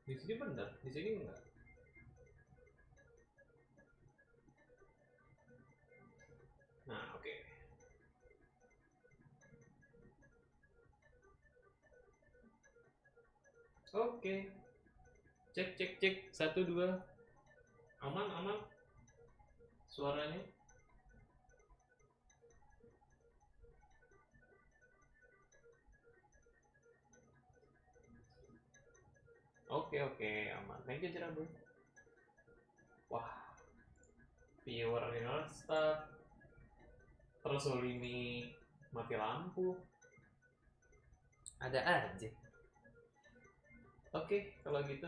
Di sini bener, di sini enggak. Nah, oke. Oke. Cek cek cek 1 2. Aman aman suaranya. Oke oke aman. Thank you Jerabun. Wah, viewer inner stuff. Terus Ulimi mati lampu. Ada aja. Oke, kalau gitu.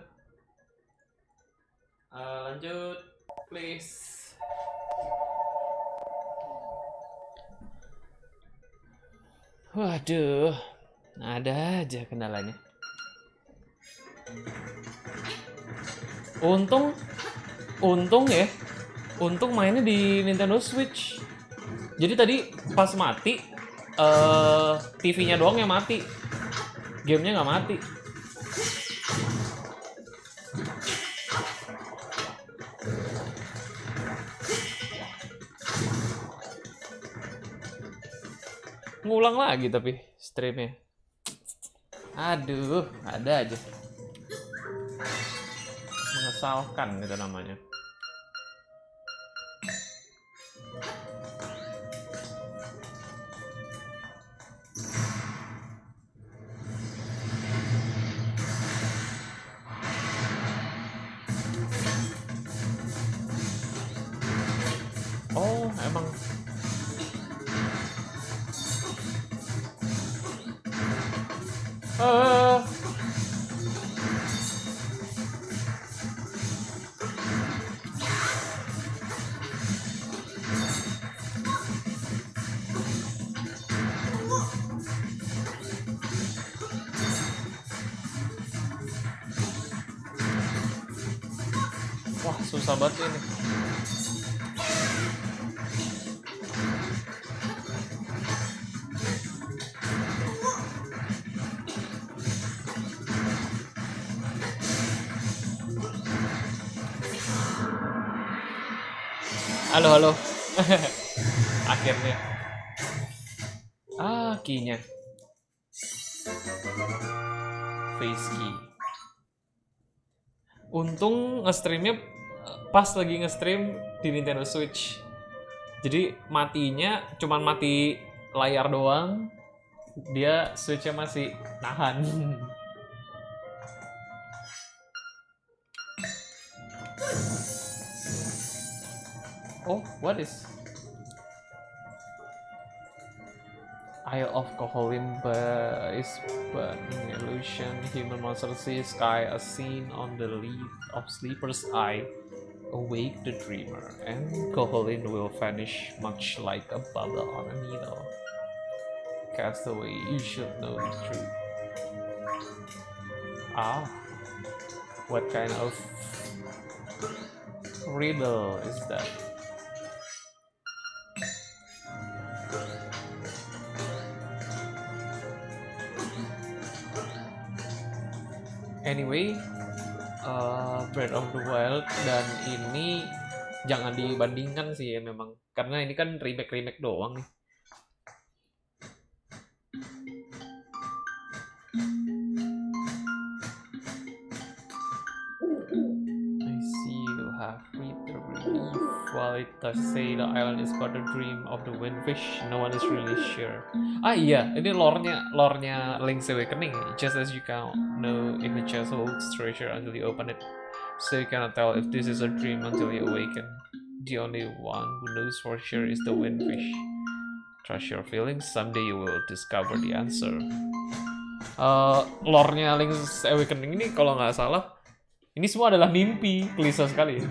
Lanjut, please. Waduh, ada aja kendalanya. Untung ya. Untung mainnya di Nintendo Switch. Jadi tadi pas mati, TV-nya doang yang mati. Gamenya nggak mati. Ngulang lagi tapi streamnya. Aduh, ada aja. Mengesalkan itu namanya. Oh, emang. Wah, susah banget ini. Halo, halo. Akhirnya. Keynya. Face key. Untung nge-streamnya pas lagi nge-stream di Nintendo Switch. Jadi matinya cuman mati layar doang. Dia Switch-nya masih nahan. Oh, what is? Isle of Koholin is but an illusion. Human monster see sky a scene on the leaf of Sleeper's Eye. Awake the dreamer, and Koholin will vanish much like a bubble on a needle. Castaway, you should know the truth. What kind of riddle is that? Anyway, Breath of the Wild dan ini jangan dibandingkan sih ya memang, karena ini kan remake doang nih. I see you have read the relief. While it does say the island is but a dream of the windfish, no one is really sure. Iya, ini lore-nya Link's Awakening. Just as you can't know if a chest holds treasure until you open it, so you cannot tell if this is a dream until you awaken. The only one who knows for sure is the windfish. Trust your feelings, someday you will discover the answer. Lore-nya Link's Awakening ini kalau nggak salah, ini semua adalah mimpi, klise sekali.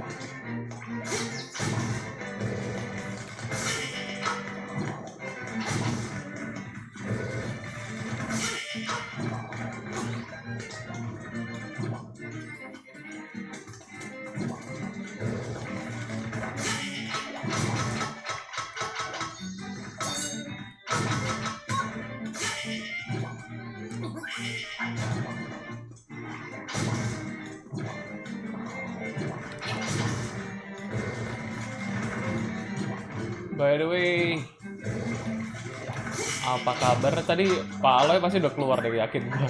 By the way, apa kabar? Tadi Pak Aloy pasti udah keluar deh, yakin gue.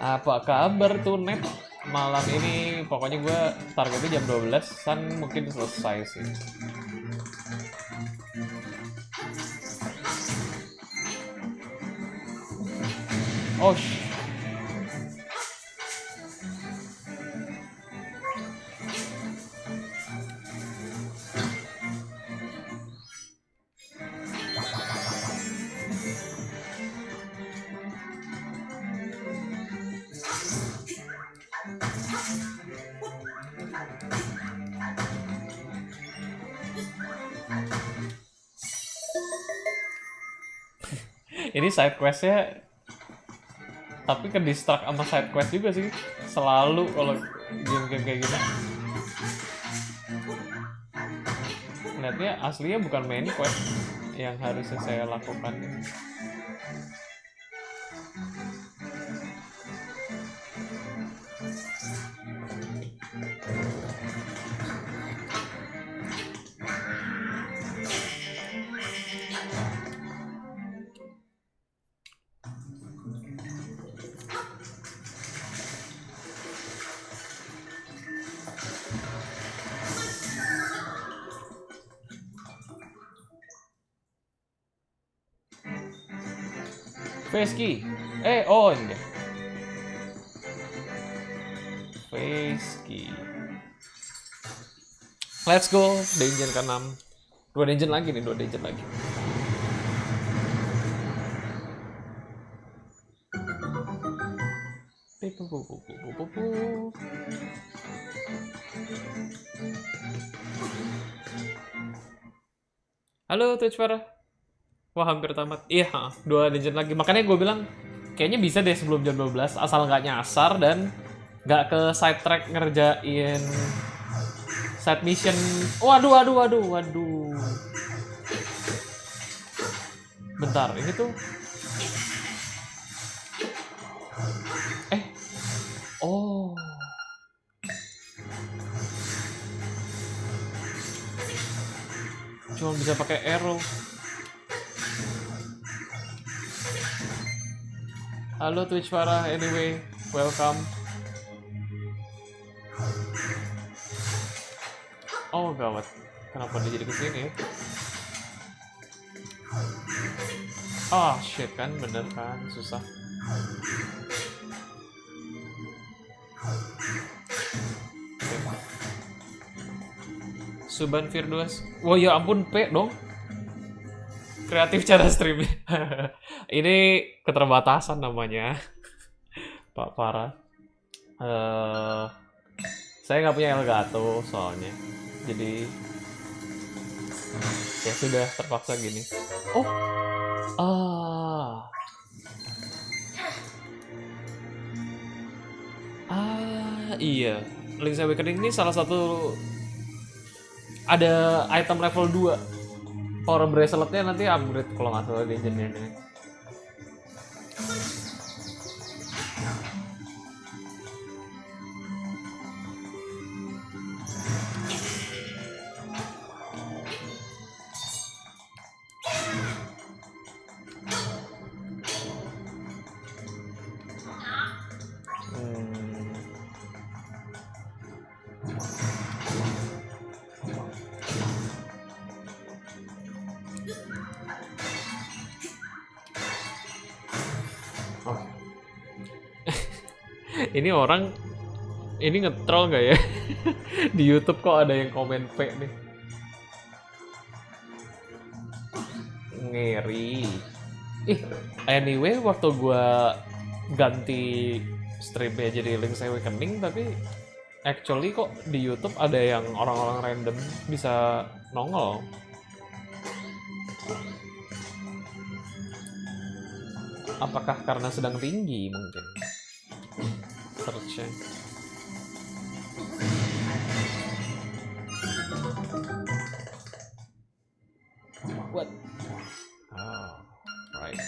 Apa kabar tuh Net? Malam ini pokoknya gue targetnya jam 12-an mungkin selesai sih. Oh, ini side questnya tapi ke distract sama side quest juga sih selalu kalau game-game kayak gini. Lihatnya aslinya bukan main quest yang harusnya saya lakukan. Facekey. Oh ini dia. Facekey. Let's go. Dungeon ke-6. 2 dungeon lagi nih, 2 dungeon lagi. Halo Twitch Farah. Wah hampir tamat. Iya, 2 dungeon lagi. Makanya gue bilang kayaknya bisa deh sebelum jam 12 asal nggak nyasar dan nggak ke side track ngerjain side mission. Waduh. Bentar, ini tuh oh. Cuma bisa pakai arrow. Halo Twitch Farah, anyway, welcome. Oh gawat, kenapa dia jadi kesini ya? Ah shit kan, bener kan, susah. Suban Firdaus. Wah ya ampun, P dong. Kreatif cara streamnya. Ini keterbatasan namanya. Pak Farah. Saya nggak punya Elgato soalnya. Jadi ya sudah terpaksa gini. Iya. Link's Awakening ini salah satu ada item level 2. Power braceletnya nanti upgrade kalau nggak salah di engine ini. Ini orang ini nge-troll nggak ya? Di YouTube kok ada yang komen P nih. Ngeri. Anyway, waktu gua ganti streamnya jadi Link's Awakening, tapi actually kok di YouTube ada yang orang-orang random bisa nongol. Apakah karena sedang tinggi mungkin? Search-nya. What? Oh, right.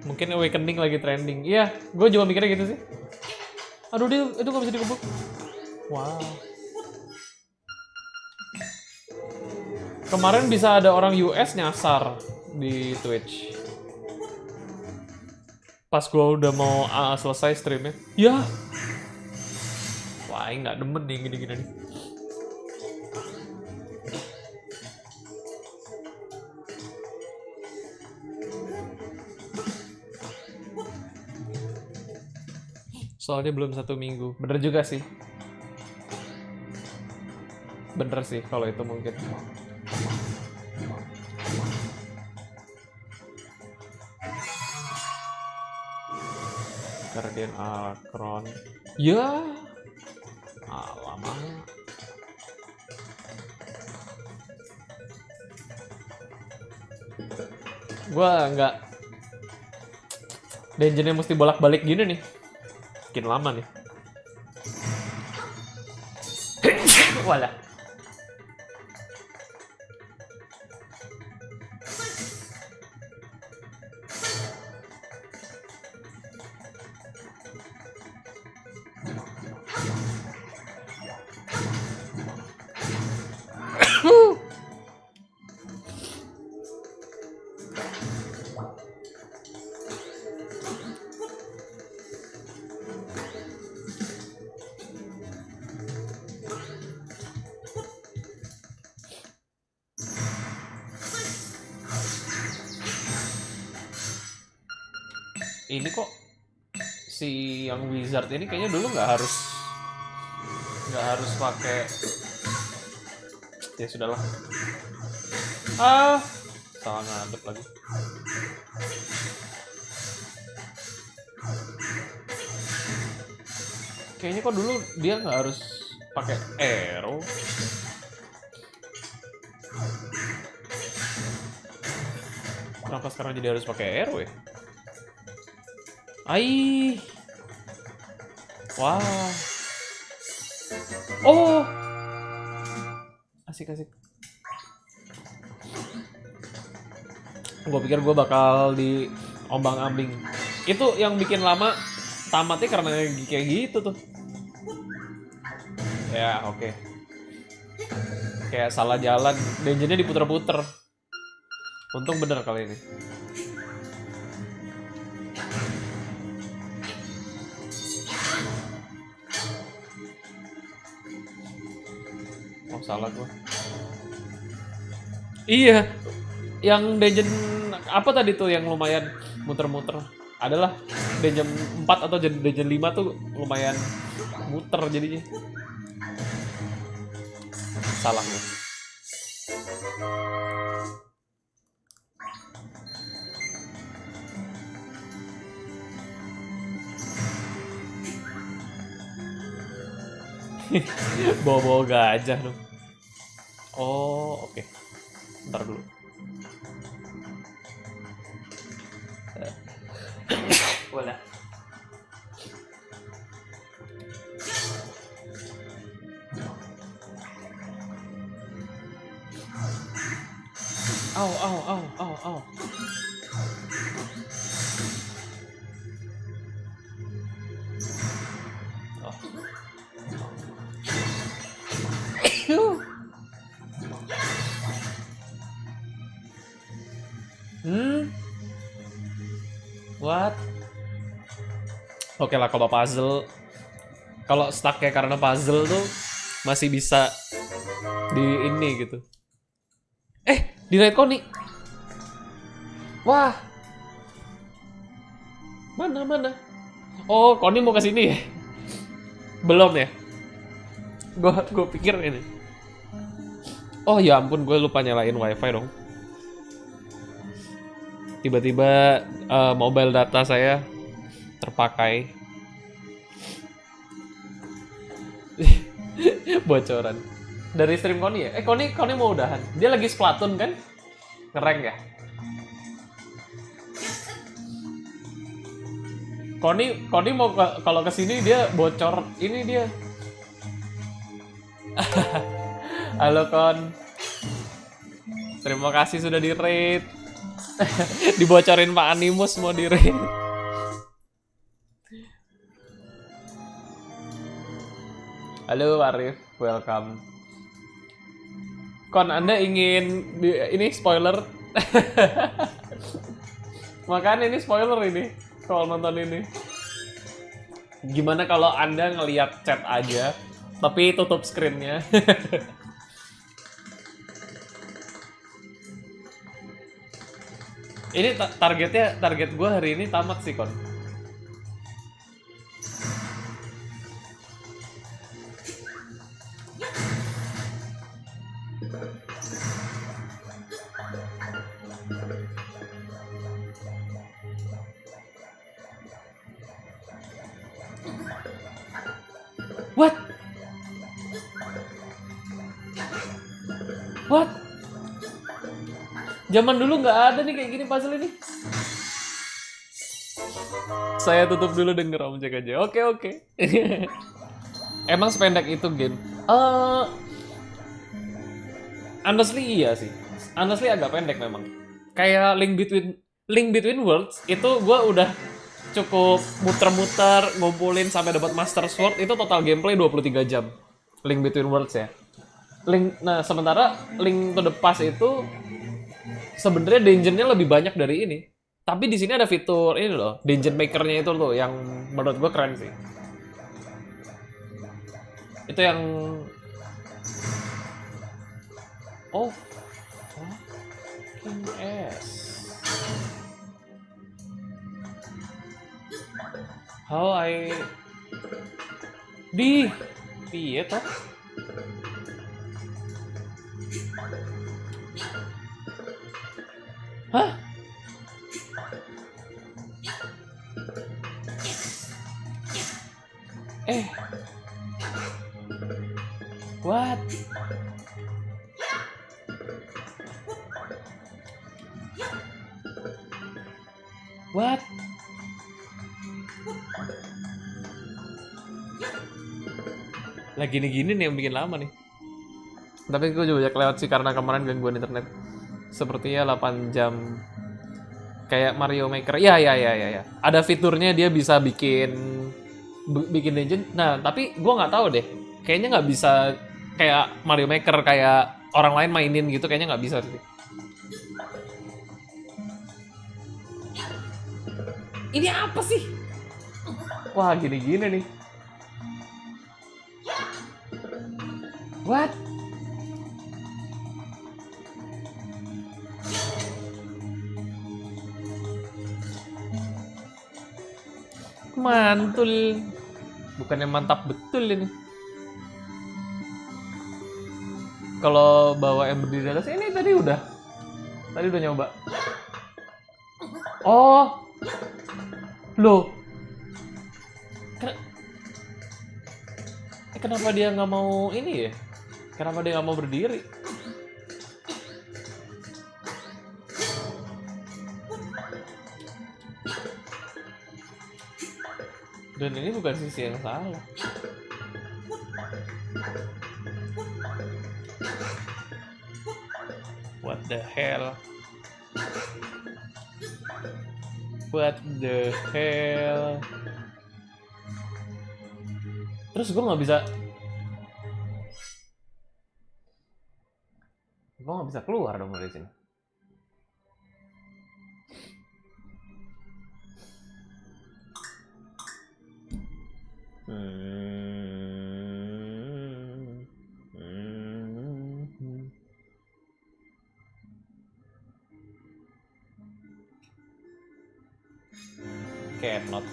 Mungkin Awakening lagi trending. Iya, gue juga mikirnya gitu sih. Aduh, itu nggak bisa dikebuk. Wow. Kemarin bisa ada orang US nyasar di Twitch. Pas gue udah mau selesai streamnya. Ya. Wah, ini nggak demen nih gini-gini nih. Soalnya belum 1 minggu. Bener juga sih. Bener sih kalau itu mungkin. Guardian Akron. Ya. Alamak. Gua nggak. Dungeonnya mesti bolak-balik gini nih. Makin lama nih. Walah. Ini kok si yang wizard ini kayaknya dulu nggak harus pakai. Ya sudahlah. Salah ngadep lagi. Kayaknya kok dulu dia nggak harus pakai arrow. Kenapa sekarang jadi harus pakai arrow ya? Wah. Oh. Asik. Gue pikir gue bakal di ombang-ambing. Itu yang bikin lama tamatnya karena kayak gitu tuh. Ya, oke. Kayak salah jalan, dungeonnya diputer-puter. Untung bener kali ini. Oh, salah gua. Iya. Yang dungeon apa tadi tuh yang lumayan muter-muter? Adalah dungeon 4 atau dungeon 5 tuh lumayan muter jadinya. Salah gua. Bawa-bawa gajah dong. Oh, oke. Ntar dulu. Boleh. Au. What? Oke lah, kalau puzzle, kalau stucknya karena puzzle tuh masih bisa di ini gitu. Di Raid Connie. Wah. Mana? Oh, Connie mau ke sini ya? Belum ya? Gue pikir ini. Oh ya ampun, gue lupa nyalain wifi dong. Tiba-tiba mobile data saya terpakai. Bocoran. Dari stream Connie ya? Connie mau udahan. Dia lagi Splatoon kan? Ngerank ya? Connie mau kalau kesini dia bocor. Ini dia. Halo Kon. Terima kasih sudah di-raid. Dibocorin Pak Animus mau di-raid. Halo Arif, welcome. Kon, Anda ingin ini spoiler? Makanya ini spoiler ini kalau nonton ini. Gimana kalau Anda ngelihat chat aja, tapi tutup screen-nya? Ini target gue hari ini tamat sih, Kon. What? What? Zaman dulu nggak ada nih kayak gini puzzle ini. Saya tutup dulu denger Om Jack aja. Oke. Emang sependek itu game? Honestly iya sih. Honestly agak pendek memang. Kayak Link Between Worlds itu gue udah cukup muter-muter ngumpulin sampai dapat Master Sword, itu total gameplay 23 jam. Link Between Worlds ya. Nah sementara Link to the Past itu sebenarnya dungeon-nya lebih banyak dari ini. Tapi di sini ada fitur ini loh, dungeon maker-nya itu loh yang menurut gue keren sih. Itu yang oh fucking ass. How I di piye toh? Hah? What? What? Lah gini-gini nih yang bikin lama nih. Tapi gue juga banyak lewat sih karena kemarin gangguan internet. Sepertinya 8 jam. Kayak Mario Maker. Ya. Ada fiturnya dia bisa bikin dungeon. Nah, tapi gue nggak tahu deh. Kayaknya nggak bisa kayak Mario Maker kayak orang lain mainin gitu. Kayaknya nggak bisa sih. Ini apa sih? Wah, gini-gini nih. What? Mantul. Bukannya mantap betul ini. Kalau bawa Ember di Dallas ini tadi udah nyoba. Oh. Loh. Kenapa dia nggak mau ini ya? Kenapa dia nggak mau berdiri? Dan ini bukan sisi yang salah. What the hell? What the hell? Terus gue nggak bisa keluar dong dari sini. Cannot.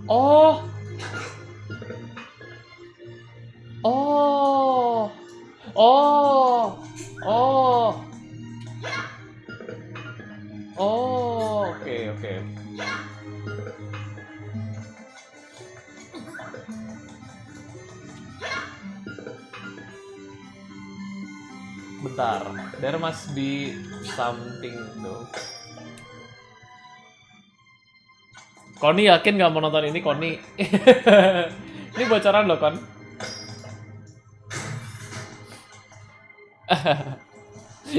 Oh. Oke. Bentar, there must be something though. Koni yakin nggak mau nonton ini, Koni? Ini bocoran loh, Kon.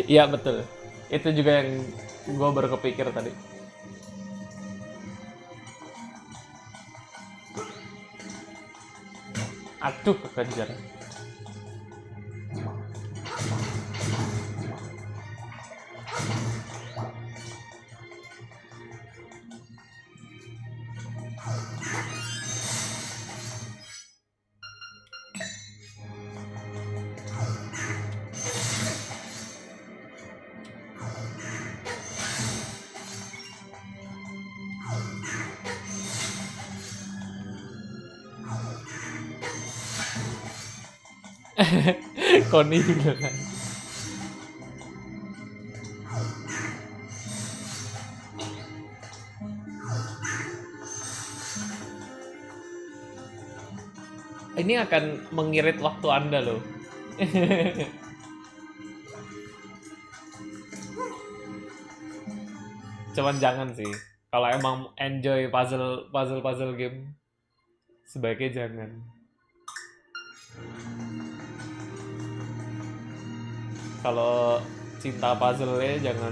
Iya betul. Itu juga yang gue baru kepikir tadi. Aduh, kekejar. Koni beneran. Ini akan mengirit waktu Anda loh. Cuman jangan sih. Kalau emang enjoy puzzle game, sebaiknya jangan. Kalau cinta puzzle-nya jangan.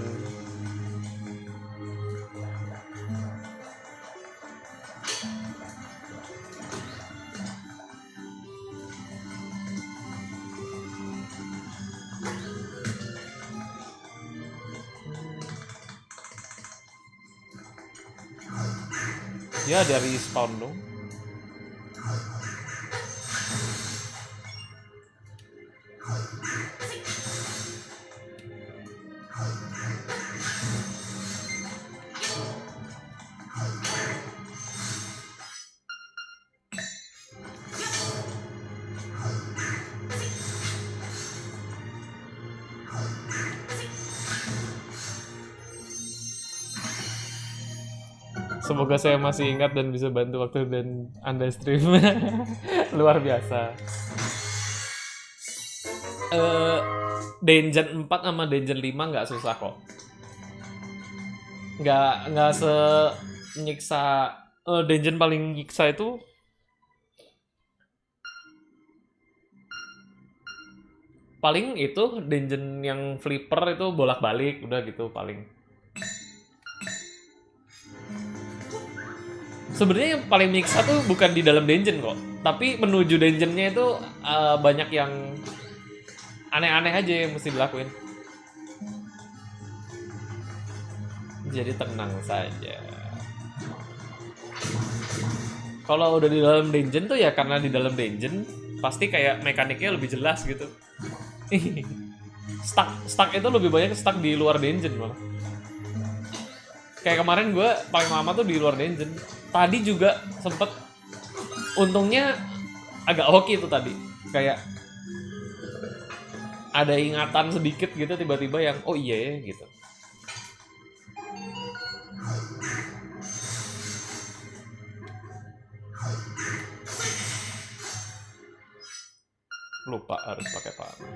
Ya dari spawn dong. Semoga saya masih ingat dan bisa bantu waktu dan Anda stream. Luar biasa. Dungeon 4 sama Dungeon 5 nggak susah kok. Nggak nyiksa. Dungeon paling nyiksa itu paling itu dungeon yang flipper itu bolak-balik udah gitu paling. Sebenarnya yang paling nyiksa tuh bukan di dalam dungeon kok, tapi menuju dungeonnya itu banyak yang aneh-aneh aja yang mesti dilakuin. Jadi tenang saja. Kalau udah di dalam dungeon tuh ya karena di dalam dungeon pasti kayak mekaniknya lebih jelas gitu. stuck itu lebih banyak stuck di luar dungeon malah. Kayak kemarin gue paling lama tuh di luar dungeon. Tadi juga sempet, untungnya agak hoki tuh tadi. Kayak ada ingatan sedikit gitu tiba-tiba yang oh iya ya gitu. Lupa harus pakai panah.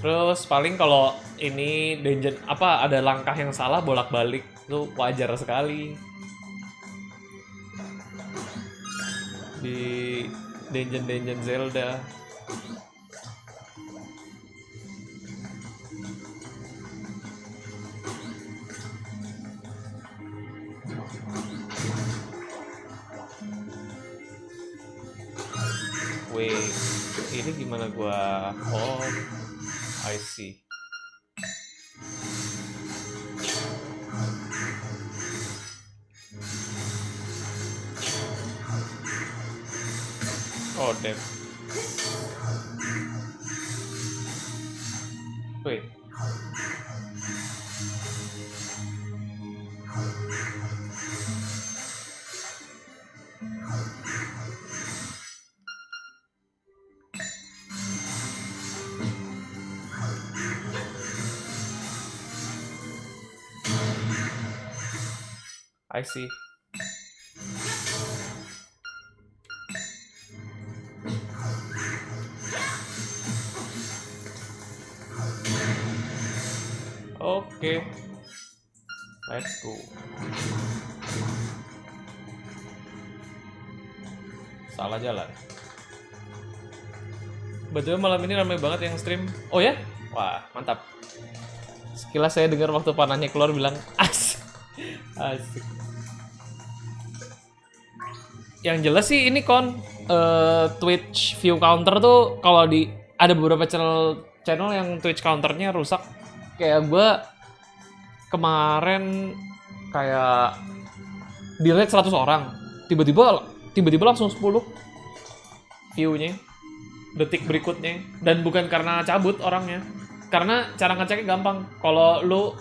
Terus paling kalau ini dungeon apa ada langkah yang salah bolak-balik itu wajar sekali di dungeon Zelda. Wait, ini gimana gua? Oh, I see. Oh, damn. Wait. I see. Oke. Let's go. Salah jalan. Betul, malam ini ramai banget yang stream. Oh ya? Wah, mantap. Sekilas saya dengar waktu panahnya keluar bilang asik. Asik. Yang jelas sih ini Twitch view counter tuh kalau ada beberapa channel yang Twitch counternya rusak. Kayak gue kemarin kayak di rate 100 orang. Tiba-tiba langsung 10 view-nya detik berikutnya, dan bukan karena cabut orangnya, karena cara ngeceknya gampang. Kalau lu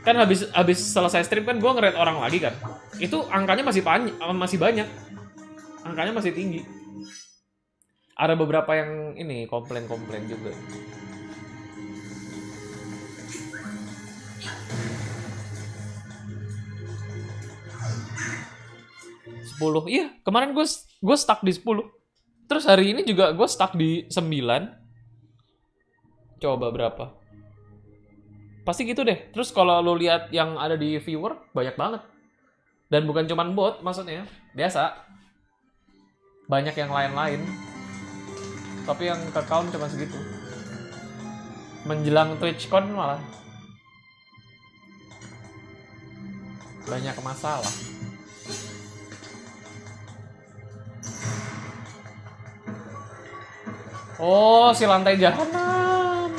kan habis selesai stream kan gue nge-rate orang lagi kan, itu angkanya masih banyak, angkanya masih tinggi. Ada beberapa yang ini komplain juga. Iya, kemarin gue stuck di 10. Terus hari ini juga gue stuck di 9. Coba berapa? Pasti gitu deh. Terus kalau lo lihat yang ada di viewer, banyak banget. Dan bukan cuman bot, maksudnya. Biasa. Banyak yang lain-lain. Tapi yang ke count cuma segitu. Menjelang TwitchCon malah banyak masalah. Oh, si lantai jahanam.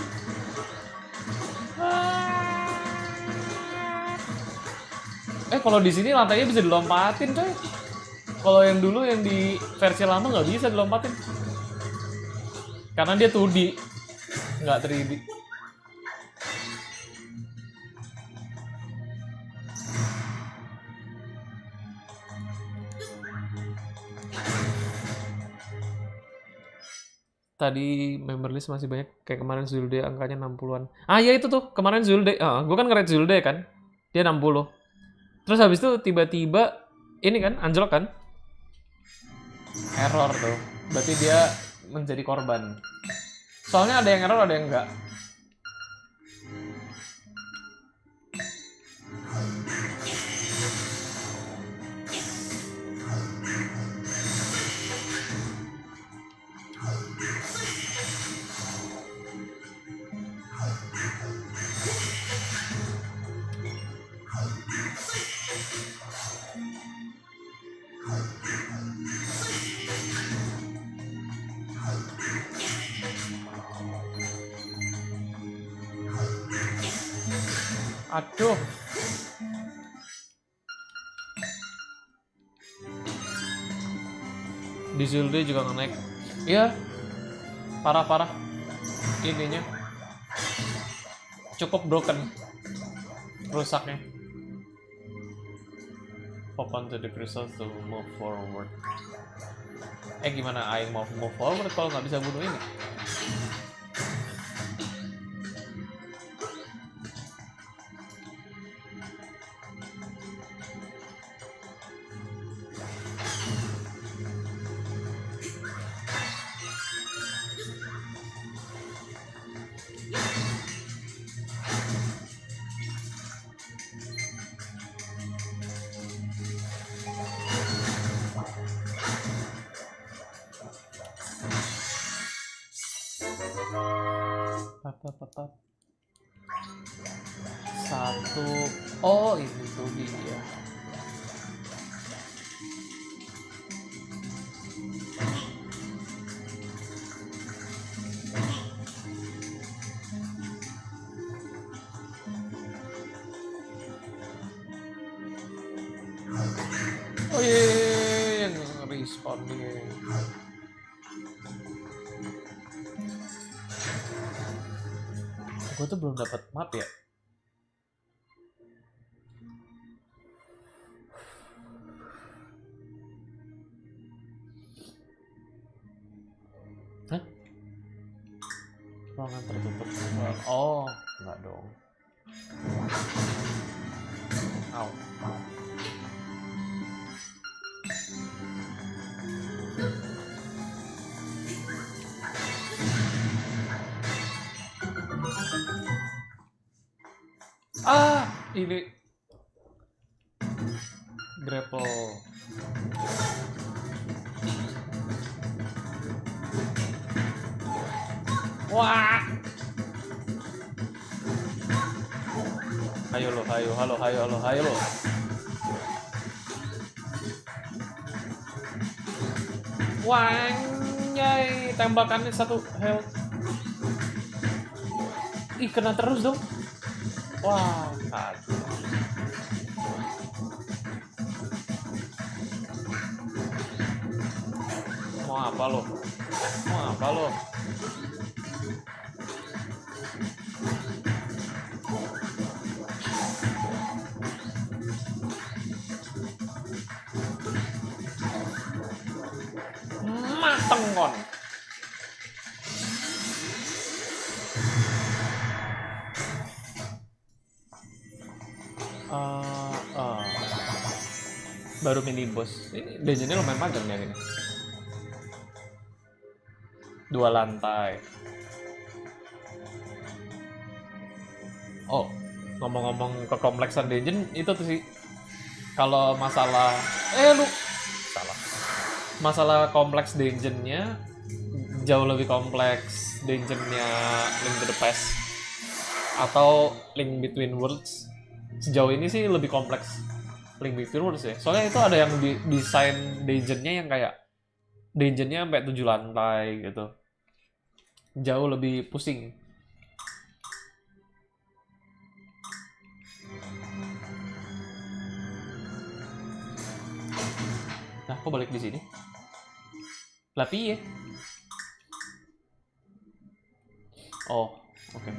Kalau di sini lantainya bisa dilompatin, coy. Kalau yang dulu yang di versi lama nggak bisa dilompatin. Karena dia 2D, nggak 3D. Tadi member list masih banyak, kayak kemarin Zulde angkanya 60-an. Ah ya itu tuh, kemarin Zulde, gue kan nge-rate Zulde kan, dia 60. Terus habis itu tiba-tiba, ini kan, anjlok kan? Error tuh, berarti dia menjadi korban. Soalnya ada yang error, ada yang enggak. Aduh. Di Zulde juga nge-lag. Iya. Parah-parah. Ininya. Cukup broken. Rusaknya. Pop onto the crystals to move forward. Gimana Aing mau move forward kalau nggak bisa bunuh ini? Satu. Oh, ini tuh dia. Oh iya, yang respawn dia. Gue tuh belum dapat map ya. Hah? Ruangan tertutup. Oh, enggak dong. Au. Ah, ini grapple. Wah. Ayo lo, ayo, halo, ayo, halo, ayo lo. Wanjay, tembakannya 1 health. Ih, kena terus dong. Wah, kacau. Mau apa lo? Mau apa lo? Mateng kon. Baru mini boss. Ini dungeonnya lumayan panjang ya ini. 2 lantai. Oh, ngomong-ngomong kekompleksan dungeon itu tuh sih. Kalau masalah lu salah. Masalah kompleks dungeonnya jauh lebih kompleks dungeonnya Link to the Past atau Link Between Worlds. Sejauh ini sih lebih kompleks Link Between Worlds ya. Soalnya itu ada yang desain dungeonnya yang kayak dungeonnya sampai 7 lantai gitu. Jauh lebih pusing. Nah, kok balik di sini? Lah piye? Oh, oke.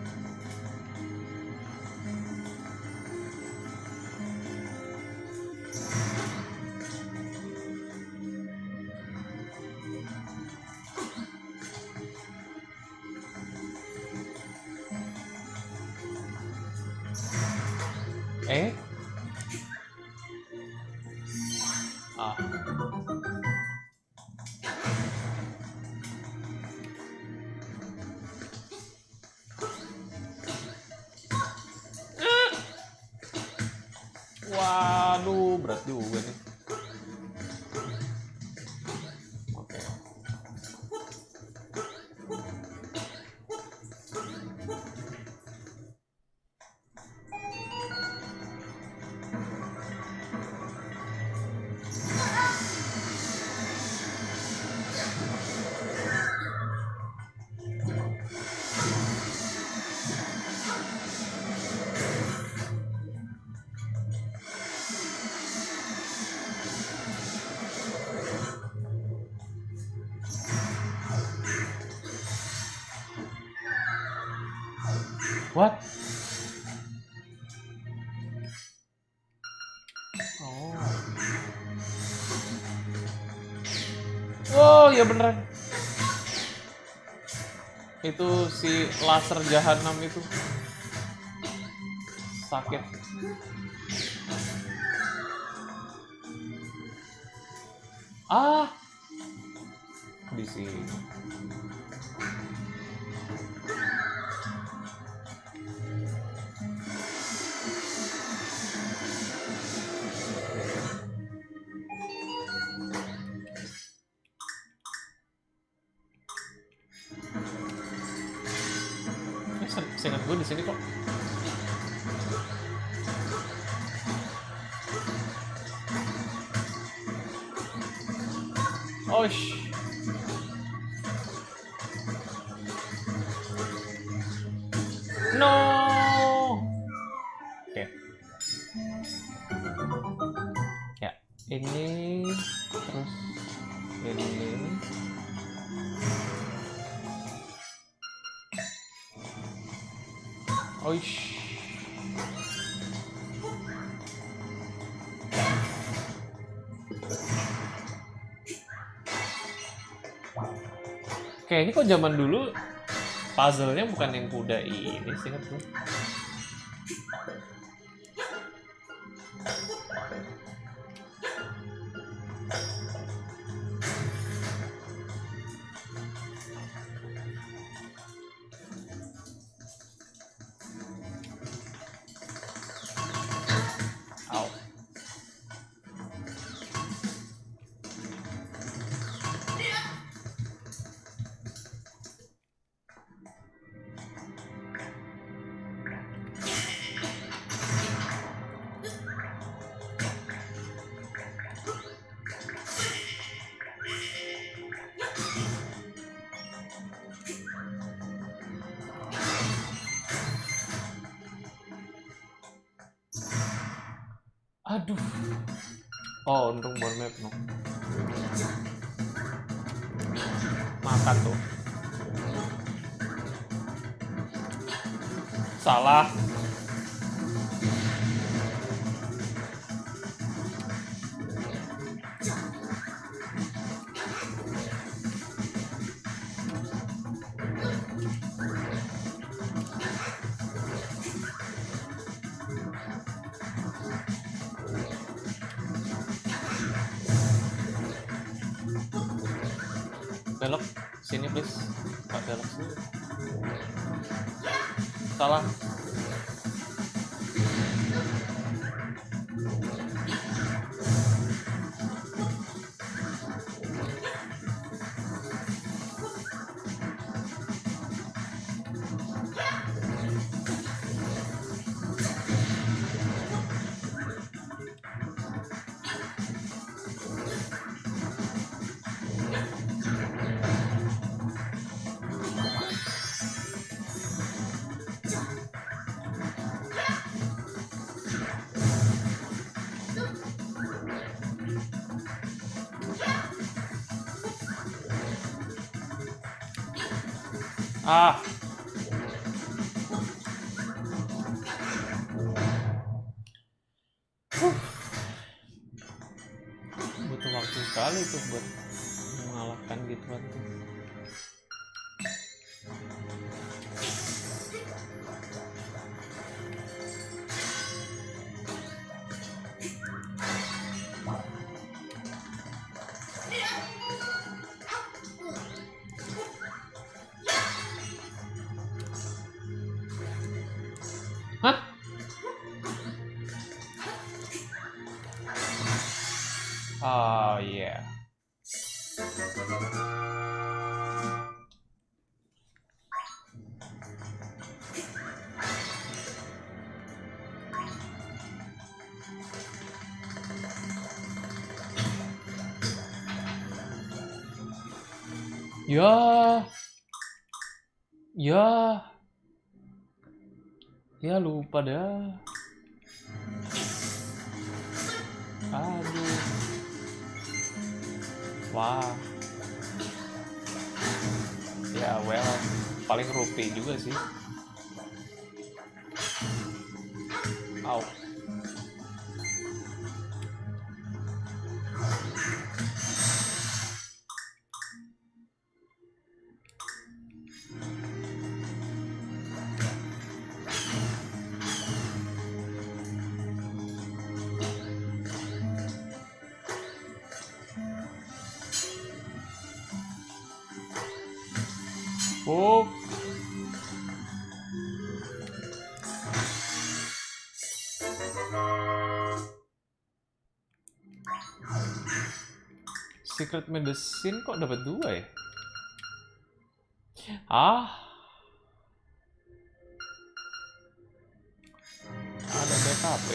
Ah. Waduh, berat juga nih. Oke. What? Oh. Oh, ya beneran. Itu si laser jahanam itu. Sakit. Ah. Di sini. Seingat gue di sini kok. Oish. No. Oke. Ya, ini terus ini. Oish. Oke, ini kok zaman dulu puzzle-nya bukan yang kuda ini sih kan tuh. Aduh. Oh, untung bon map no. Makan tuh. Salah. Belok sini please. Pak belok sini. Salah. Ah. Butuh waktu sekali tuh buat mengalahkan gituan tuh. Hah? Oh yeah. Ya. Ya. Ya lupa dah. Aduh. Wah. Ya well, paling rupi juga sih. Au. Oh. Secret medicine kok dapat 2 ya? Ah. Ada BKP.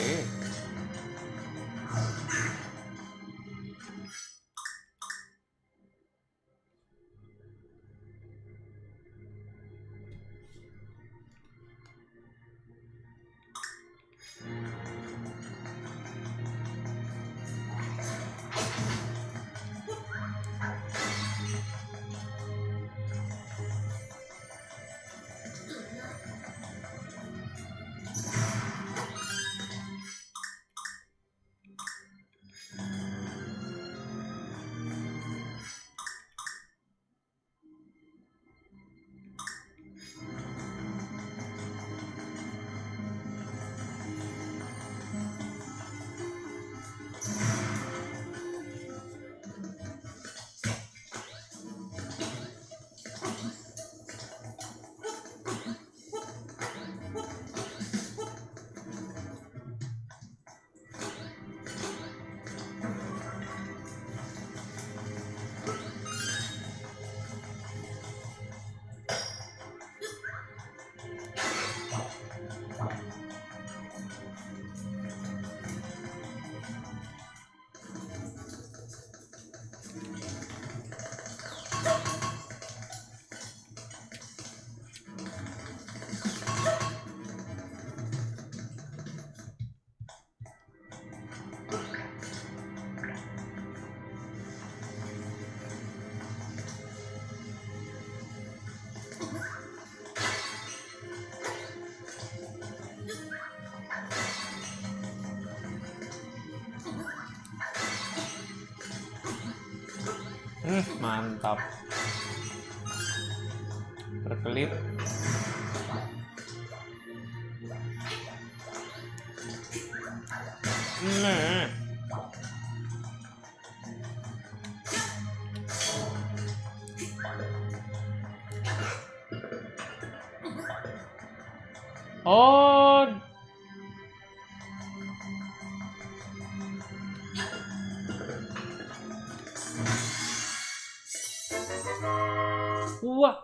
Mantap. Berkelip. Oh. Wah.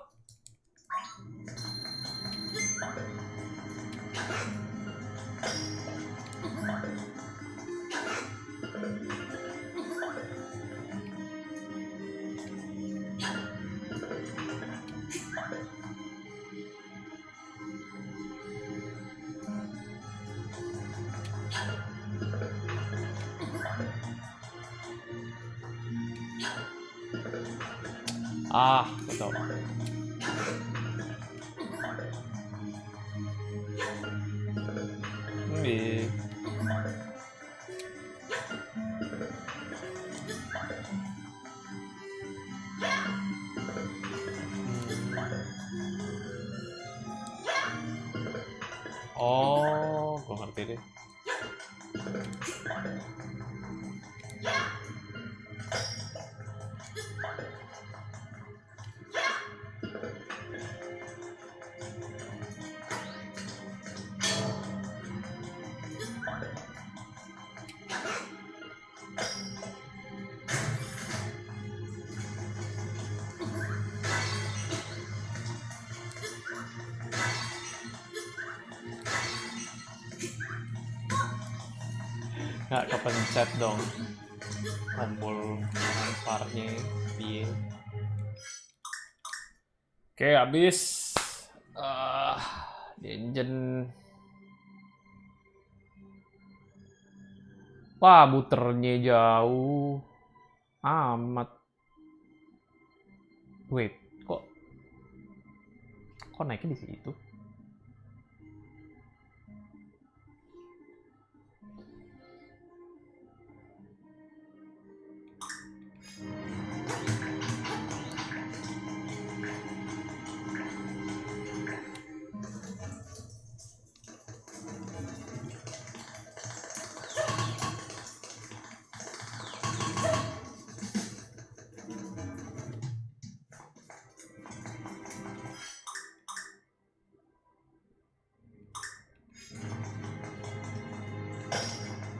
Betul. Oh, gue ngerti deh. Nggak kepencet dong tombol parnya piye. Oke, habis engine. Wah, muternya jauh amat. Wait, kok naiknya di situ?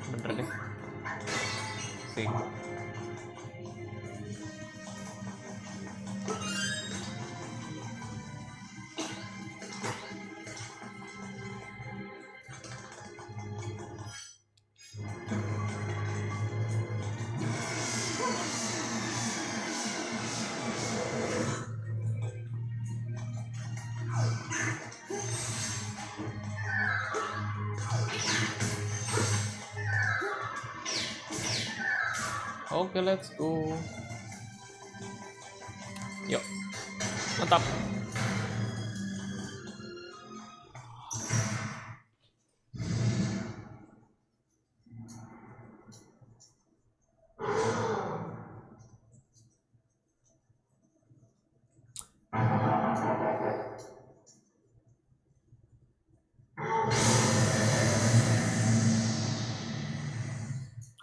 Bener deh. Sing. Oke, let's go. Yuk, mantap.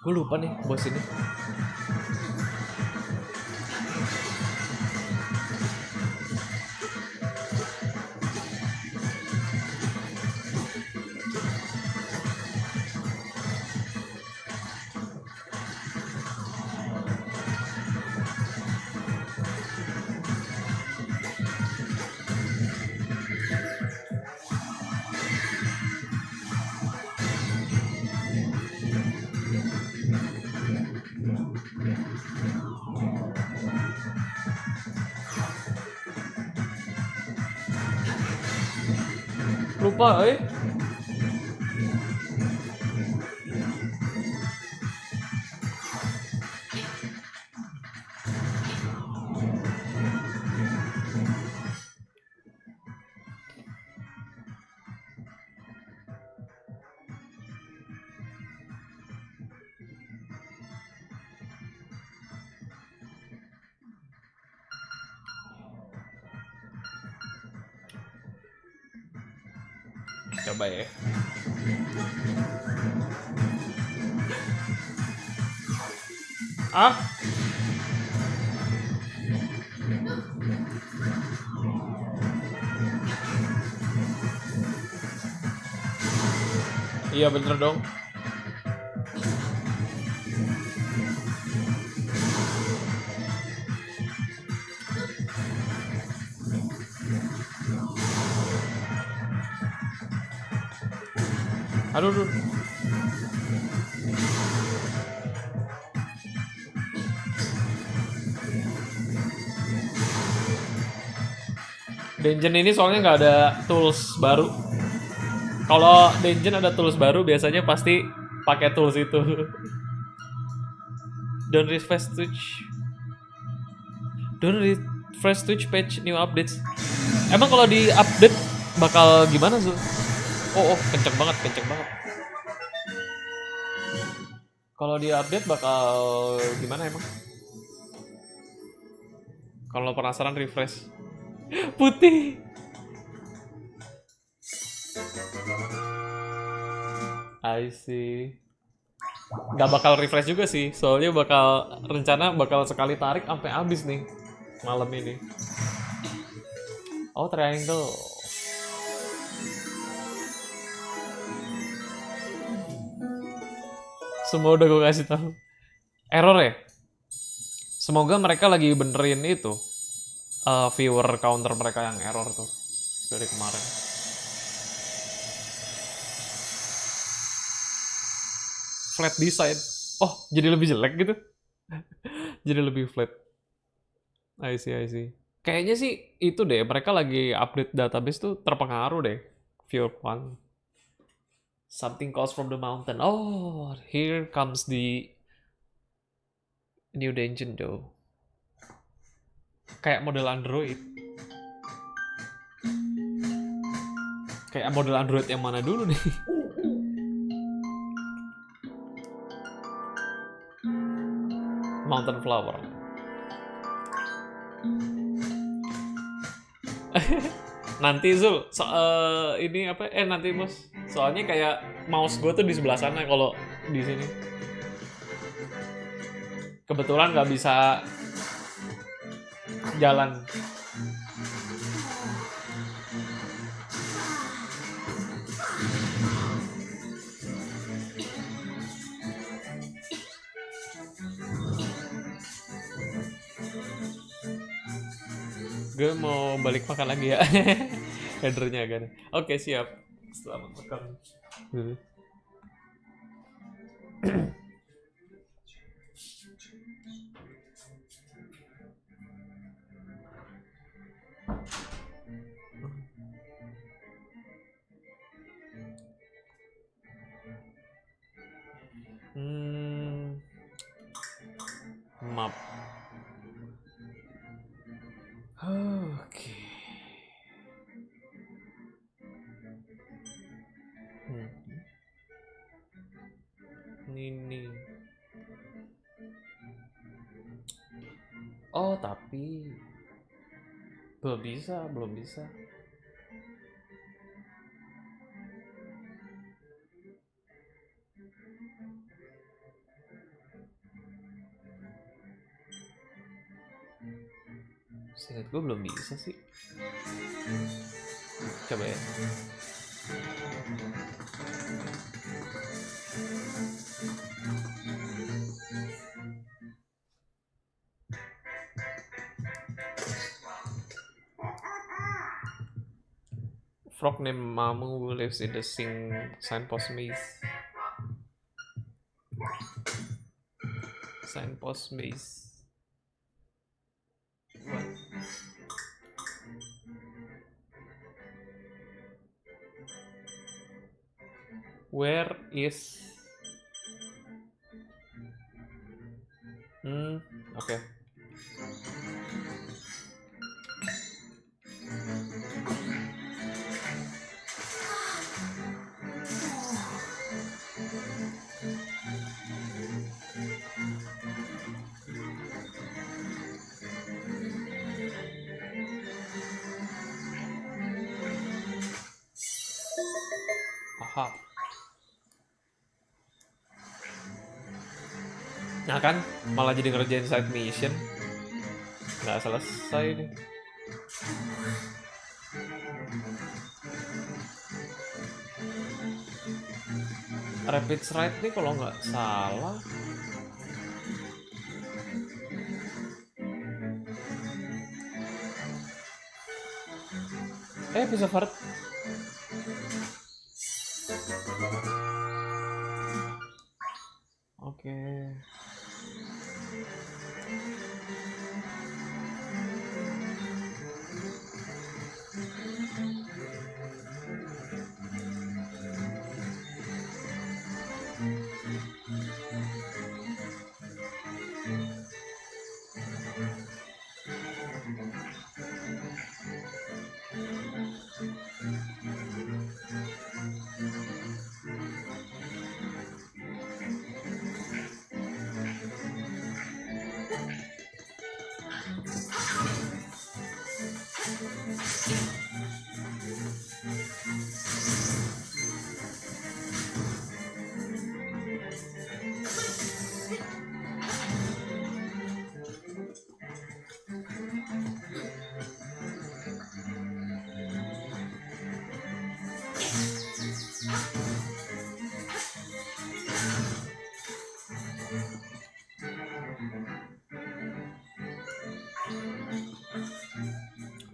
Gue lupa nih bos ini. Lupa, Coba ya. Ah? Iya bener dong. Aduh, aduh. Dungeon ini soalnya nggak ada tools baru. Kalau dungeon ada tools baru biasanya pasti pakai tools itu. Don't refresh Twitch. Don't refresh Twitch page new updates. Emang kalau di update bakal gimana Zul? Oh, kenceng banget, kenceng banget. Kalau di update bakal gimana emang? Kalau penasaran refresh. Putih. I see. Nggak bakal refresh juga sih, soalnya rencana bakal sekali tarik sampai habis nih malam ini. Oh, triangle. Semua udah gue kasih tahu. Error ya? Semoga mereka lagi benerin itu viewer counter mereka yang error tuh dari kemarin. Flat design. Oh, jadi lebih jelek gitu? Jadi lebih flat. I see, I see. Kayaknya sih itu deh, mereka lagi update database tuh terpengaruh deh. Viewer count. Something calls from the mountain. Oh, here comes the new dungeon though. Kayak model Android. Kayak model Android yang mana dulu nih? Mountain Flower. Nanti Zul, ini apa? Nanti Mus. Soalnya kayak mouse gue tuh di sebelah sana kalau di sini. Kebetulan nggak bisa jalan. Gue mau balik makan lagi ya. Headernya agak. Oke, siap. Selamat makan. Map. Oke. Ini. Oh, tapi belum bisa, belum bisa. Seingat gue belum bisa sih. Coba ya. Frog named Mamu lives in the signpost maze. Signpost maze. What? Where is? Okay. Aha. Nah kan, malah jadi ngerjain side mission. Nggak selesai nih. Rapid Ride nih kalau nggak salah. Bisa Fart. Oke.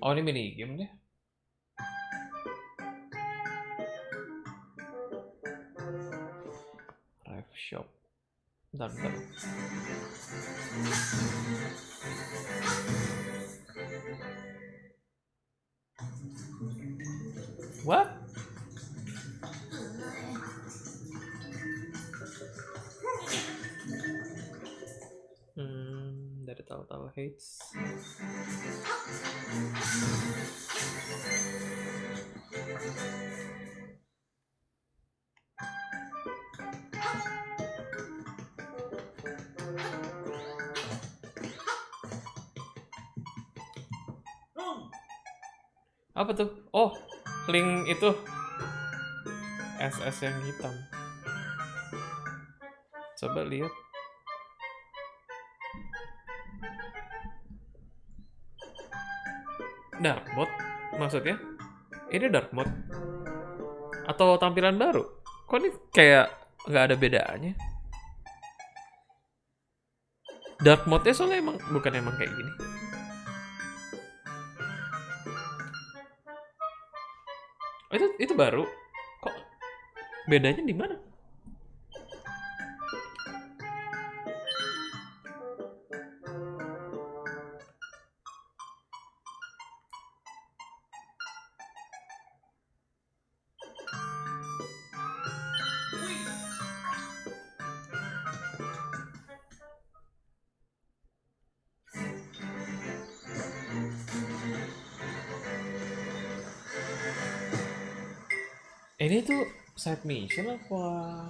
Oh, ini mini game deh. Rive Shop. Bentar. What? Dari Telltale Heights. Apa tuh? Oh, link itu. SS yang hitam. Coba lihat. Dark mode maksudnya? Ini dark mode? Atau tampilan baru? Kok ini kayak nggak ada bedanya? Dark mode-nya soalnya emang bukan emang kayak gini. Itu baru. Kok bedanya di mana? Ini tuh side mission apa?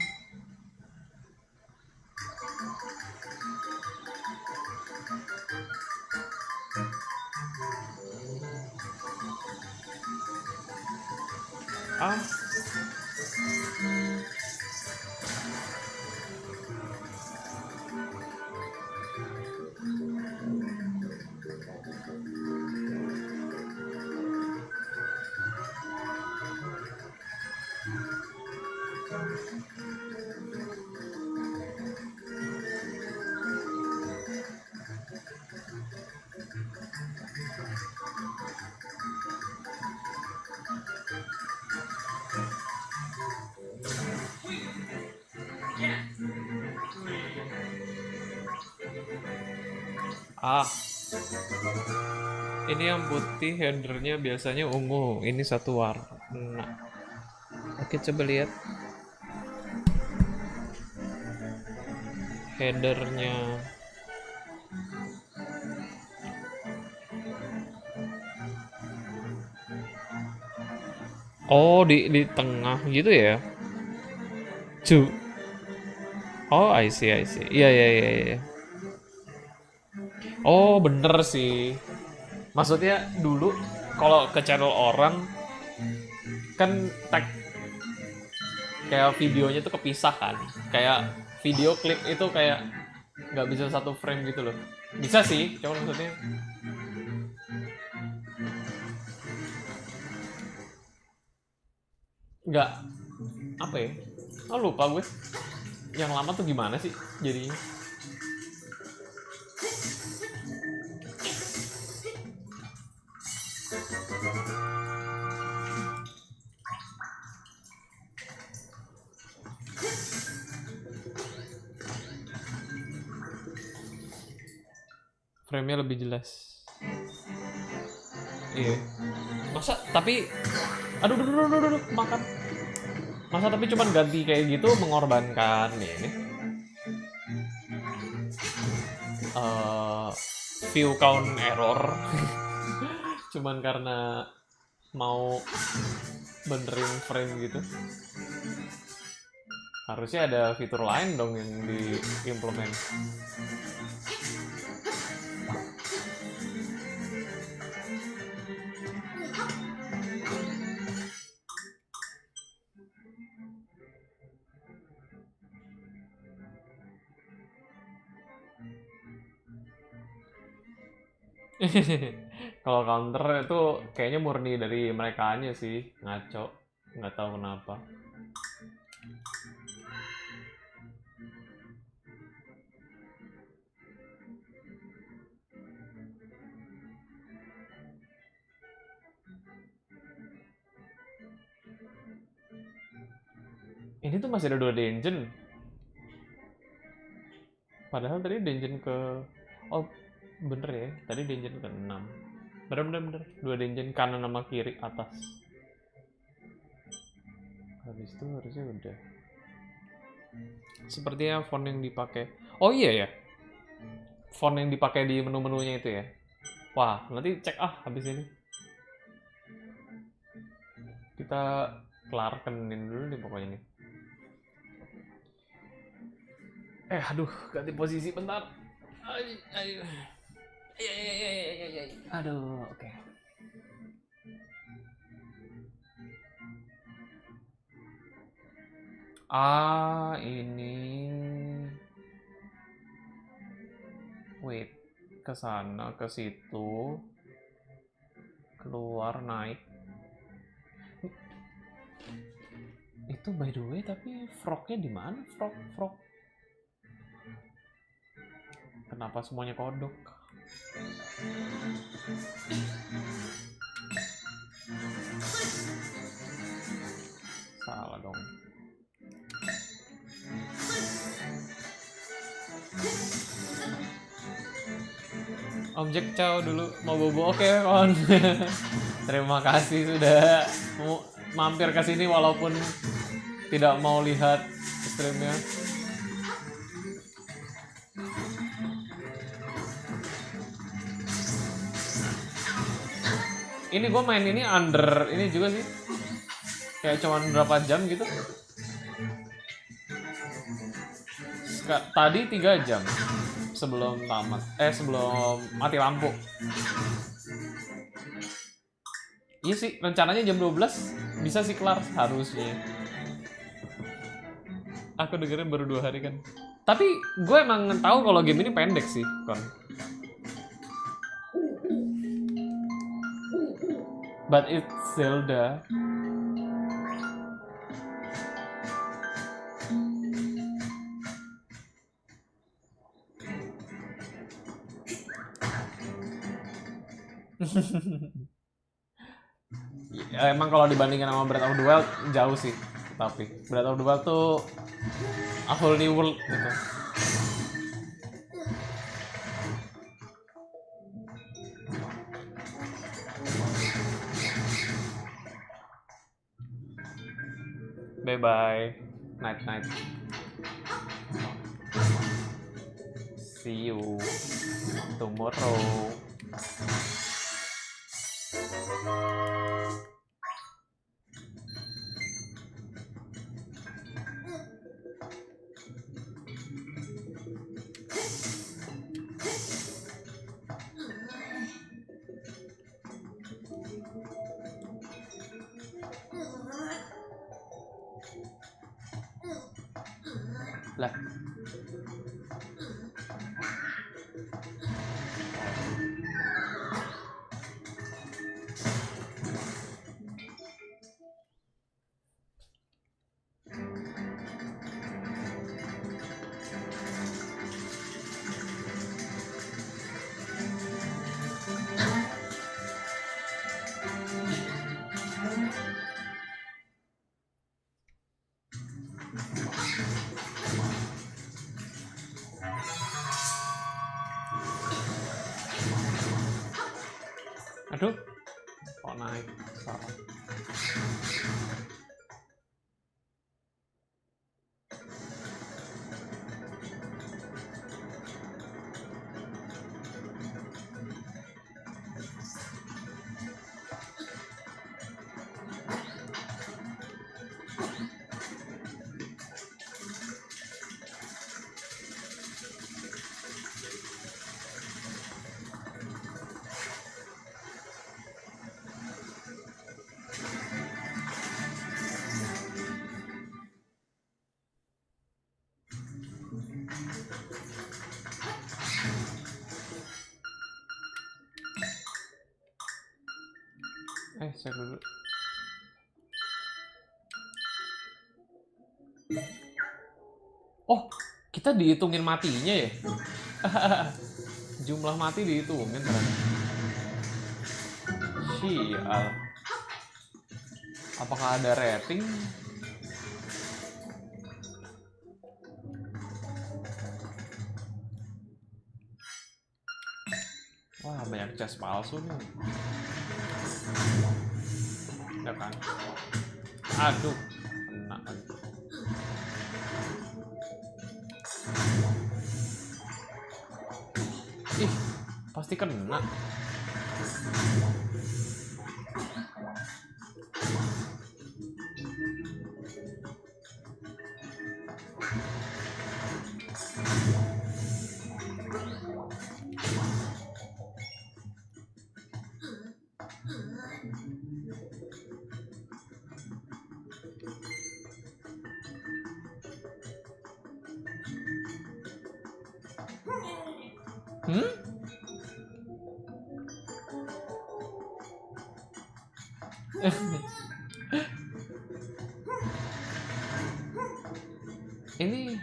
Ah. Ini yang putih headernya biasanya ungu. Ini satu warna. Oke, coba lihat headernya. Oh, di tengah gitu ya? Oh, I see. Iya. Oh, bener sih. Maksudnya dulu kalau ke channel orang kan kayak videonya tuh kepisah kan. Kayak video klip itu kayak nggak bisa satu frame gitu loh. Bisa sih, cuma maksudnya nggak apa ya? Oh lupa gue. Yang lama tuh gimana sih jadinya? Frame-nya lebih jelas. Iya. Masa tapi aduh, makan. Masa tapi cuman ganti kayak gitu mengorbankan ini view count error cuman karena mau benerin frame gitu. Harusnya ada fitur lain dong yang diimplement. Kalau counter itu kayaknya murni dari mereka aja sih, ngaco. Nggak tahu kenapa. Ini tuh masih ada 2 dungeon. Padahal tadi dungeon ke... Oh, bener ya. Tadi dungeon ke 6. Bener. 2 dungeon kanan sama kiri atas. Habis itu harusnya udah. Sepertinya font yang dipakai. Oh iya ya. Font yang dipakai di menu-menunya itu ya. Wah, nanti cek habis ini. Kita kelarkenin dulu nih pokoknya nih. Aduh, ganti posisi bentar. Aduh, oke. Ini. Wait, ke sana, ke situ. Keluar, naik. Itu by the way, tapi frognya di mana? Frog. Kenapa semuanya kodok? Salah dong. Objek Chow dulu mau bobo. Oke, kon. Terima kasih sudah mampir ke sini walaupun tidak mau lihat streamnya. Ini gue main ini under ini juga sih. Kayak cuman berapa jam gitu. Tadi 3 jam sebelum tamat. Sebelum mati lampu. Iya sih, rencananya jam 12 bisa sih kelar harusnya. Aku dengerin baru 2 hari kan. Tapi gue emang tahu kalau game ini pendek sih, kon. But it's Zelda. Ya, emang kalau dibandingkan sama Breath of the Wild jauh sih. Tapi Breath of the Wild tuh a whole new world gitu. Bye bye. Night. See you tomorrow. Lah. Aduh, kok naik salah. Saya dulu. Oh, kita dihitungin matinya ya? Jumlah mati dihitungin ternyata. Sial. Apakah ada rating? Wah, banyak chest palsu nih. Enggak kan? Aduh, kena lagi. Ih, pasti kena. Ini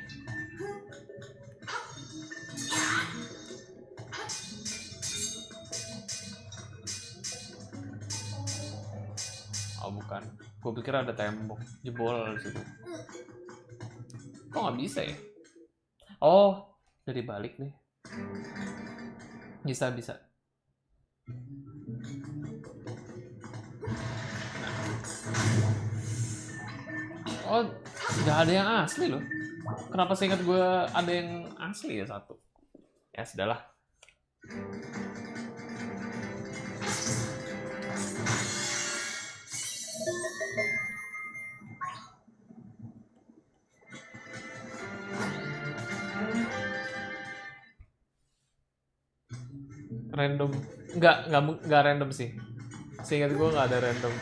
oh bukan, gue pikir ada tembok jebol di situ. Kok nggak bisa ya? Oh, dari balik nih. Bisa. Oh, nggak ada yang asli loh. Kenapa saya ingat gue ada yang asli ya satu? Ya sudahlah. Random. Nggak random sih. Seingat gue nggak ada random.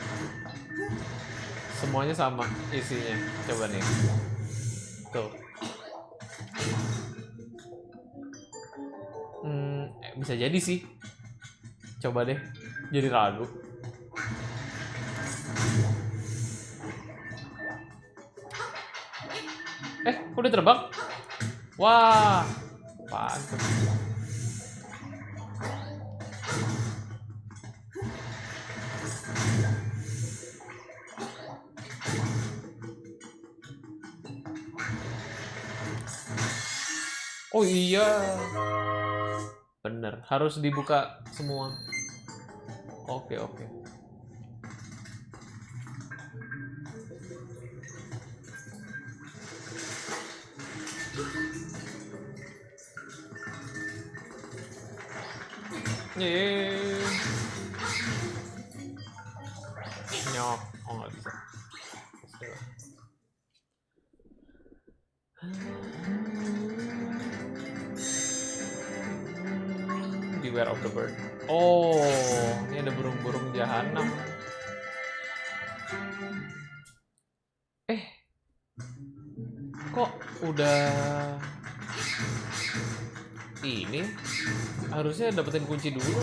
Semuanya sama isinya. Coba nih. Tuh. Bisa jadi sih. Coba deh. Jadi ragu. Udah terbang? Wah. Pantes. Oh iya. Bener, harus dibuka semua. Oke. Yeay. Nyok. Oh nggak bisa. Beware of the bird. Oh, ini ada burung-burung jahanam. Kok udah ini harusnya dapetin kunci dulu.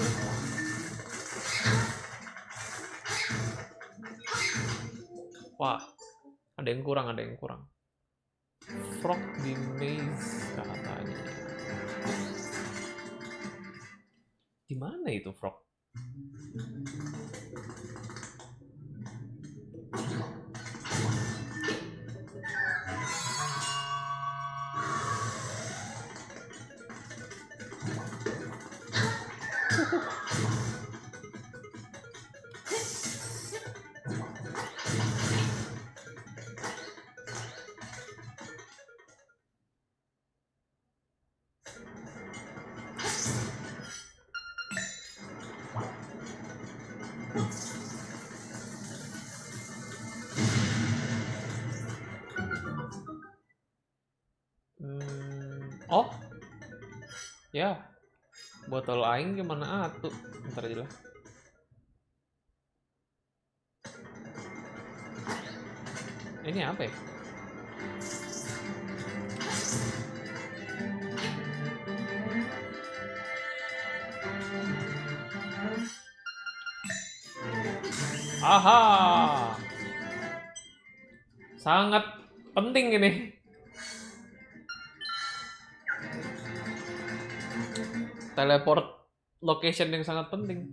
Wah, ada yang kurang, ada yang kurang. Frog di maze katanya. Di mana itu frog? Oh, ya. Botol aing gimana atuh? Bentar aja lah. Ini apa ya? Aha! Sangat penting ini. Teleport location yang sangat penting.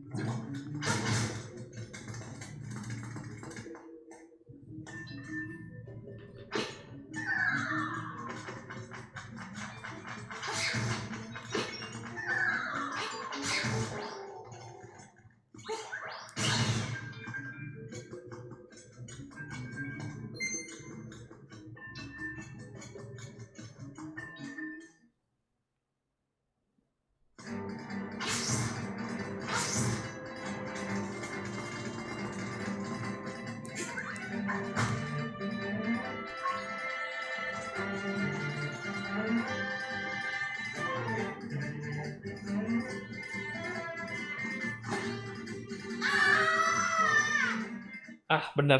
Ah, bener.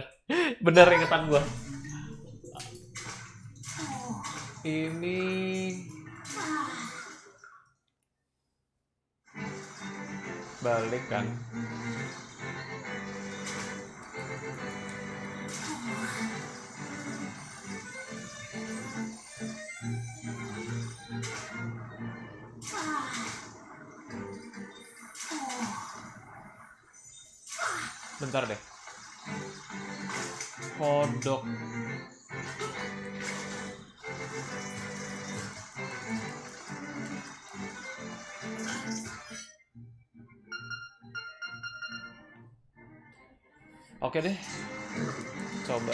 Bener ingetan gua. Ini balik kan. Bentar deh. Kodok. Oke deh. Coba.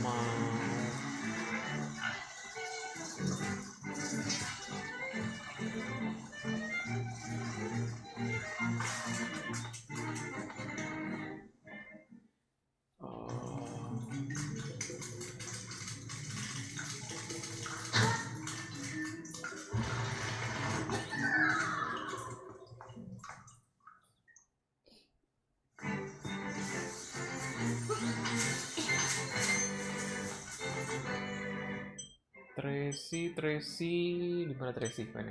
Mau. Tracy, di mana Tracy? Mana?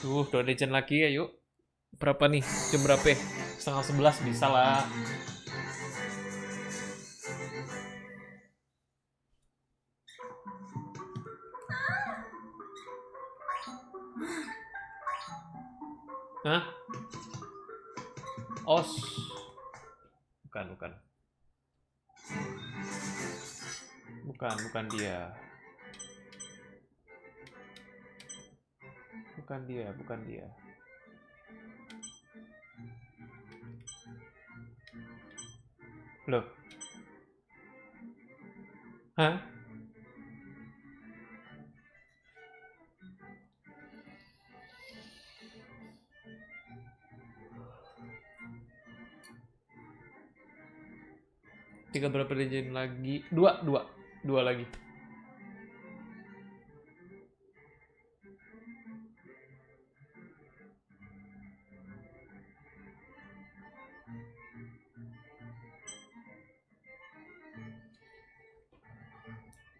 Tuh, udah legend lagi ya, yuk. Berapa nih? Jam berapa ya? 10:30 bisa lah. Hah? Os. Bukan. Bukan dia. Bukan dia. Loh. Hah? Tinggal berapa legend lagi? Dua lagi.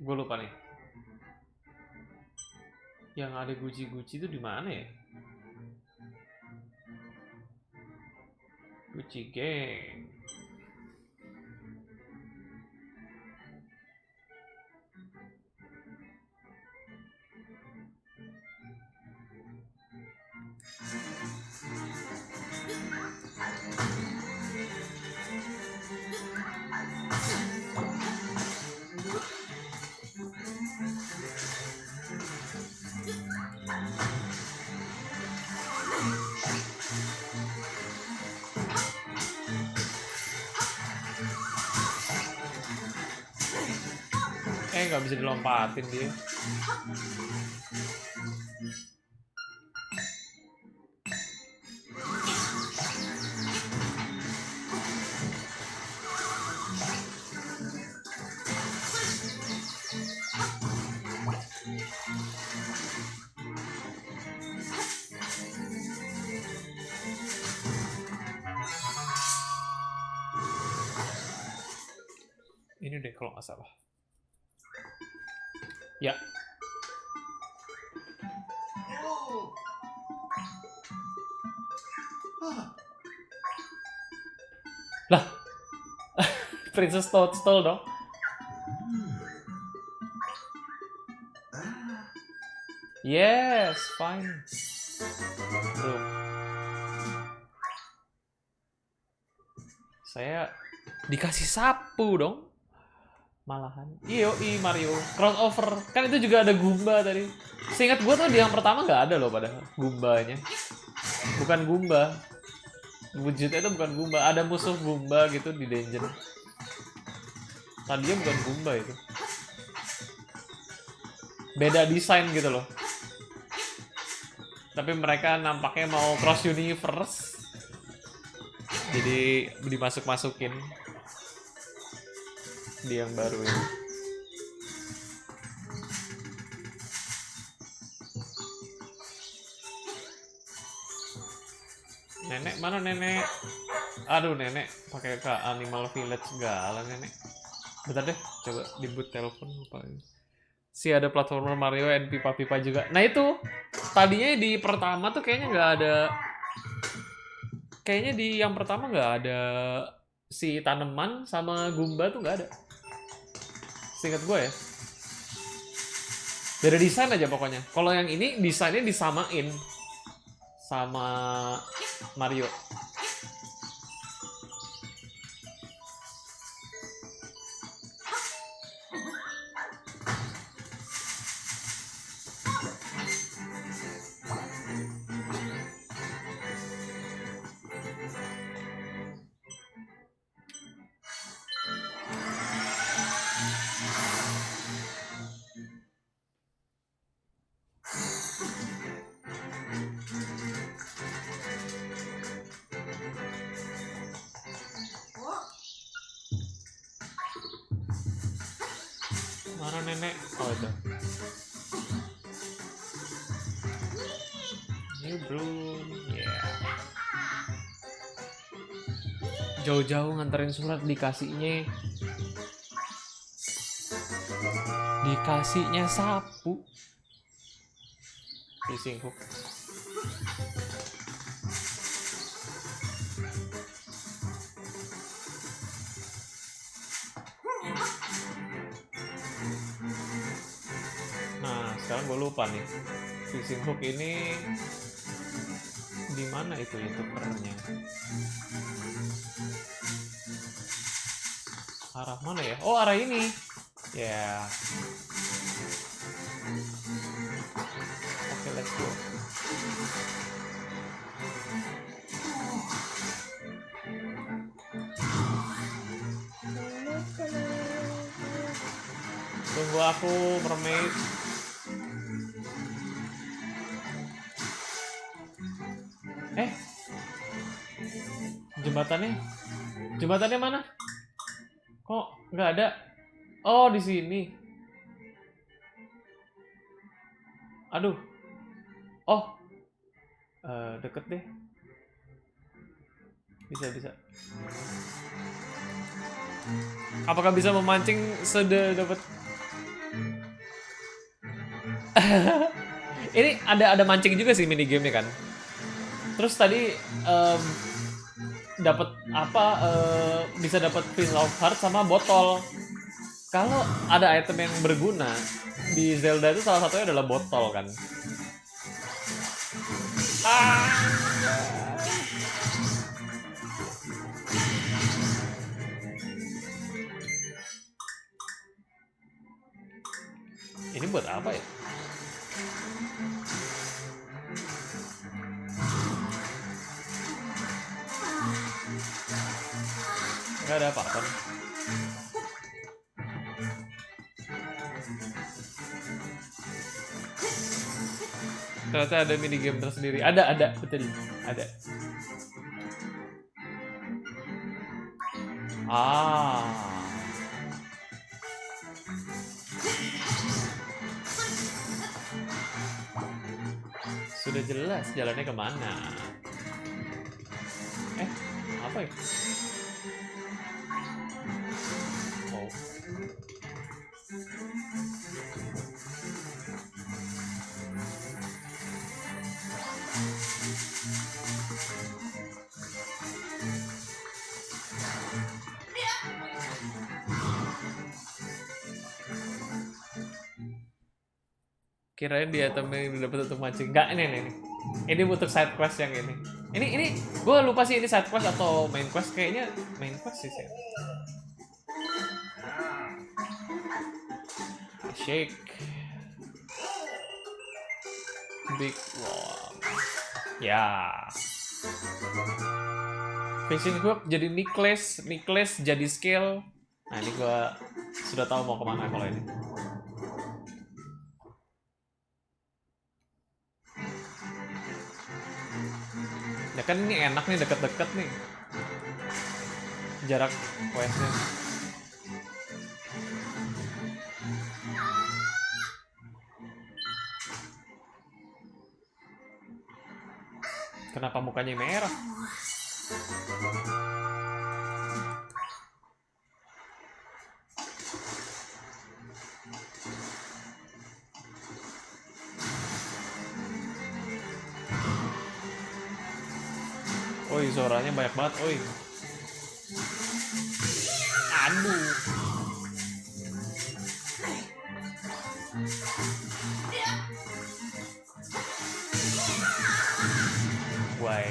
Gue lupa nih. Yang ada Gucci itu di mana ya? Gucci Gang. Nggak bisa dilompatin dia. Ini deh kalau nggak salah. Ya. Lah. Princess Toadstool dong. Yes, fine. Bro. Saya dikasih sapu dong. Malahan. Mario crossover. Kan itu juga ada Goomba tadi. Seingat gue tuh di yang pertama nggak ada loh padahal Goombanya. Bukan Goomba. Wujudnya itu bukan Goomba. Ada musuh Goomba gitu di dungeon. Tadinya bukan Goomba itu. Beda desain gitu loh. Tapi mereka nampaknya mau cross universe. Jadi dimasuk-masukin di yang baru ini. Nenek mana nenek? Aduh nenek pakai ke Animal Village segala nenek. Bentar deh, coba di boot telepon apa ini. Si ada platformer Mario and pipa-pipa juga. Nah itu tadinya di pertama tuh kayaknya nggak ada. Kayaknya di yang pertama nggak ada si tanaman sama Goomba tuh nggak ada. Seingat gue ya. Beda desain aja pokoknya. Kalau yang ini desainnya disamain sama Mario. Mana nenek? Oh itu. New broom, yeah. Jauh-jauh nganterin surat dikasihnya sapu. Fishing hook. Sekarang gue lupa nih, fishing hook ini di mana itu youtubernya? Arah mana ya? Oh arah ini. Ya. Yeah. Oke, let's go. Tunggu aku, mermaid. Jembatannya mana? Kok nggak ada? Oh di sini. Aduh. Oh. Deket deh. Bisa. Apakah bisa memancing dapat? Ini ada mancing juga sih mini gamenya kan. Terus tadi dapat apa? Bisa dapat piece of heart sama botol. Kalau ada item yang berguna di Zelda itu salah satunya adalah botol kan. Ini buat apa ya? Nggak ada apa-apa. Ternyata ada mini game tersendiri. Ada, betul. Ada. Sudah jelas jalannya kemana. Apa ya? Oh. Kirain dia temen yang dapat untuk mancing. Enggak, ini. Ini butuh side quest yang ini. Ini gue lupa sih ini side quest atau main quest, kayaknya main quest sih saya. Shake. Big one. Ya. Fishing hook jadi Nicholas jadi skill. Nah ini gue sudah tahu mau kemana kalau ini. Ya kan ini enak nih, deket-deket nih jarak questnya. Kenapa mukanya merah? Oi, suaranya banyak banget, oi. Aduh. Why?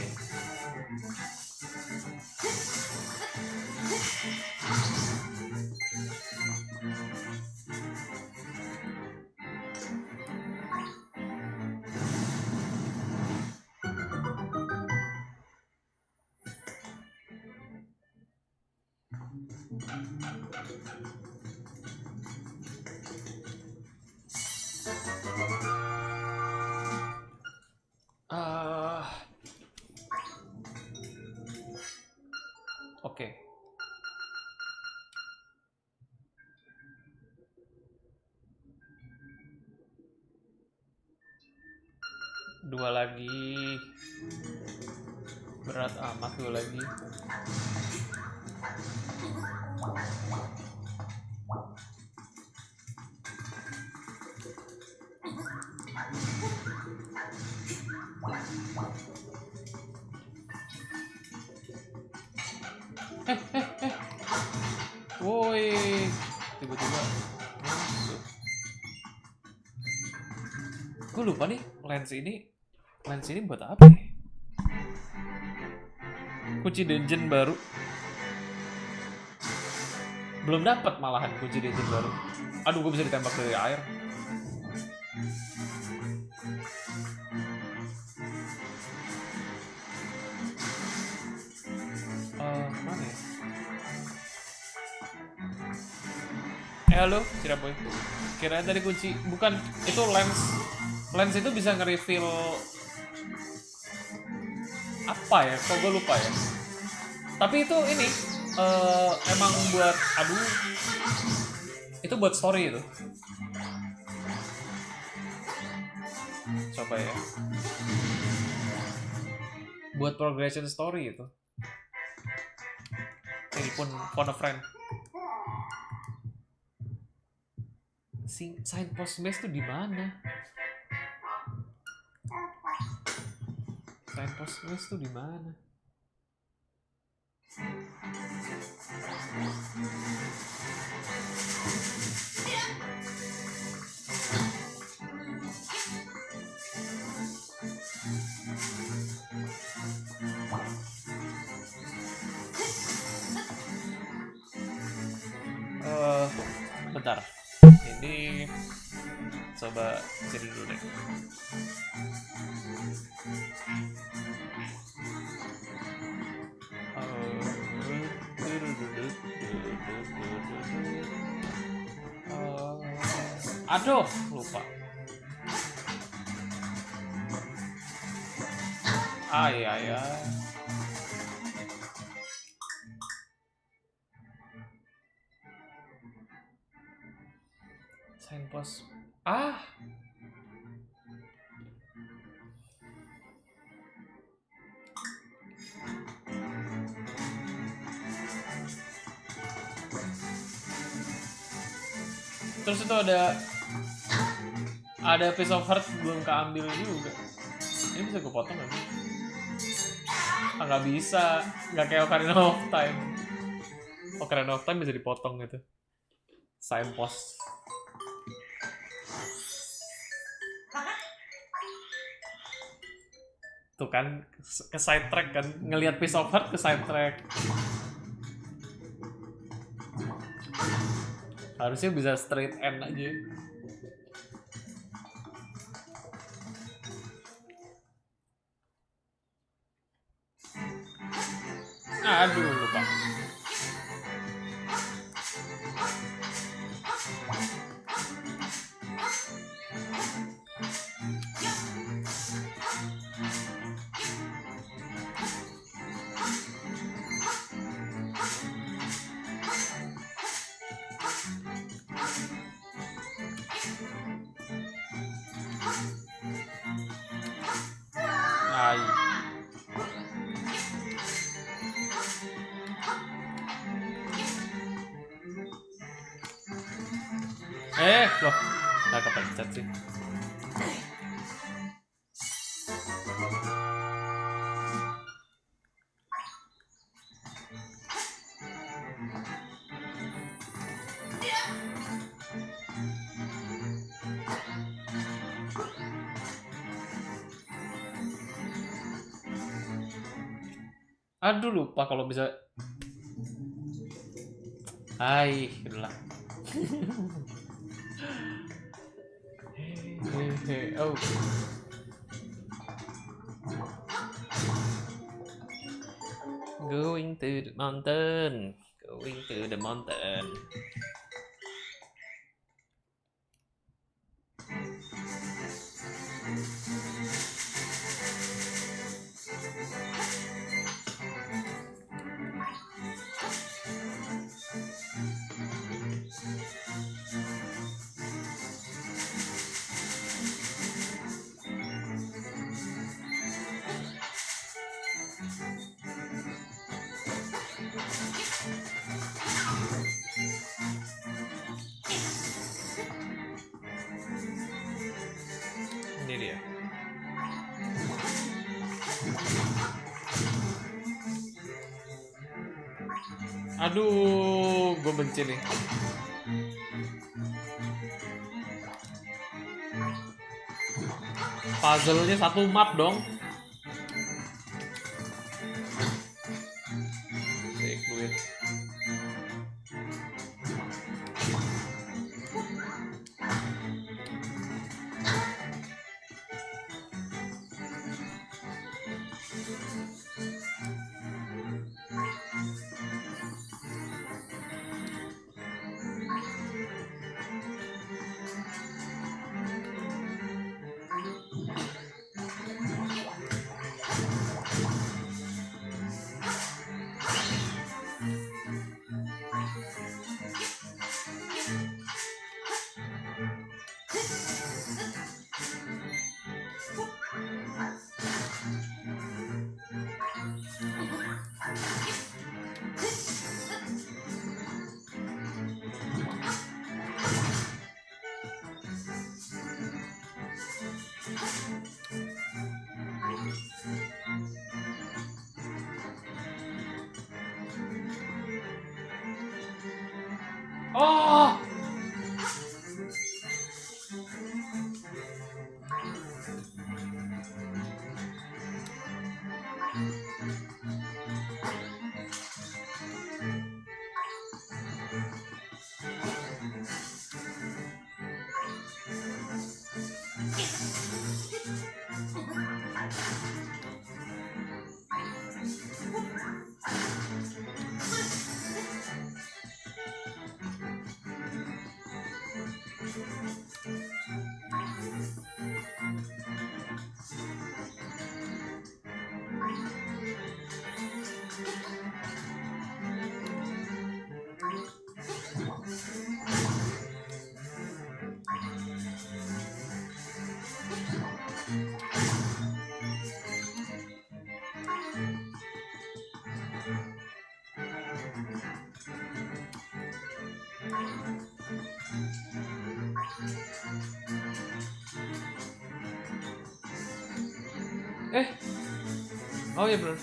Oke. Dua lagi. Berat amat dua lagi. Woi, tiba-tiba gue lupa nih lens ini buat apa ya? Kunci dungeon baru belum dapat, malahan kunci dungeon baru. Aduh, gue bisa ditembak dari air. Mana ya? Halo, Ciraboy. Kirain tadi kunci, bukan, itu lens. Lens itu bisa nge-reveal apa ya? Kok gue lupa ya. Tapi itu ini emang buat, itu buat story itu. Coba ya. Buat progression story itu. Telepon phone a friend. Signpost base tuh di mana? Signpost quest tuh di mana? Bentar. Ini coba cari dulu deh. Aduh, lupa. Iya. Signpost. Terus itu ada piece of heart belum keambil juga. Ini bisa gue potong nggak sih? Nggak bisa, nggak kayak Ocarina of Time. Ocarina of Time bisa dipotong gitu. Signpost. Tuh kan ke side track kan, ngelihat piece of heart ke side track. Harusnya bisa straight end aja. Aduh, lupa. Loh, nggak kepencet sih. Aduh, lupa kalau bisa. Udah lah. Oh. Going to the mountain. Going to the mountain. Ini dia. Aduh, gue benci nih. Puzzle-nya satu map dong. Take duit. Oh! Oh ya bener.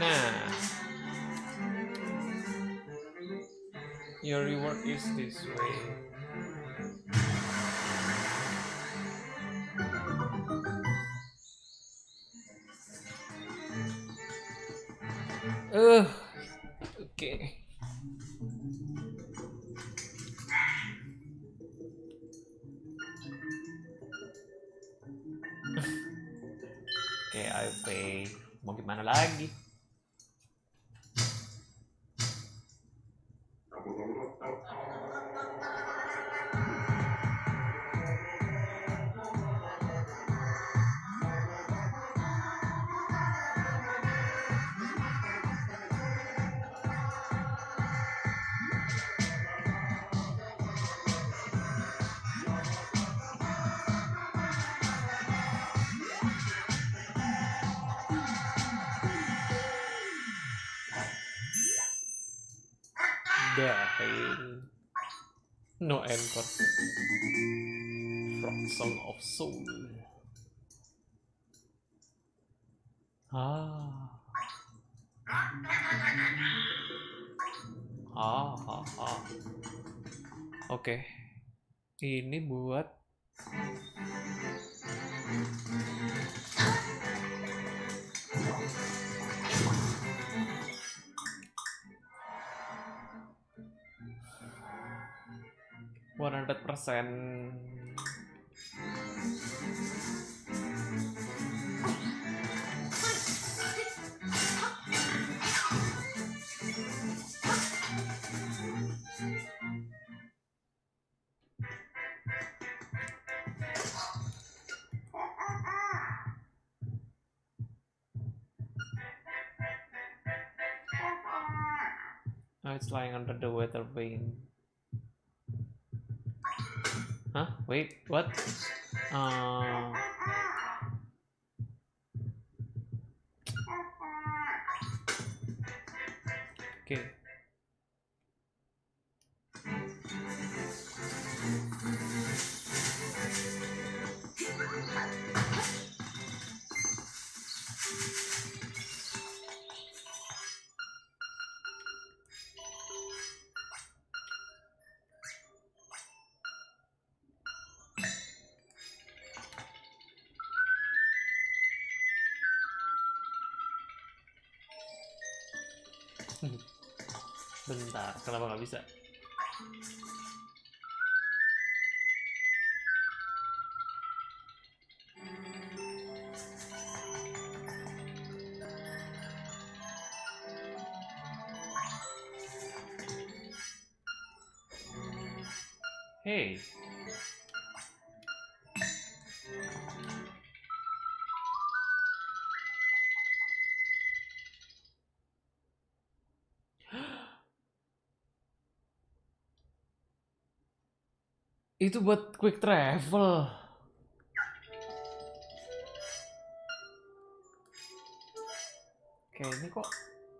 Nah, your reward is this way. Oke. Oke, I pay. Mau gimana lagi? Dahil. No anchor. Frog Song of Soul. Ah. Oke. Ini buat %. Now it's lying under the weather vane. Huh? Wait, what? Okay. Bentar, kenapa nggak bisa? Hey. Itu buat quick travel. Kayaknya kok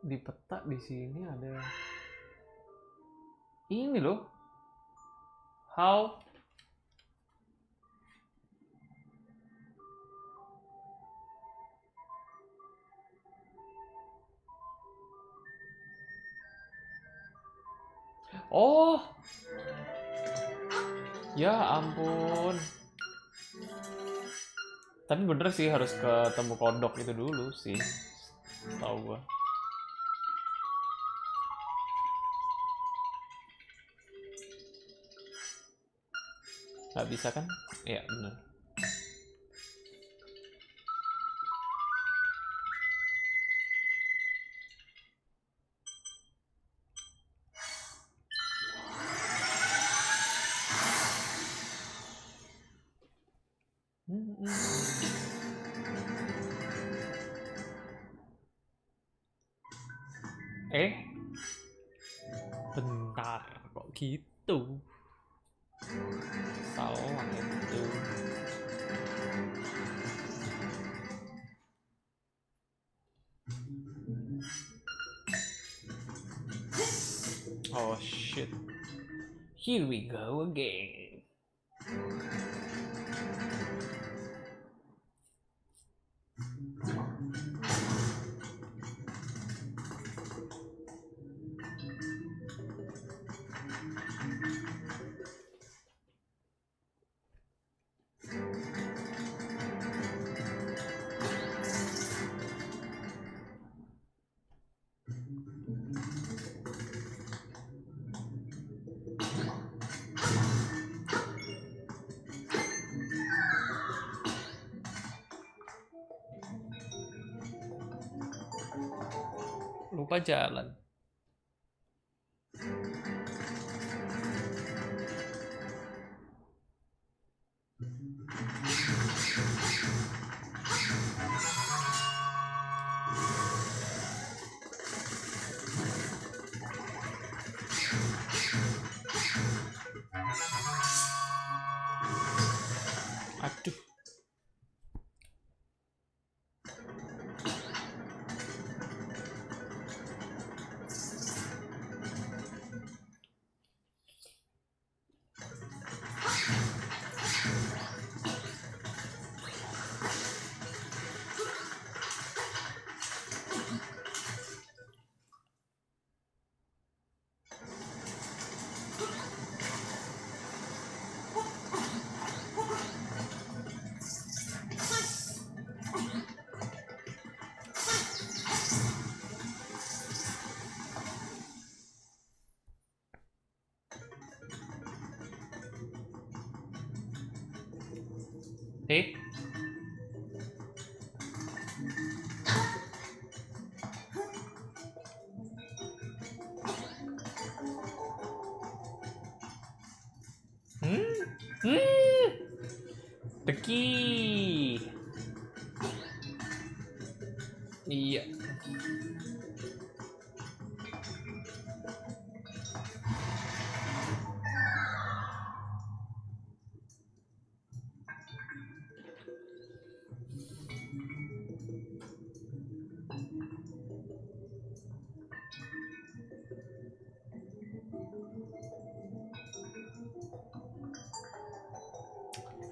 di peta di sini ada ini loh. How Oh, ya ampun. Tapi bener sih harus ketemu kodok itu dulu sih, tahu gua. Nggak bisa kan? Iya bener. Bentar, kok gitu? Salah itu. Oh shit. Here we go again. Lupa jalan. Aduh. Eh? The key. Iya.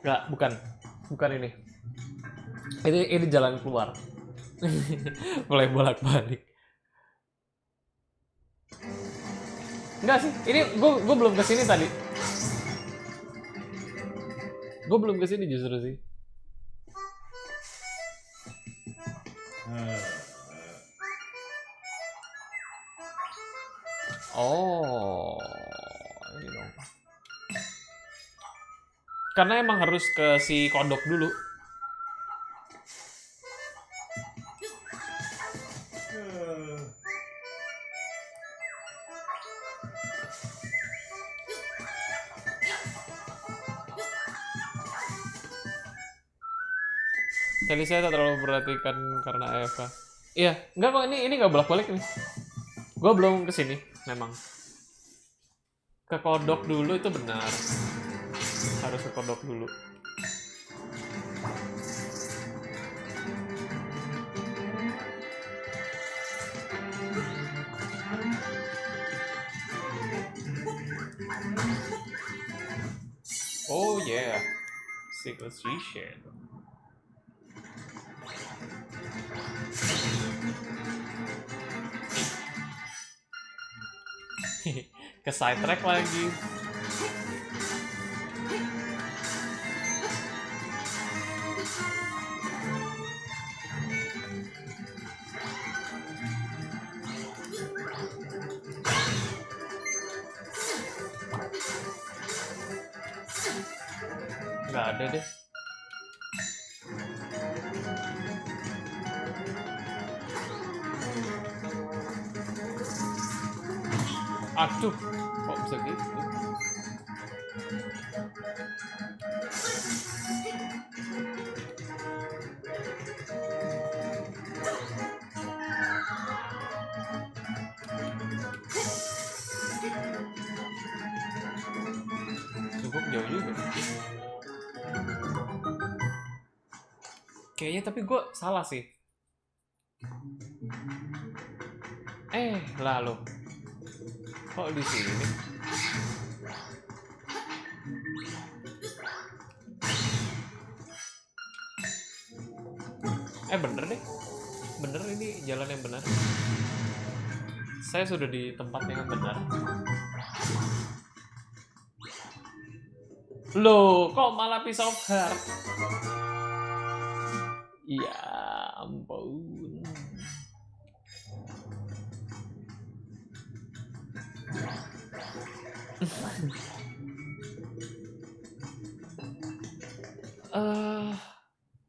Nggak, bukan. Bukan ini. Ini jalan keluar. Mulai bolak-balik. Enggak sih, ini gue belum kesini tadi. Gue belum kesini justru sih. Oh, ini dong. Karena emang harus ke si kodok dulu. Tadi saya tak terlalu perhatikan karena AFK. Iya, enggak kok ini nggak bolak-balik nih. Gue belum kesini, memang. Ke kodok dulu itu benar. Harus ke kodok dulu. Oh yeah, sequestration. Ke sidetrack lagi. Nggak ada deh. Aduh, kok bisa gitu? Cukup jauh juga. Kayaknya tapi gue salah sih. Lalu kok di sini? Bener deh. Bener, ini jalan yang benar. Saya sudah di tempat yang benar. Loh, kok malah piece of heart? Ya ampun.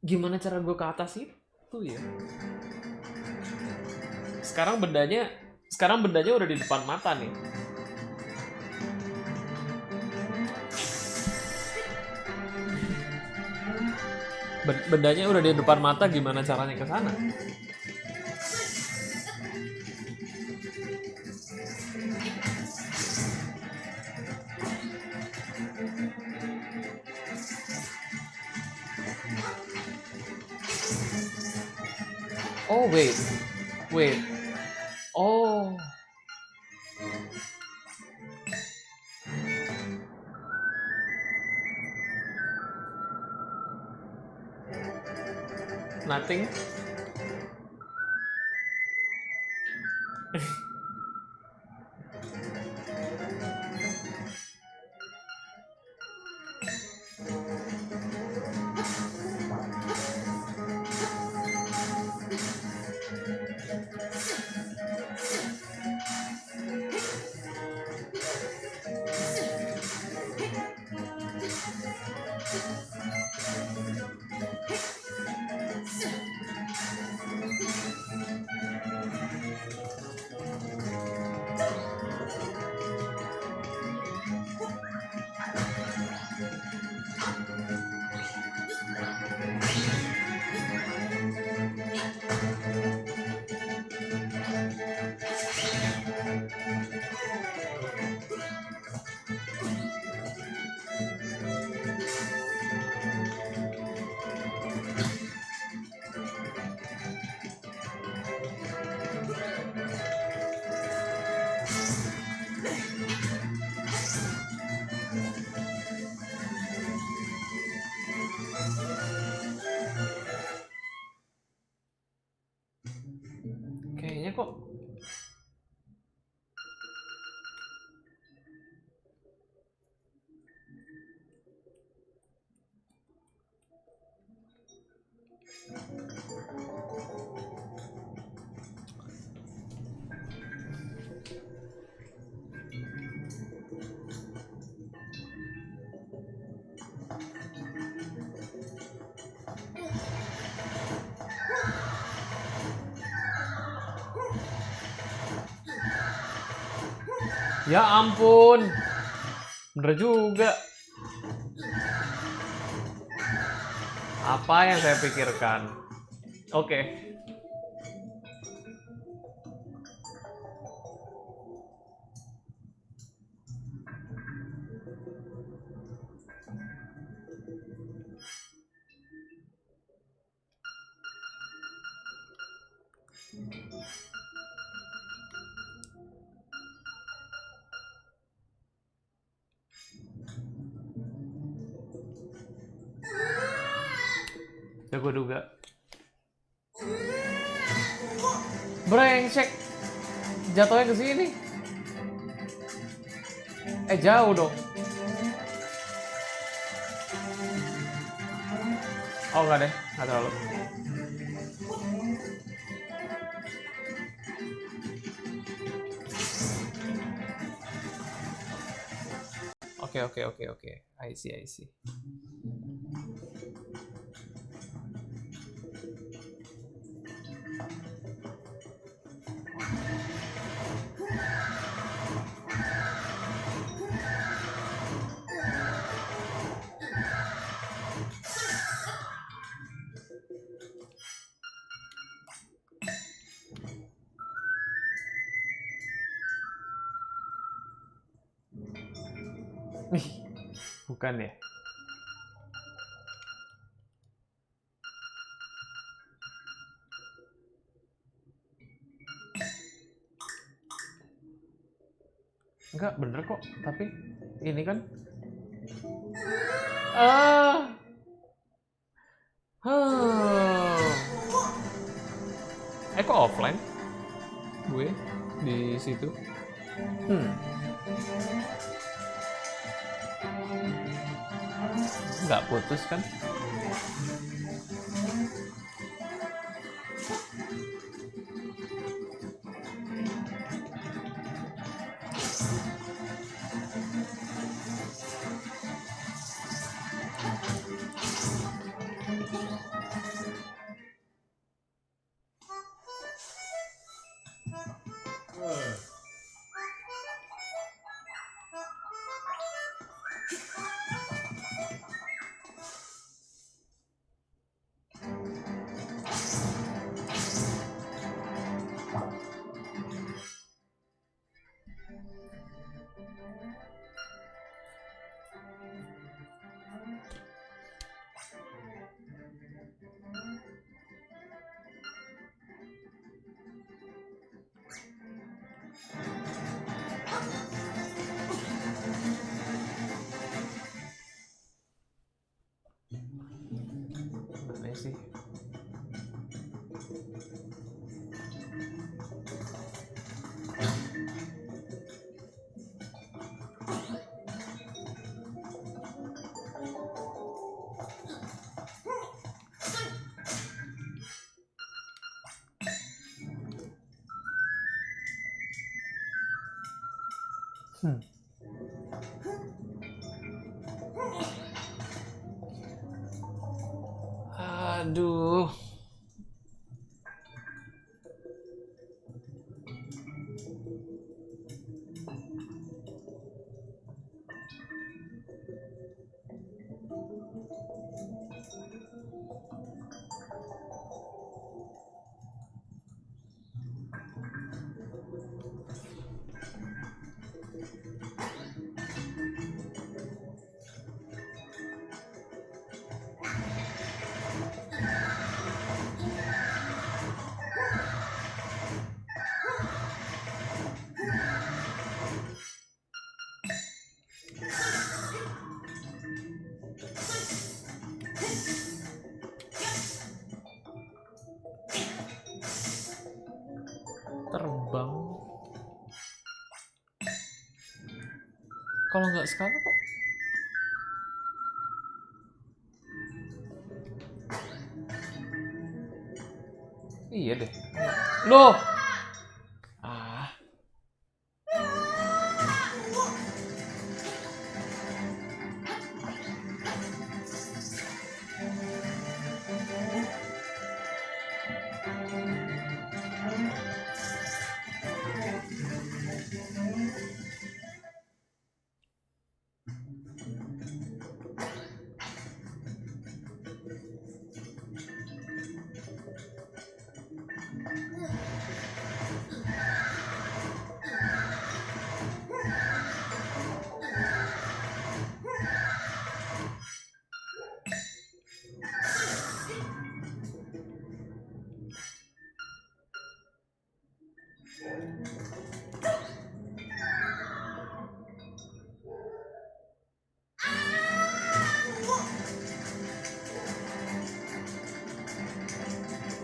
Gimana cara gue ke atas itu ya? Sekarang bendanya udah di depan mata nih. Bendanya udah di depan mata, gimana caranya ke sana? Oh, wait. Oh. Nothing. Kayaknya kok ya ampun. Bener juga. Apa yang saya pikirkan? Oke. Ya gue duga. Brengsek. Jatuhnya ke sini. Jauh dong. Oh enggak deh, nggak terlalu. Oke. I see. Nih, bukan ya? Enggak, bener kok. Tapi ini kan kok offline? Gue di situ. Nggak putus kan? Mana sih? Aduh. Terbang. Kalau nggak sekarang kok. Iya deh. Loh.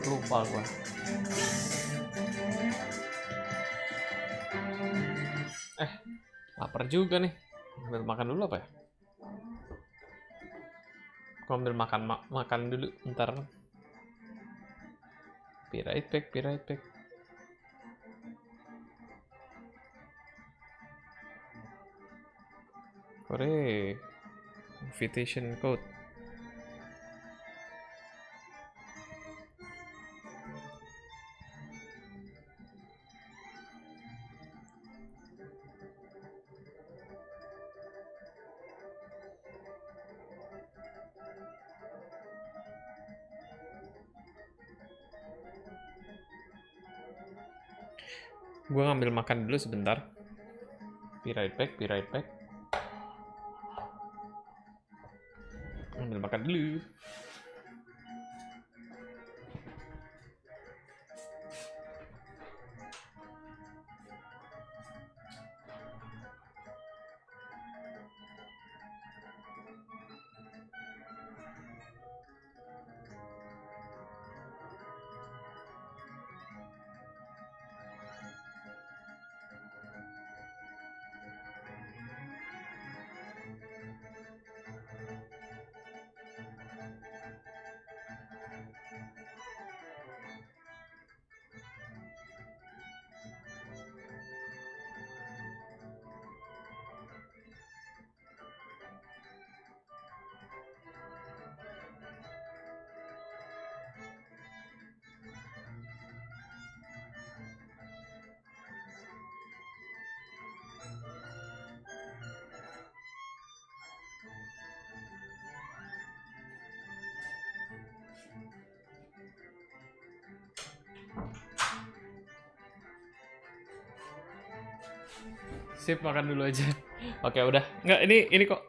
Lupa gua. Lapar juga nih. Ambil makan dulu apa ya? Aku ambil makan dulu, ntar. Be right back, be right back. Hore, invitation code. Gue ngambil makan dulu sebentar. Be right back, be right back. Ambil makan dulu. Sip, makan dulu aja. Oke, udah. Nggak, ini kok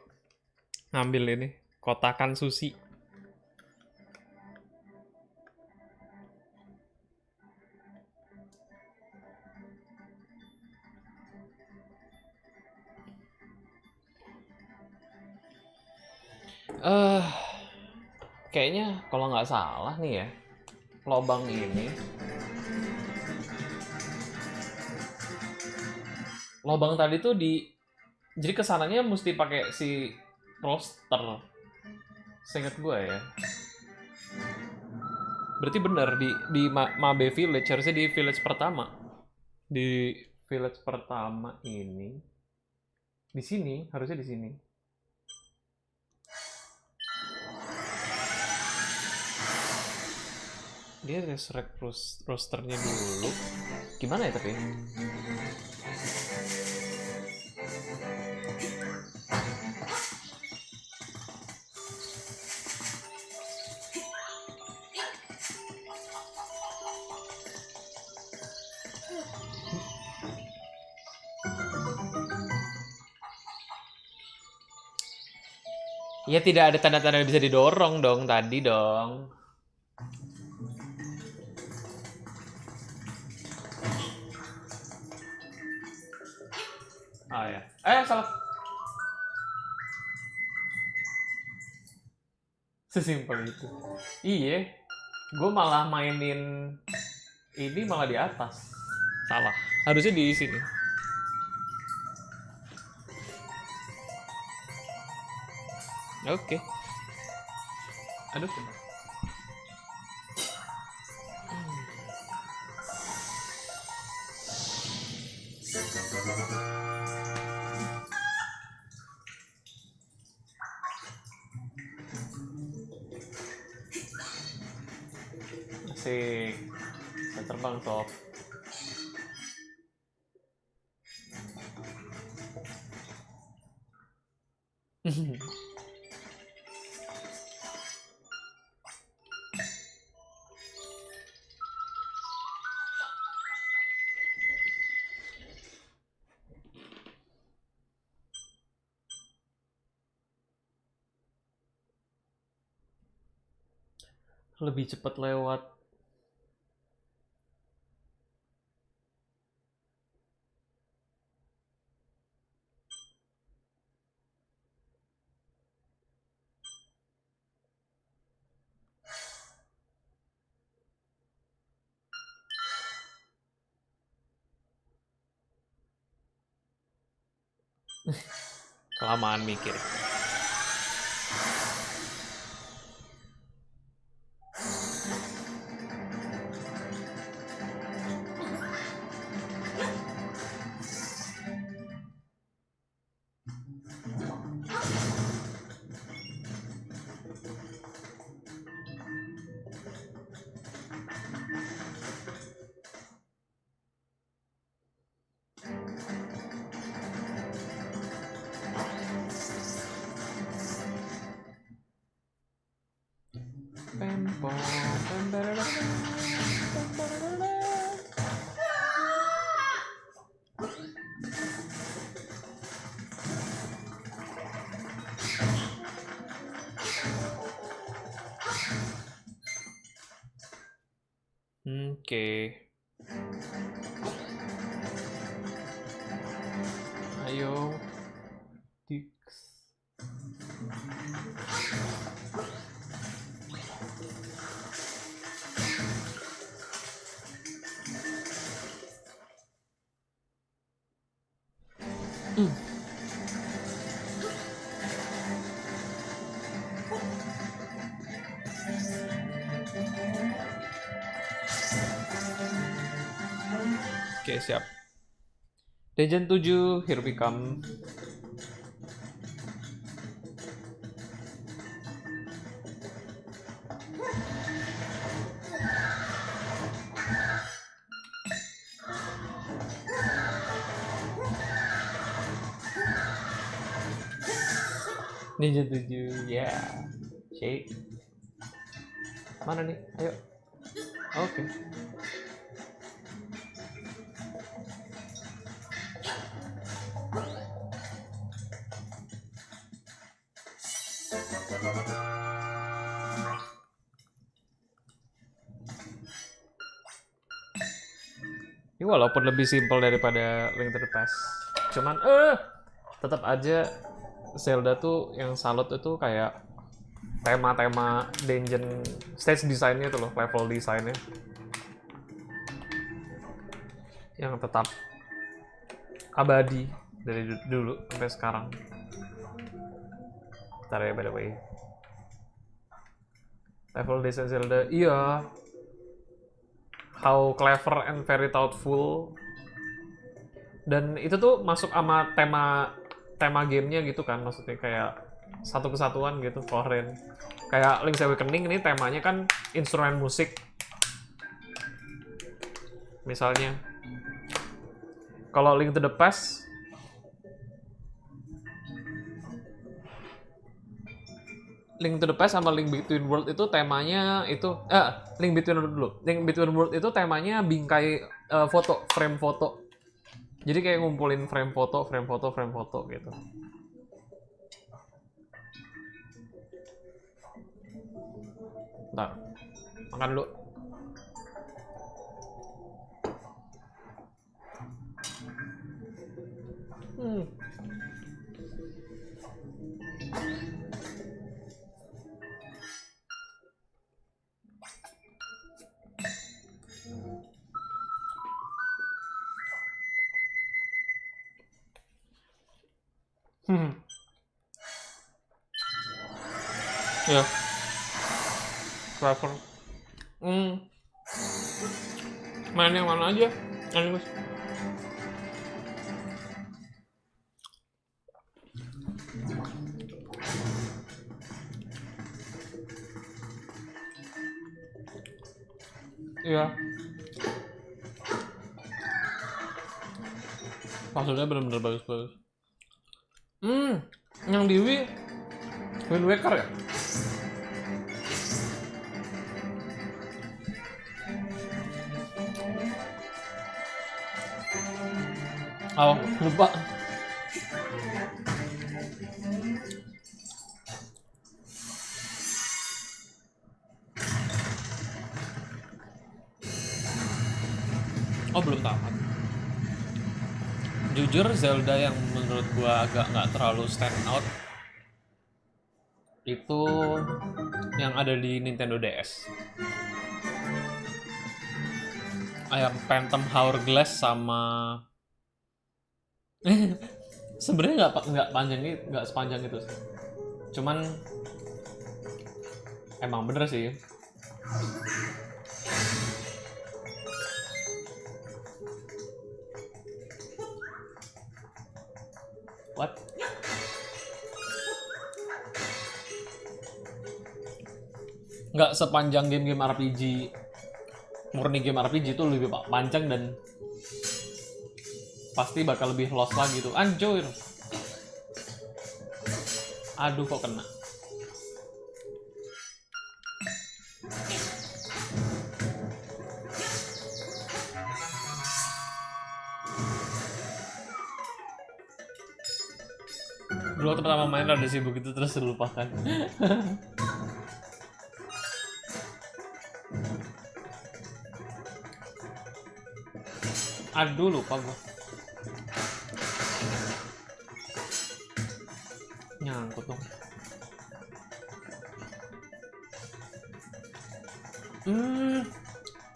ngambil ini kotakan sushi. Kayaknya kalau nggak salah nih ya, lobang ini, lobang tadi tuh jadi kesananya mesti pakai si roster. Seingat gue ya. Berarti bener di Mabe Village, harusnya di village pertama. Di village pertama ini, di sini, harusnya di sini. Dia resurrect rosternya dulu. Gimana ya tapi? Ya tidak ada tanda-tanda bisa didorong dong tadi dong. Ah ya. Salah. Sesimpel itu. Iya. Gue malah mainin ini malah di atas. Salah. Harusnya di sini. Oke. Aduh. Asik. Saya terbang sob. Lebih cepat lewat. Kelamaan mikir. Oke. Ayo. Dix. Oke, siap. Legend 7, here we come. Legend 7, ya. Yeah. Shake. Mana nih? Ayo. Oke. Ini walaupun lebih simpel daripada Link to the Past, cuman tetap aja Zelda tuh yang salut itu kayak tema-tema dungeon stage desainnya tuh loh, level desainnya yang tetap abadi dari dulu sampai sekarang. Bentar ya, by the way. Level design Zelda, iya. How clever and very thoughtful. Dan itu tuh masuk sama tema gamenya gitu kan, maksudnya kayak satu kesatuan gitu, keren. Kayak Link's Awakening ini temanya kan instrumen musik. Misalnya, kalau Link to the Past, Link to the Past sama Link Between World itu temanya itu Link Between World dulu. Link Between World itu temanya bingkai foto, frame foto. Jadi kayak ngumpulin frame foto gitu. Bentar. Makan dulu. Ya. Clever. Main yang mana aja? Animus. Iya. Maksudnya bener-bener bagus-bagus. Yang di Wind Waker ya? Oh, lupa. Oh, belum tamat. Jujur, Zelda yang menurut gua agak nggak terlalu stand out itu yang ada di Nintendo DS. Yang Phantom Hourglass sama Sebenarnya nggak panjang ini, nggak sepanjang itu sih. Cuman emang bener sih. What? Nggak sepanjang game-game RPG, murni game RPG itu lebih panjang dan pasti bakal lebih lost lagi tuh. Anjir. Aduh kok kena. Dulu waktu pertama main rada sibuk itu terus terlupakan. Aduh lupa gua. Nyangkut dong.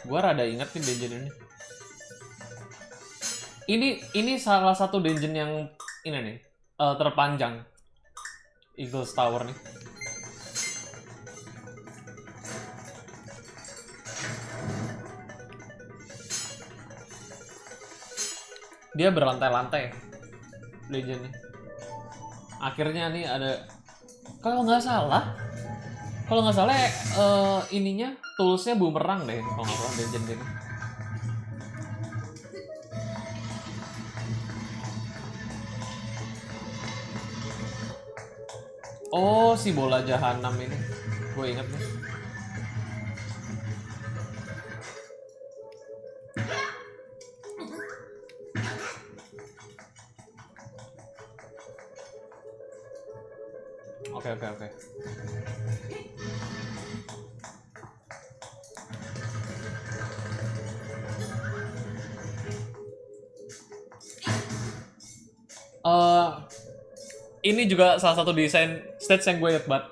Gua rada inget nih dungeon ini. Ini salah satu dungeon yang ini nih terpanjang. Eagles Tower nih. Dia berlantai-lantai dungeon nih. Akhirnya nih ada, kalau nggak salah ininya toolsnya bumerang deh kalau nggak salah dungeon ini. Oh, si bola jahanam ini. Gue inget nih. Oke. Ini juga salah satu desain stage yang gue inget banget.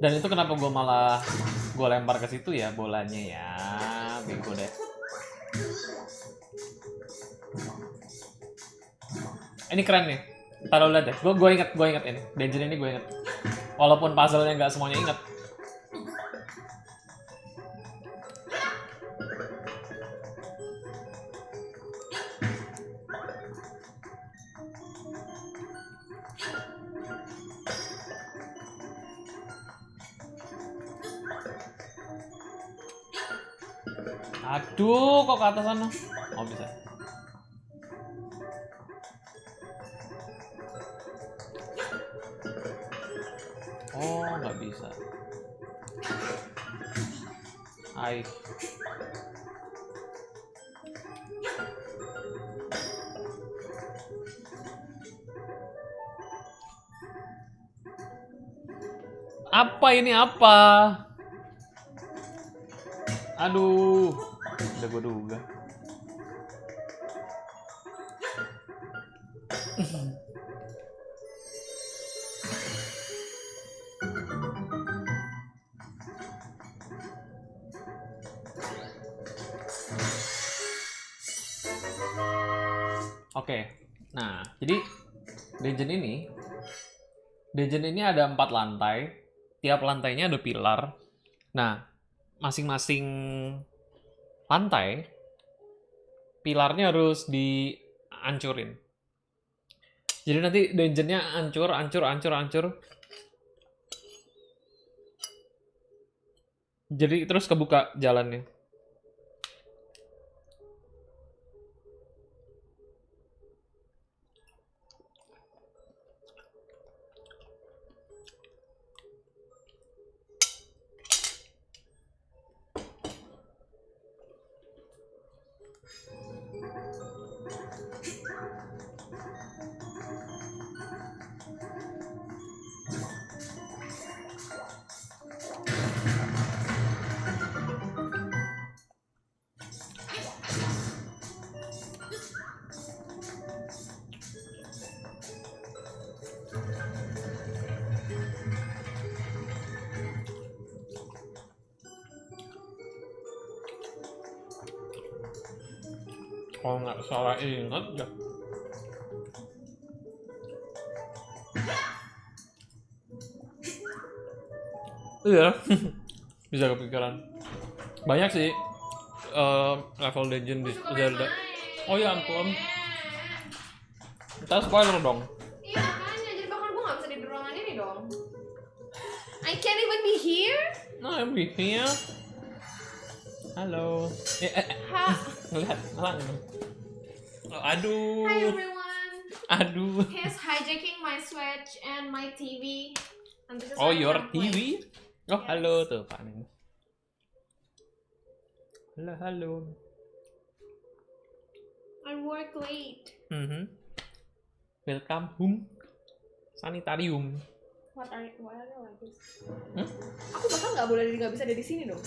Dan itu kenapa gue lempar ke situ ya bolanya ya, bego deh. Ini keren nih. Taruh lihat deh. Gue inget ini. Dungeon ini gue inget. Walaupun puzzle-nya nggak semuanya inget. Aduh, kok ke atas sana? Oh, bisa. Oh, nggak bisa. Ai. Apa ini apa? Aduh, udah gue duga. Oke, nah jadi dungeon ini ada 4 lantai, tiap lantainya ada pilar. Nah, masing-masing lantai pilarnya harus dihancurin. Jadi nanti dungeonnya hancur. Jadi terus kebuka jalannya. Kalau nggak salah ingat ya. Iya. Bisa kepikiran. Banyak sih level dungeon di Zelda. Oh ya ampun. Kita spoiler dong. Iya makanya, jadi bahkan gue gak bisa di ruangan ini dong. I can't even be here. No, I'm here. Halo. Ngeliat, ngelang. Oh, aduh. Hi everyone. Aduh. He's hijacking my Switch and my TV. And this is Oh, why your I'm playing. TV? Oh, halo tuh Pak Ning. Halo, halo. I work late. Welcome home. Sanitarium. Why are you like this? Hmm? Aku bahkan nggak bisa ada di sini dong.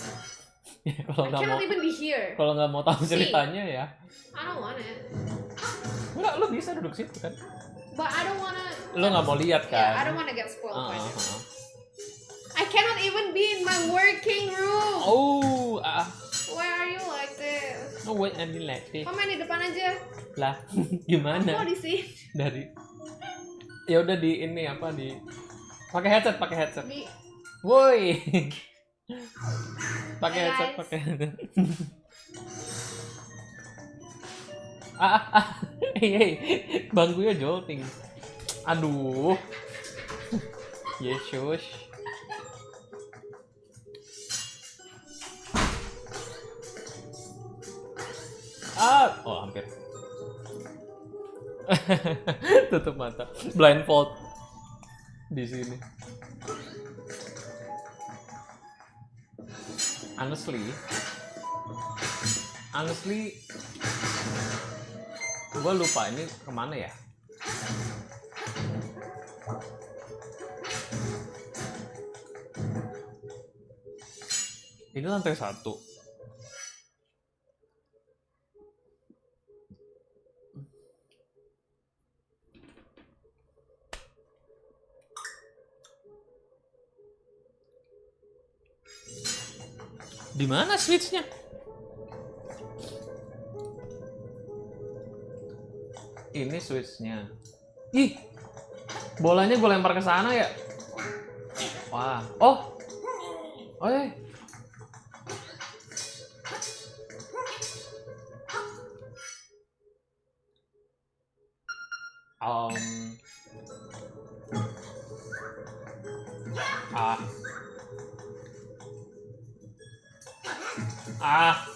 Ya, kalau I nggak mau, cannot even be here. kalau nggak mau tahu ceritanya ya. I don't want it. Enggak, lu bisa duduk situ kan? But I don't wanna. Lu nggak mau lihat kan? Yeah, I don't wanna get spoiled by Ah, this. ah, ah. I cannot even be in my working room. Oh, Why are you like this? no wait, I mean like this. Kau main di depan aja. Lah, gimana? Kok di sini? Dari ya udah di ini apa di pakai headset. Di Woi. Pakai Hey, headset, guys. pakai headset. Hey, bangkunya jolting. Aduh. Yesus. Oh hampir. Tutup mata. Blindfold di sini. Honestly, gue lupa ini kemana ya. Ini lantai 1. Di mana switch-nya? Ini switch-nya. Ih, bolanya gue lempar ke sana ya. Wah, oh, eh. Ah.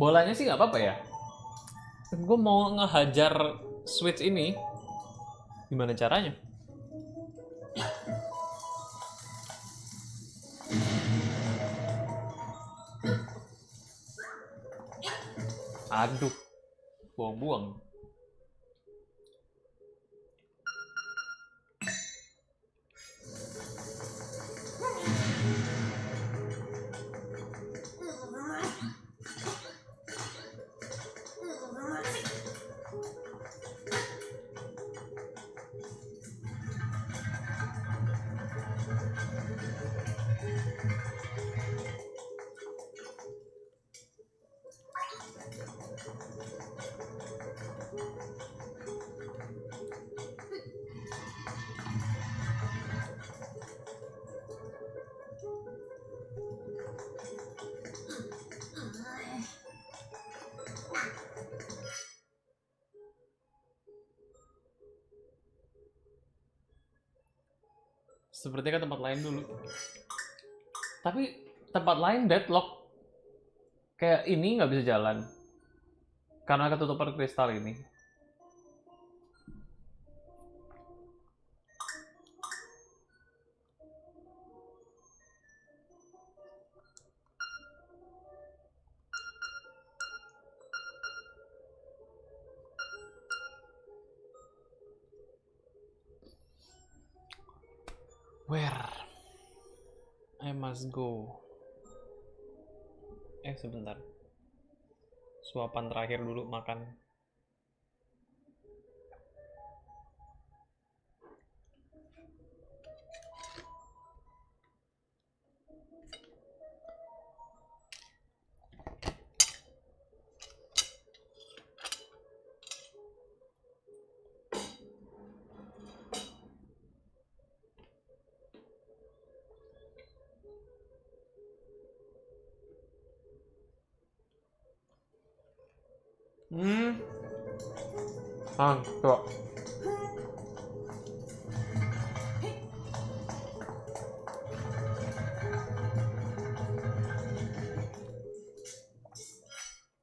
Bolanya sih nggak apa-apa ya. Gue mau ngehajar switch ini. Gimana caranya? Aduh, buang-buang. Sepertinya ke tempat lain dulu. Tapi tempat lain deadlock. Kayak ini nggak bisa jalan. Karena ketutupan kristal ini. Where I must go? Sebentar. Suapan terakhir dulu makan. Coba.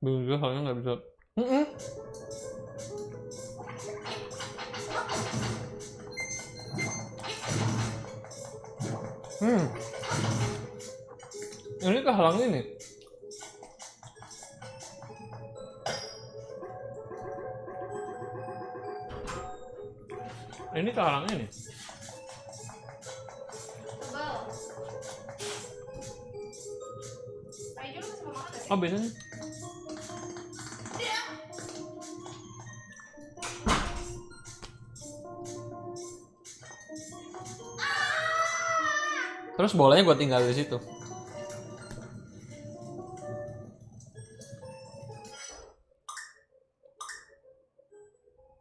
Bumbu soalnya nggak bisa. Ini kehalang ini. Ini kehalang ini. Tebal. Ayo lu masih mau makan gak? Oh biasanya. Terus bolanya gue tinggal di situ.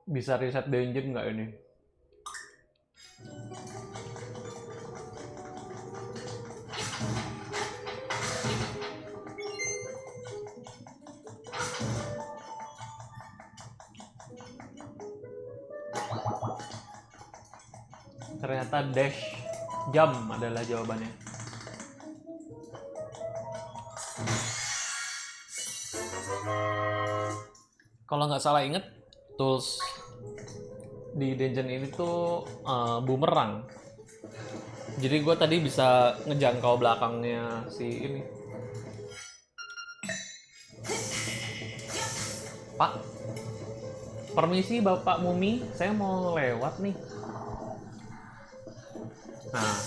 Bisa reset dungeon nggak ini? Ternyata dash jam adalah jawabannya. Kalau nggak salah inget, tools di dungeon ini tuh bumerang. Jadi gue tadi bisa ngejangkau belakangnya si ini. Pak, permisi Bapak Mumi, saya mau lewat nih. Nah.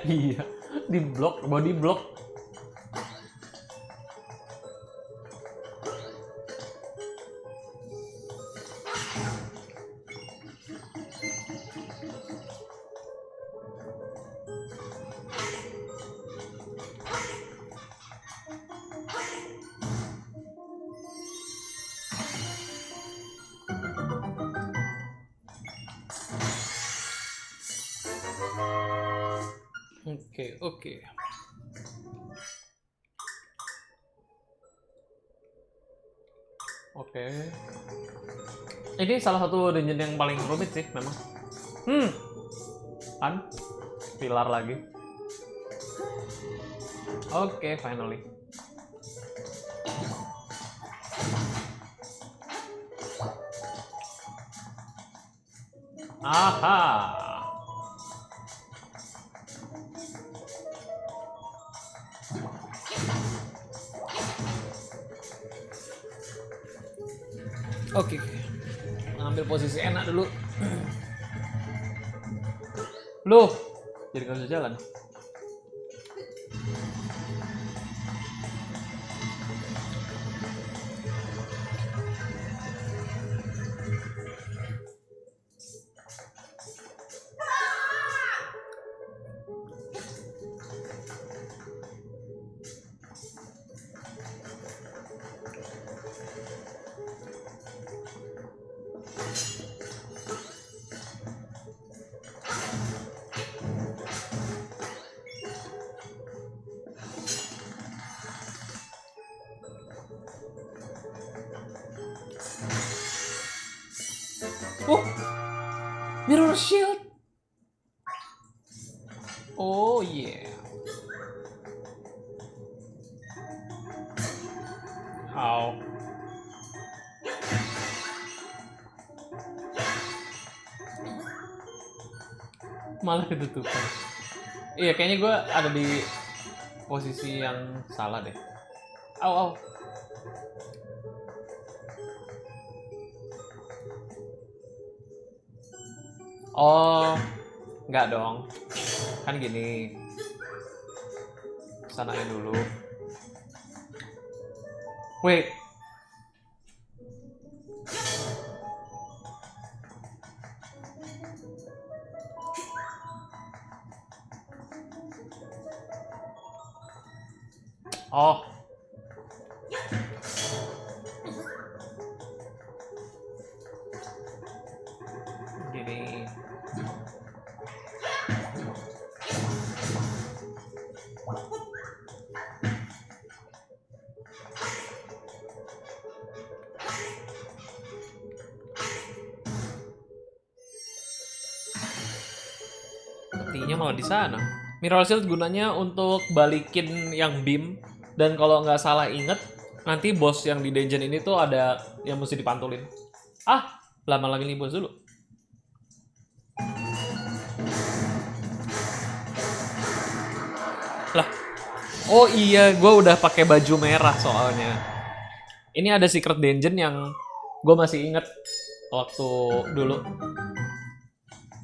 Iya, di blok, body block. Oke. Oke. Ini salah satu dungeon yang paling rumit sih memang. Kan? Pilar lagi. Oke, finally. Aha. Oke. Ngambil posisi enak dulu. Loh, jadi nggak bisa jalan. Mirror shield. Oh yeah. How? Malah ketutupan. Iya, kayaknya gue ada di posisi yang salah deh. Au, au. Oh, nggak dong. Kan gini. Sananya dulu. Wait. Oh. Gini. Petinya malah di sana. Mirror Shield gunanya untuk balikin yang beam, dan kalau nggak salah inget, nanti boss yang di dungeon ini tuh ada yang mesti dipantulin. Ah, lama-lama ini bos dulu. Lah, oh iya, gue udah pakai baju merah soalnya. Ini ada secret dungeon yang gue masih inget waktu dulu.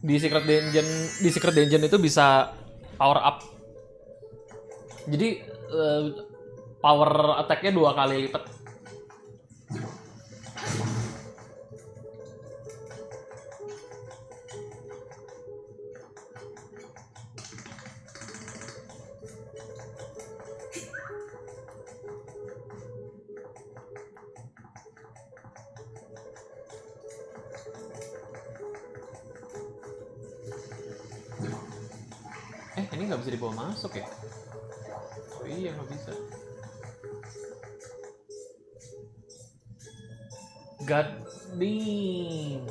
Di secret dungeon itu bisa power up. Jadi power attack-nya 2 kali lipat. Ini nggak bisa dibawa masuk ya? Oh iya, nggak bisa. God damn.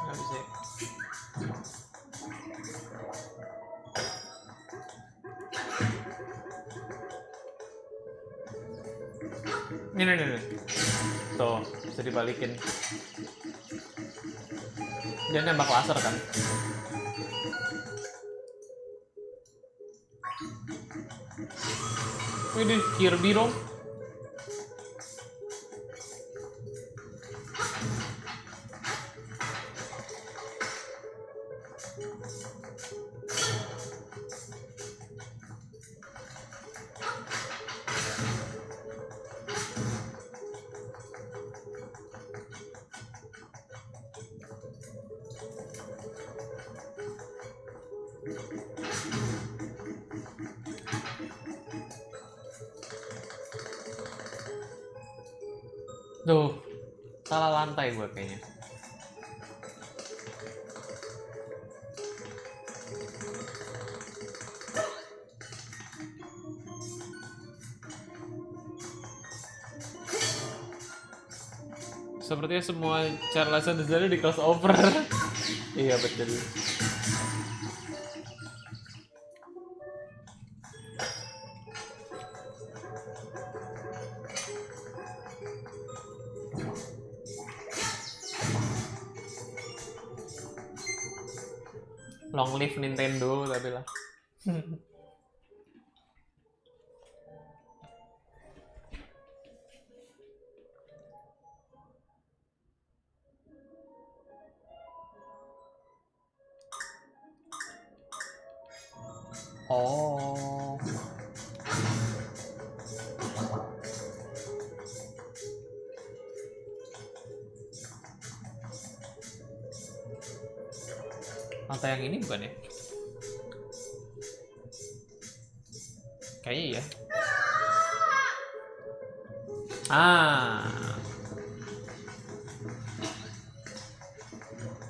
Nggak bisa. Ini. Tuh, bisa dibalikin. Dia nembak laser kan? Ini Kirby dong. Tuh, salah lantai gue kayaknya. Sepertinya semua Charles Sanders di crossover. Iya betul. Long live Nintendo tapi lah. Oh. Mata yang ini bukan ya? Kayaknya iya.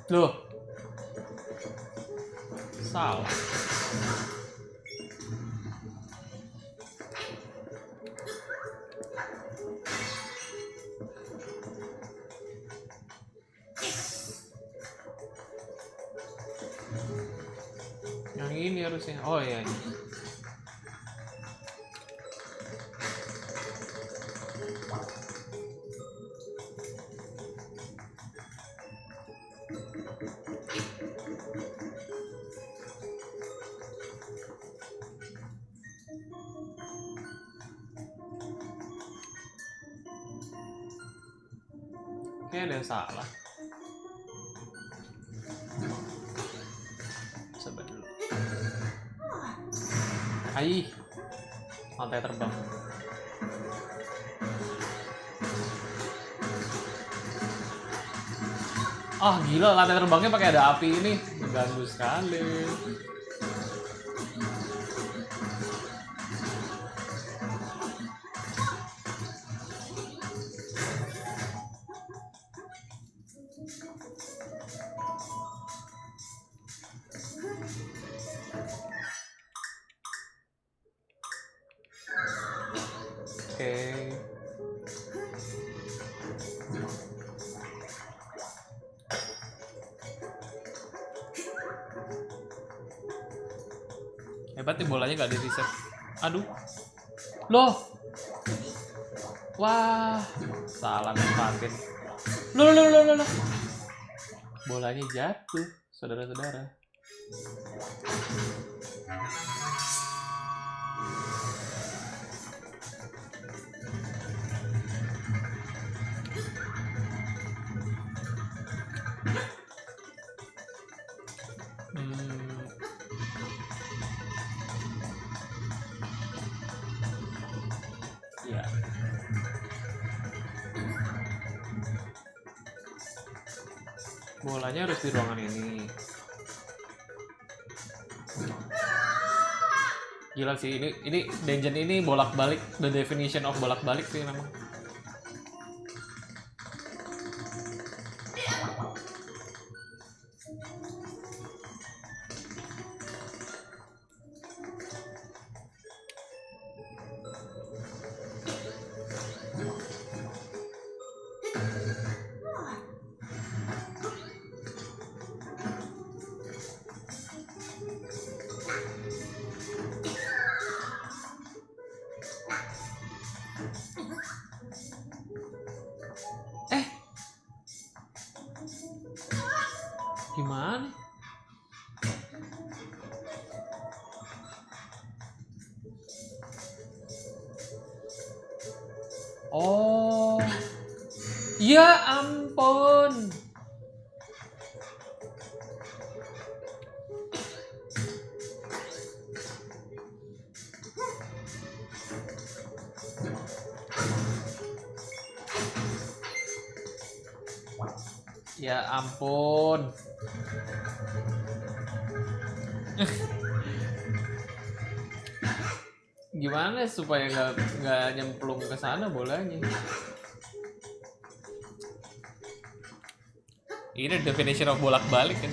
Loh. Salah. Yang ini harusnya. Oh iya. Kayaknya ada yang salah. Coba dulu. Hai. Lantai terbang. Ah gila, lantai terbangnya pakai ada api ini. Mengganggu sekali. Oke. Hebat nih bolanya nggak di reset. Aduh. Loh. Wah. Salah nempatin. Loh. Bolanya jatuh, saudara-saudara. Ya. Bolanya harus di ruangan ini. Gila sih, ini dungeon ini bolak-balik, the definition of bolak-balik sih memang. Gimana? Oh. Ya ampun. Ya ampun. Gimana supaya nggak nyemplung ke sana bolanya? Ini definition of bolak-balik kan.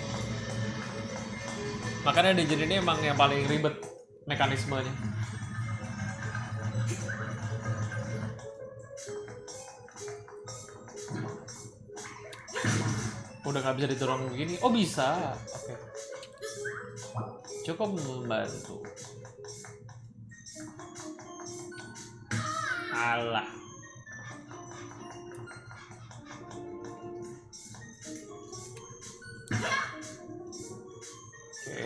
Makanya dungeon ini emang yang paling ribet mekanismenya. Udah nggak bisa diturun begini. Oh bisa. Oke. Cukup membantu. Alah. Oke.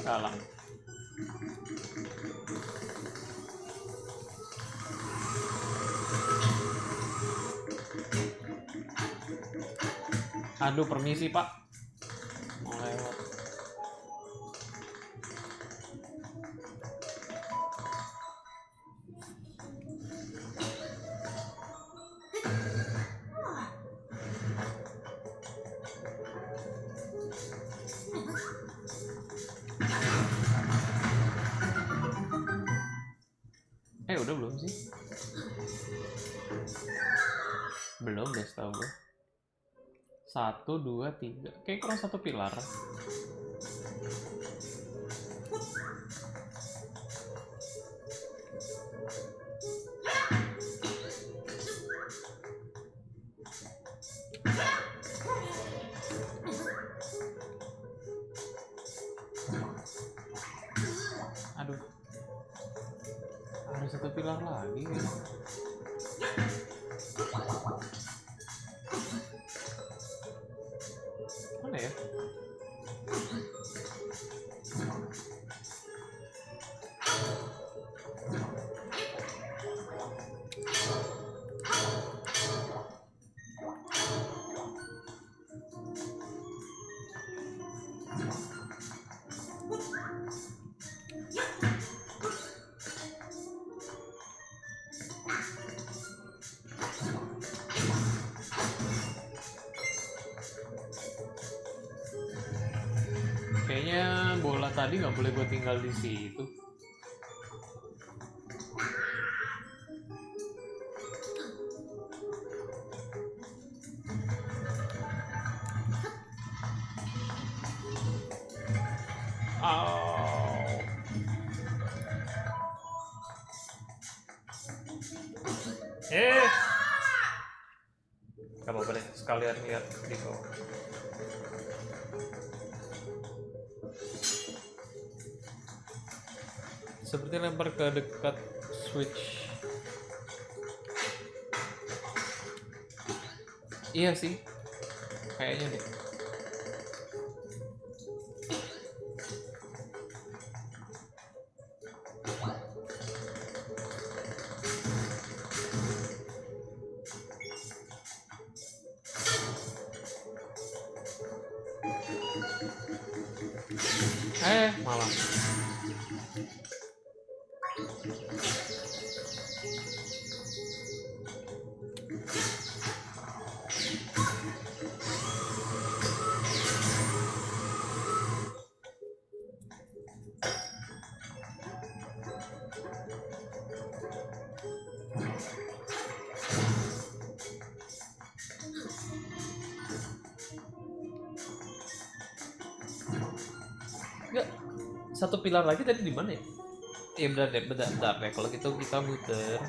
Kalah. Aduh, permisi Pak. Mau lewat. Udah belum sih? Belum deh setahu gue. 1, 2, 3. Kayak kurang 1 pilar. Aduh. Harus 1 pilar lagi ya. Mana ya? Kayaknya bola tadi nggak boleh gue tinggal di situ. Au. Gak apa-apa deh, sekalian lihat di bawah. Seperti lempar ke dekat switch. Iya sih, kayaknya deh. Malah. Enggak, 1 pilar lagi tadi di mana ya? Iya bentar deh, bentar deh. Kalau gitu kita muter.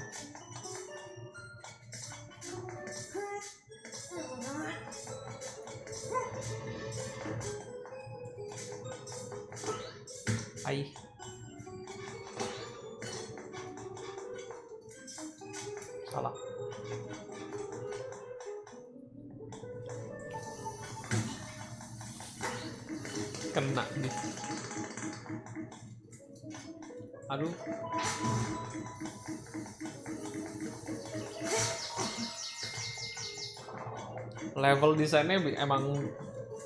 Ai. Salah. Kena nih. Aduh. Level desainnya emang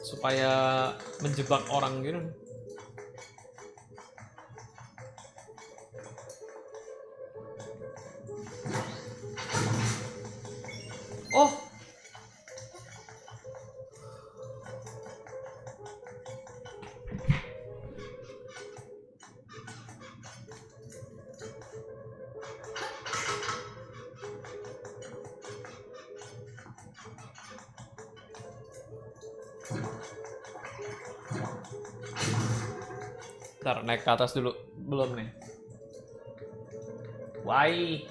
supaya menjebak orang gitu. Oh. Ntar naik ke atas dulu. Belum nih. Why?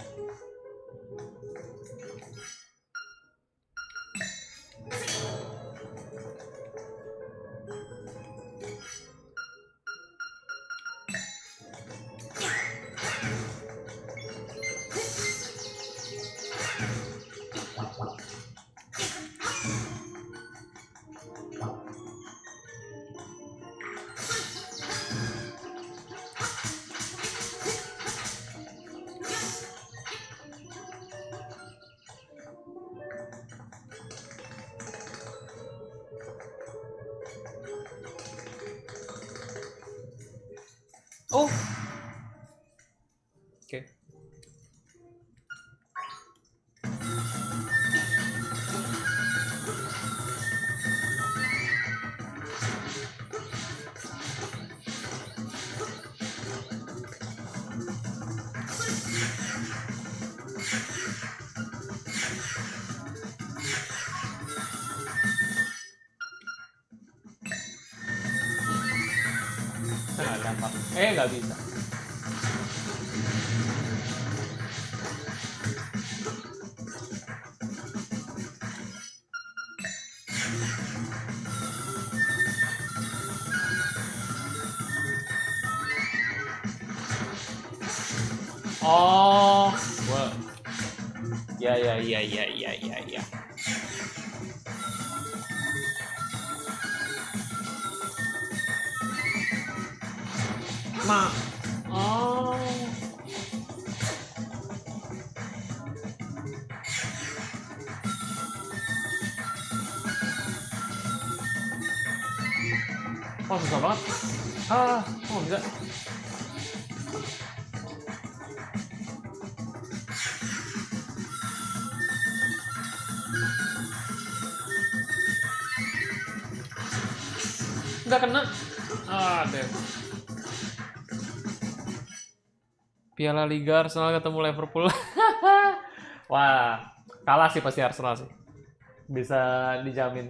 Oh. Oke. Nggak bisa. Oh, well. Ya. Ma. Oh. Oh, susah banget. Oh enggak. Enggak kena. Deh. Piala Liga Arsenal ketemu Liverpool. Wah, kalah sih pasti Arsenal sih. Bisa dijamin.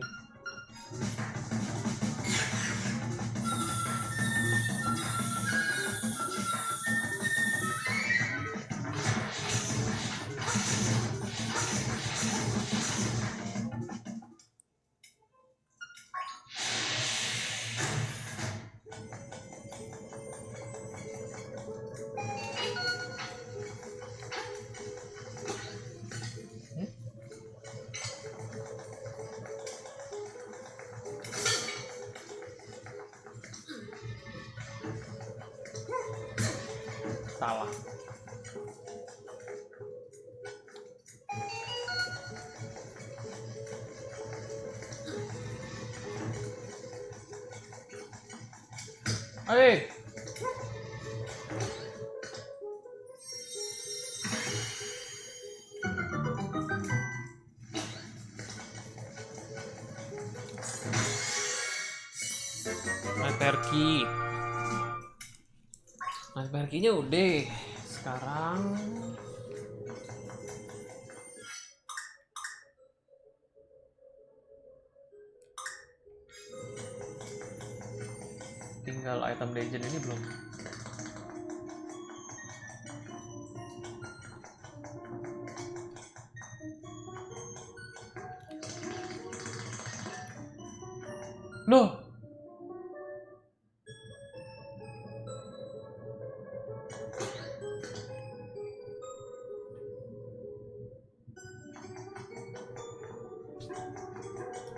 Salah. Hei. Perki. Mas Perkinya udah. Sekarang tinggal item legend ini belum. Loh.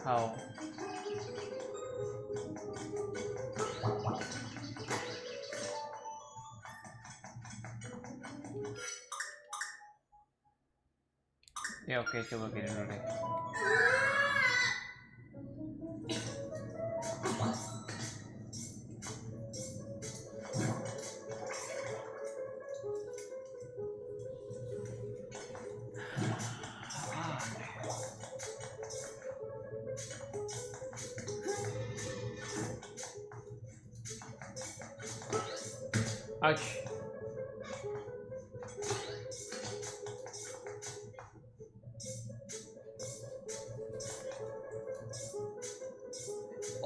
How? Ya oke, coba gini dulu deh. Ouch.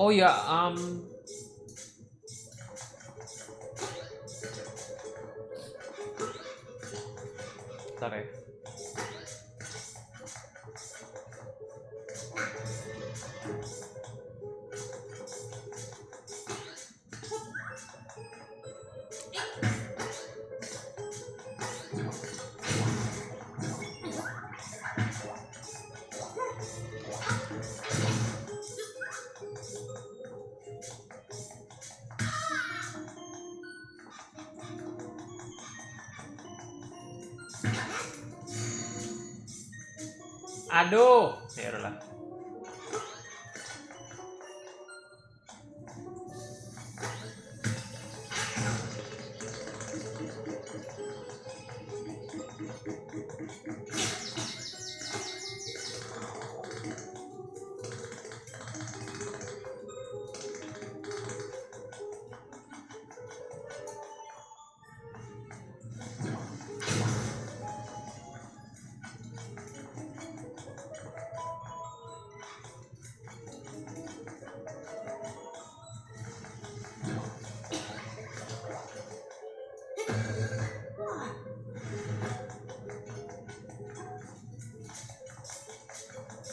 Oh ya, bentar ya. Aduh, ya udah.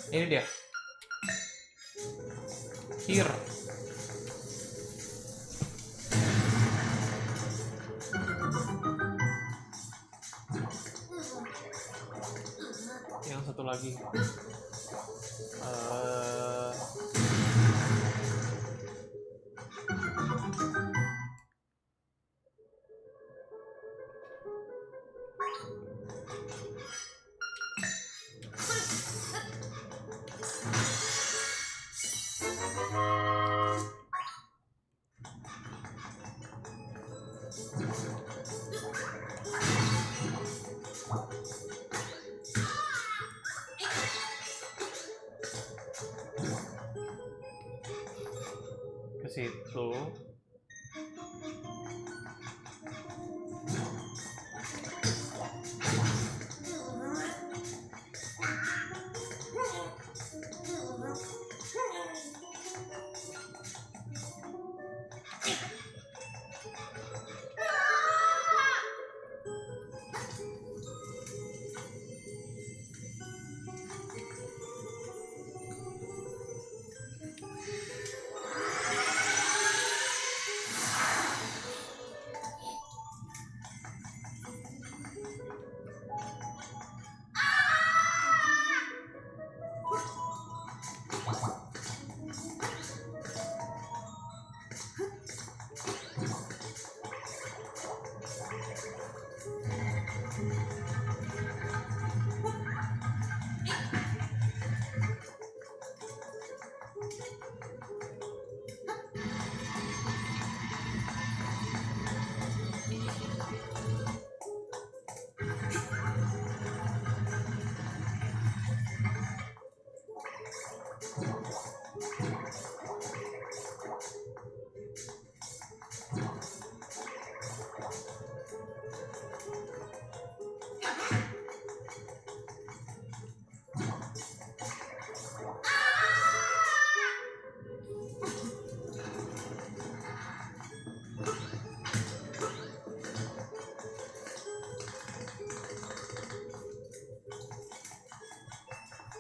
Ini dia. Here. Yang satu lagi. Ke situ.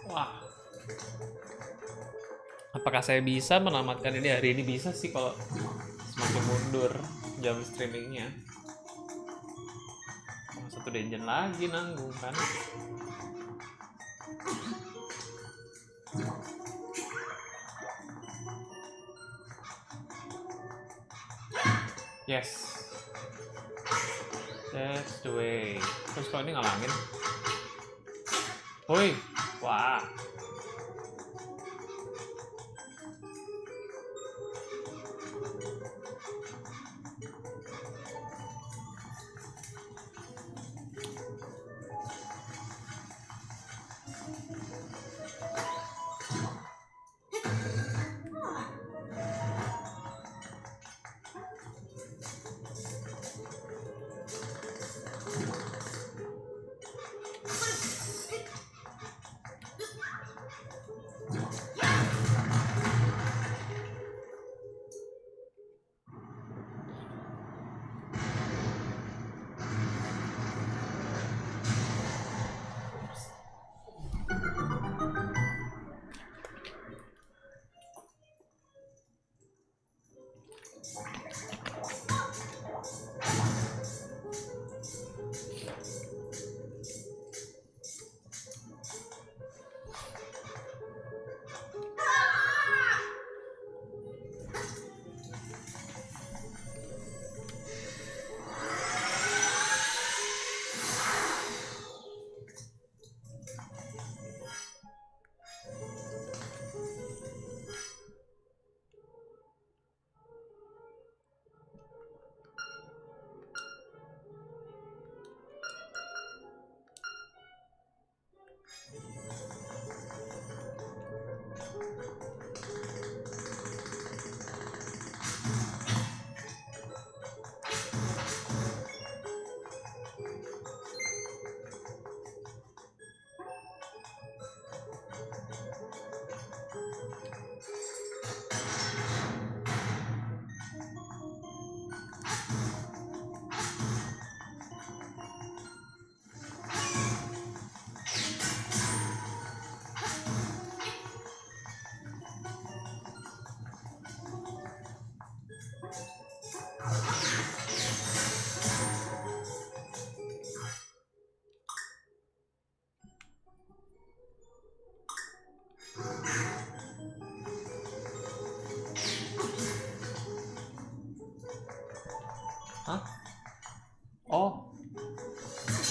Wah. Apakah saya bisa menamatkan ini hari ini? Bisa sih kalau semakin mundur jam streamingnya. Satu dungeon lagi nanggung kan. Yes. That's the way. Terus kalau ini ngalangin. Woi. Wah.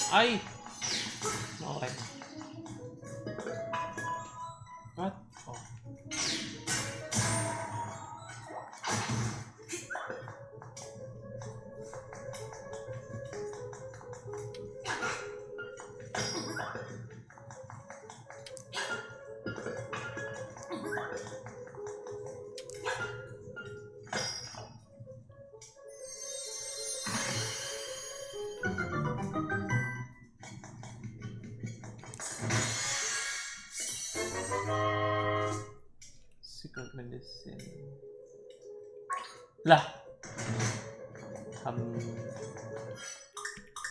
Ai. Noleng. What? Oh. Secret medicine. Lah.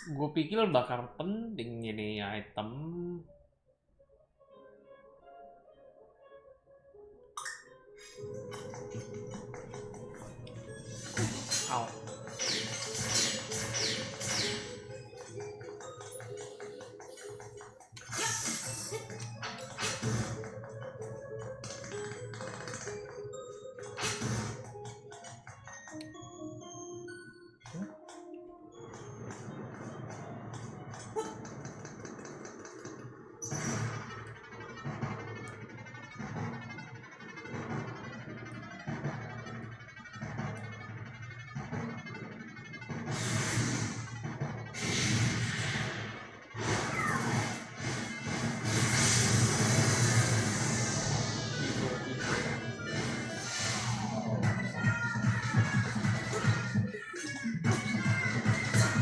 Gue pikir bakal penting ini item. Au.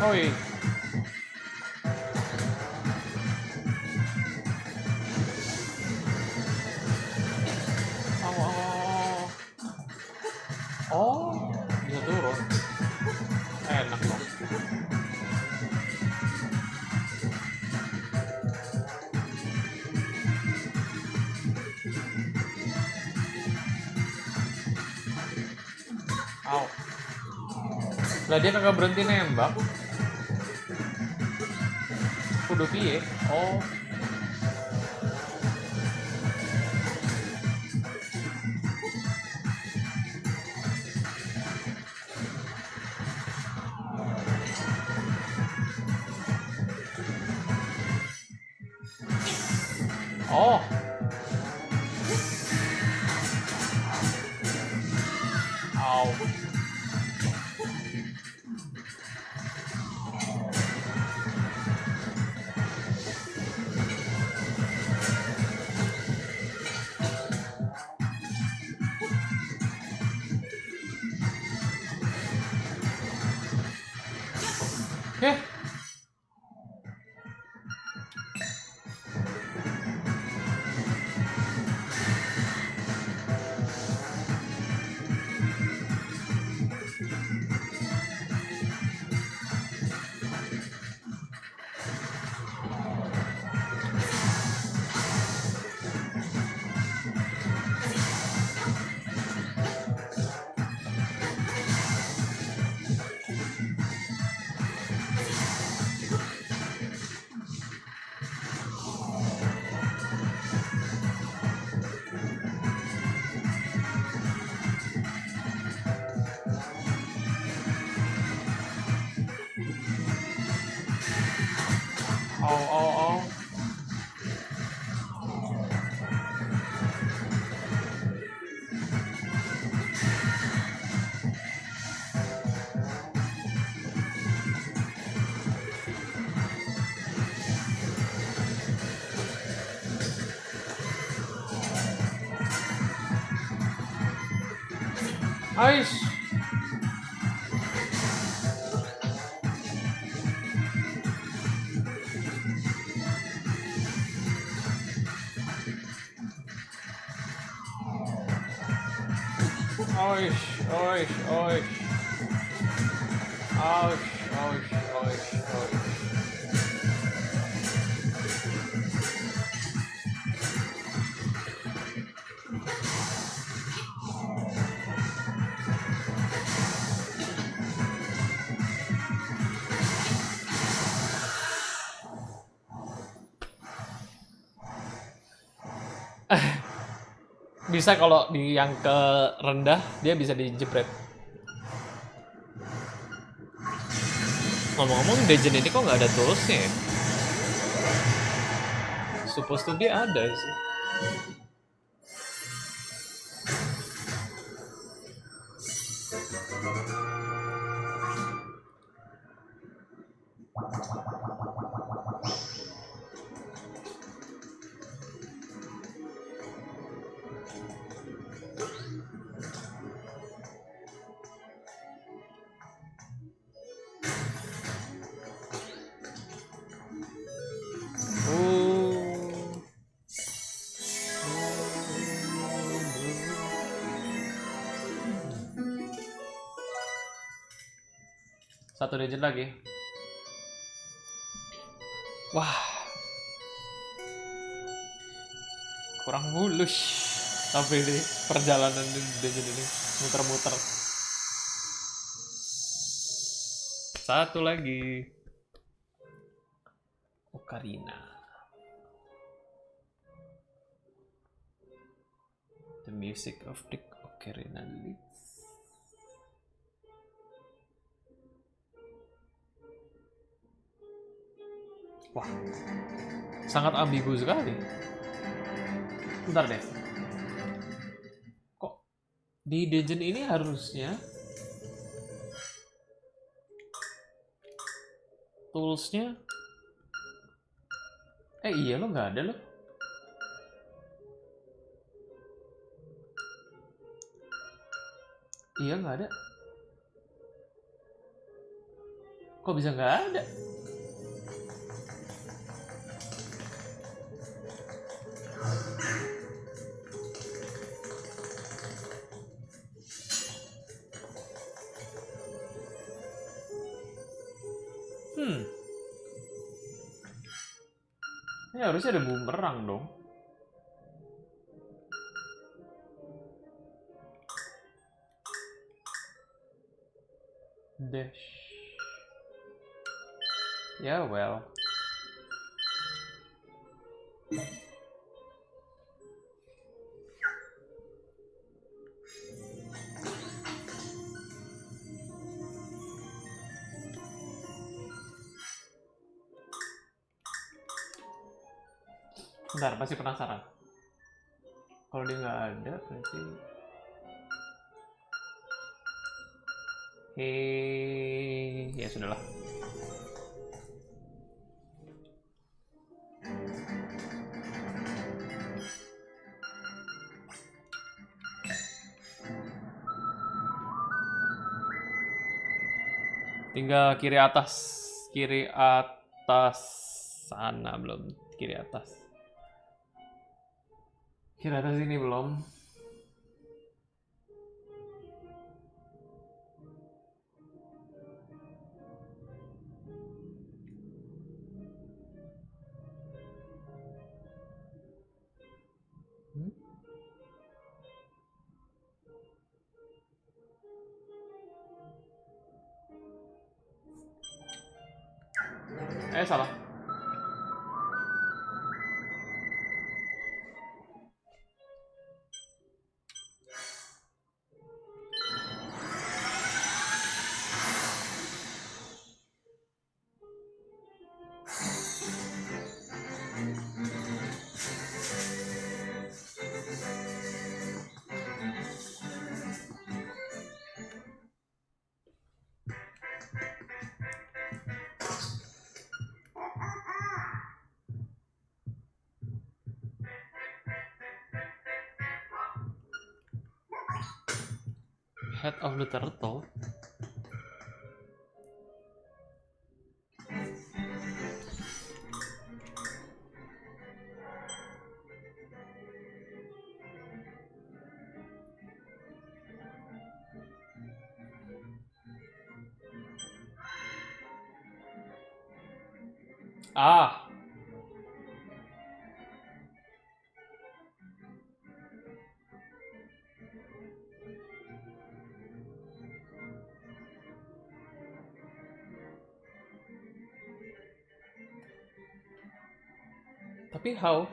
Oi. Oh, bisa turun. Enak dong. Au. Lah dia kagak berhenti nembak. Kudu piye? Oh. Oh. Au. Eh. Oh. Ais. Oish. Bisa kalau di yang ke rendah dia bisa dijebret. Ngomong-ngomong Dejen ini kok nggak ada toolsnya ya? supposed to be ada sih. Oh. Satu digit lagi. Wah. Kurang mulus sampai di perjalanan digit ini muter-muter. Satu lagi. Ocarina. The music of the Ocarina Leaves. Wah, sangat ambigu sekali. Bentar deh. Kok di dungeon ini harusnya toolsnya? Iya lo nggak ada lo. Iya nggak ada. Kok bisa nggak ada? Ini harusnya ada bumerang dong. Dash. Ya, well. Bentar, masih penasaran. Kalau dia nggak ada, berarti... ya sudahlah. Tinggal kiri atas sana belum, kiri atas ini belum. Salah. Head of the Turtle. Ah. Tapi how?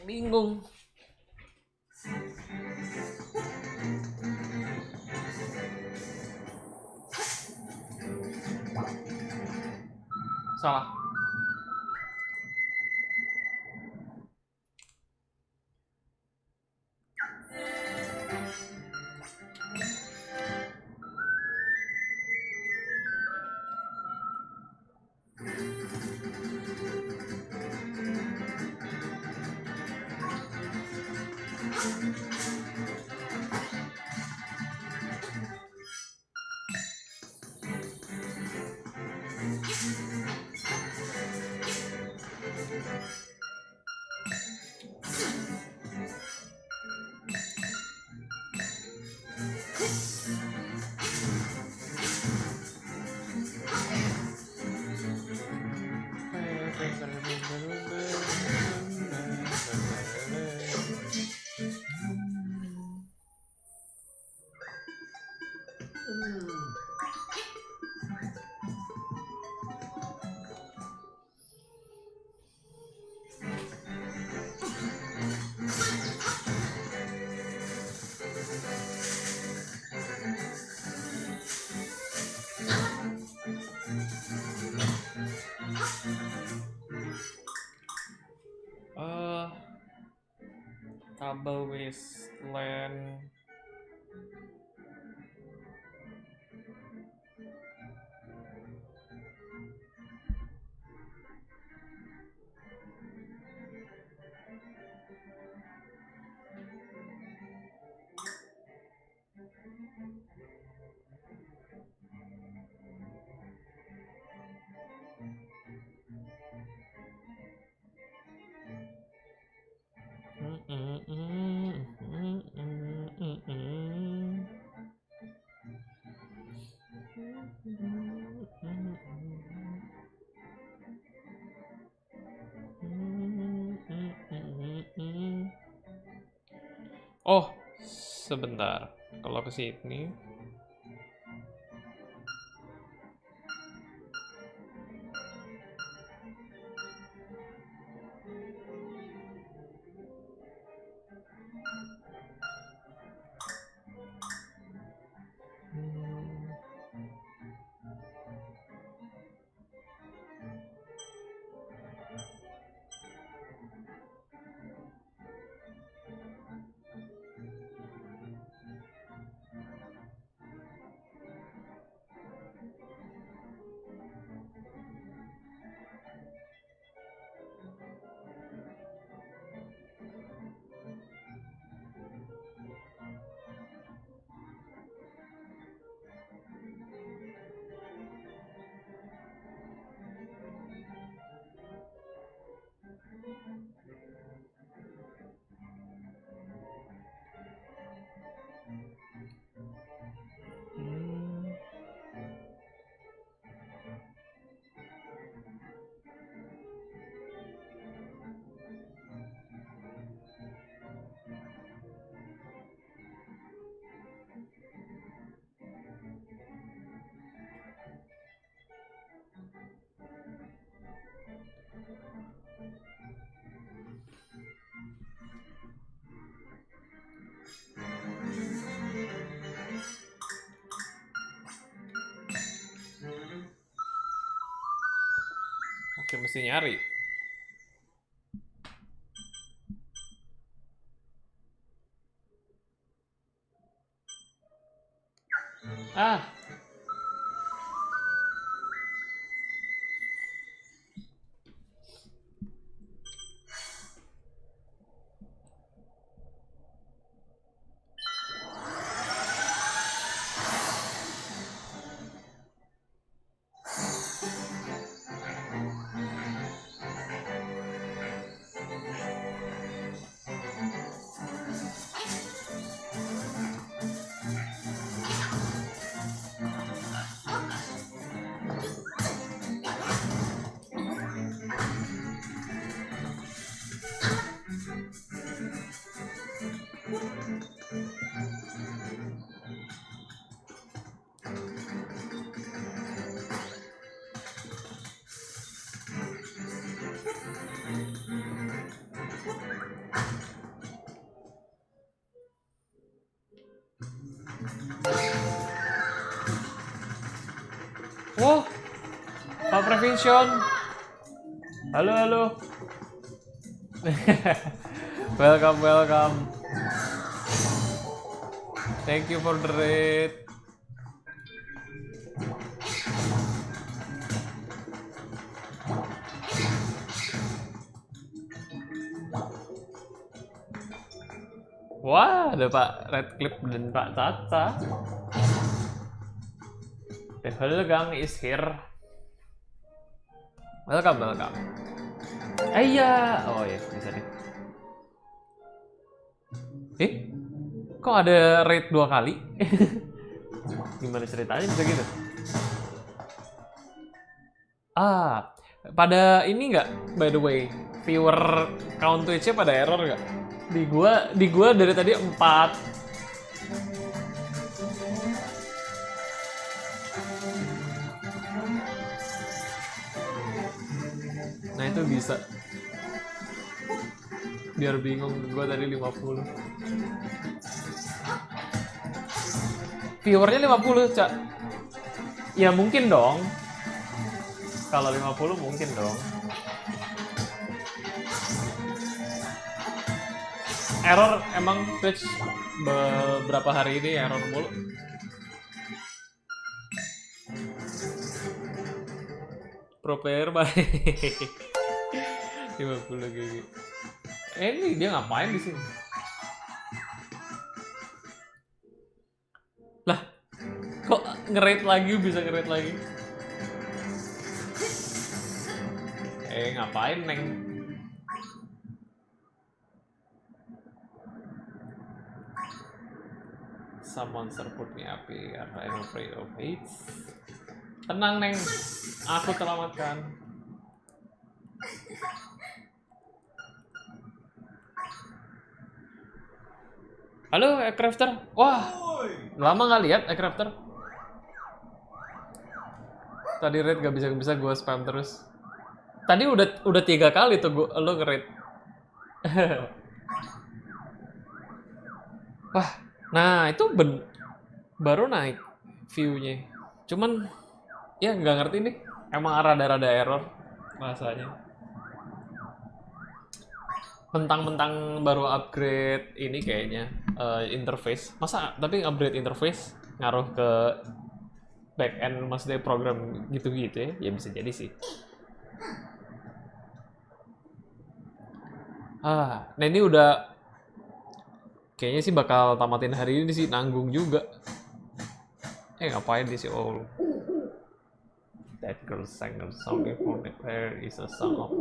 Bingung. Salah. Tabel Wasteland. Oh, sebentar. Kalau ke sini. Oke, mesti nyari. Ah, Trevision. Halo, halo. Welcome, welcome. Thank you for the raid. Wah, ada Pak Redcliffe dan Pak Tata. The Hulgang is here. Welcome, welcome. Iya, oh ya bisa nih. Kok ada raid 2 kali? Gimana ceritanya bisa gitu? Pada ini nggak, by the way, viewer count Twitch-nya pada error nggak? Di gua dari tadi 4. Nah itu bisa. Biar bingung, gua tadi 50. Viewernya 50, Cak. Ya mungkin dong. Kalau 50 mungkin dong. Error emang Twitch beberapa hari ini error mulu. Pro player baik. 50 GG. Ini dia ngapain di sini? Lah, kok nge-raid lagi, bisa nge-raid lagi? Ngapain, Neng? Some monster put me up here. I'm afraid of heights. Tenang, Neng. Aku selamatkan. Halo, Aircrafter. Wah, lama nggak lihat Aircrafter. Tadi raid gak bisa gue spam terus. Tadi udah 3 kali tuh lo nge-raid. Wah, nah itu baru naik view-nya. Cuman ya nggak ngerti nih. Emang rada-rada error rasanya. Mentang-mentang baru upgrade ini kayaknya interface. Masa tapi upgrade interface ngaruh ke back-end maksudnya program gitu-gitu ya? Ya bisa jadi sih. Nah ini udah kayaknya sih bakal tamatin hari ini sih, nanggung juga. Ngapain di sih? Oh, that girl sang a song for the player is a song of.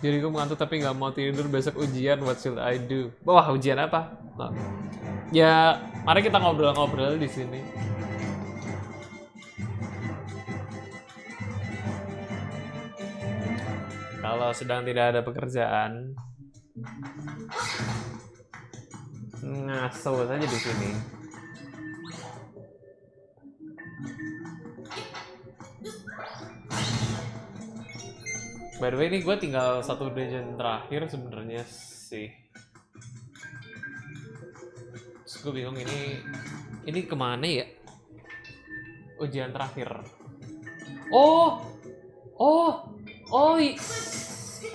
Jadi gue mengantuk tapi nggak mau tidur, besok ujian, what should I do? Wah, ujian apa? Nah, ya, mari kita ngobrol-ngobrol di sini. Kalau sedang tidak ada pekerjaan, ngaso saja di sini. By the way, ini gue tinggal 1 dungeon terakhir sebenarnya sih. Terus gue bingung ini kemana ya? Ujian terakhir. Oh,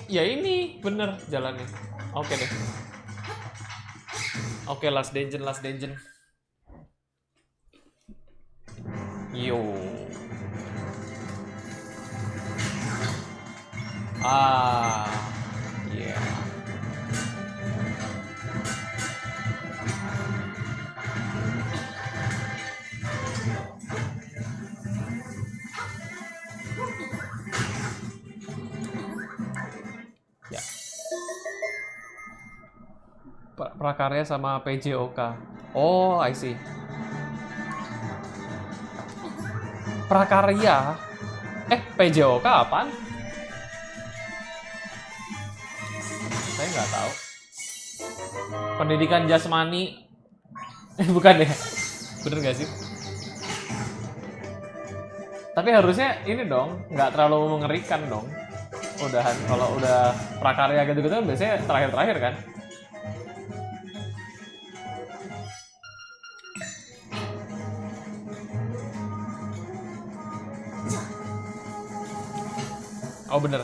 ya ini bener jalannya. Oke deh. Oke, last dungeon. Yo. Yeah. Ya. Prakarya sama PJOK. Oh, I see. Prakarya? PJOK apaan? Saya nggak tahu. Pendidikan jasmani. Bukan ya? Bener nggak sih? Tapi harusnya ini dong, nggak terlalu mengerikan dong. Kalau udah prakarya gitu-gitu kan biasanya terakhir-terakhir kan? Oh bener.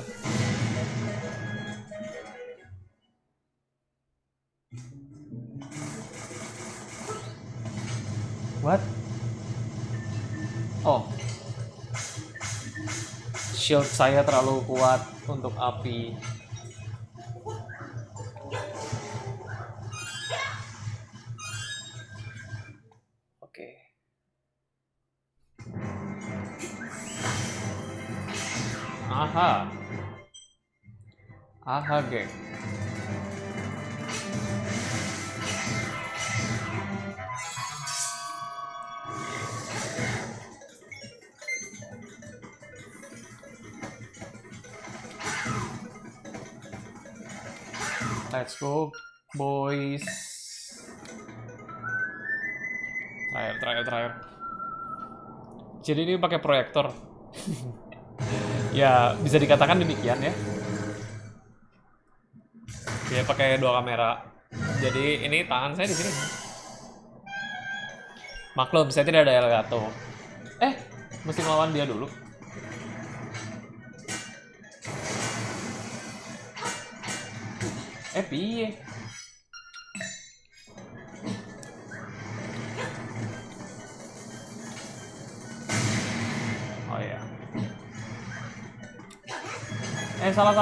What? Oh. Shield saya terlalu kuat untuk api. Oke. Aha. Aha, geng. Let's go, boys. Terakhir. Jadi ini pakai proyektor. Ya, bisa dikatakan demikian ya. Dia pakai 2 kamera. Jadi ini tangan saya di sini. Maklum, saya tidak ada Elgato. Mesti melawan dia dulu. Piye? Oh ya. Salah.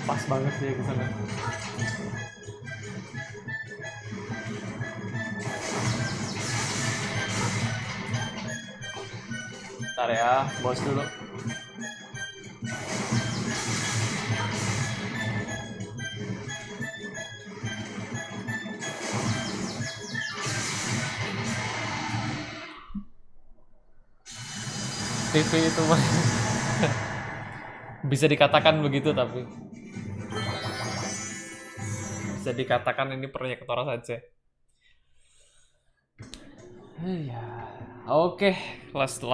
Pas banget dia ke sana. Bentar ya, bos dulu. TV itu mah bisa dikatakan begitu, tapi bisa dikatakan ini proyektor saja. Ya, oke, last. Gue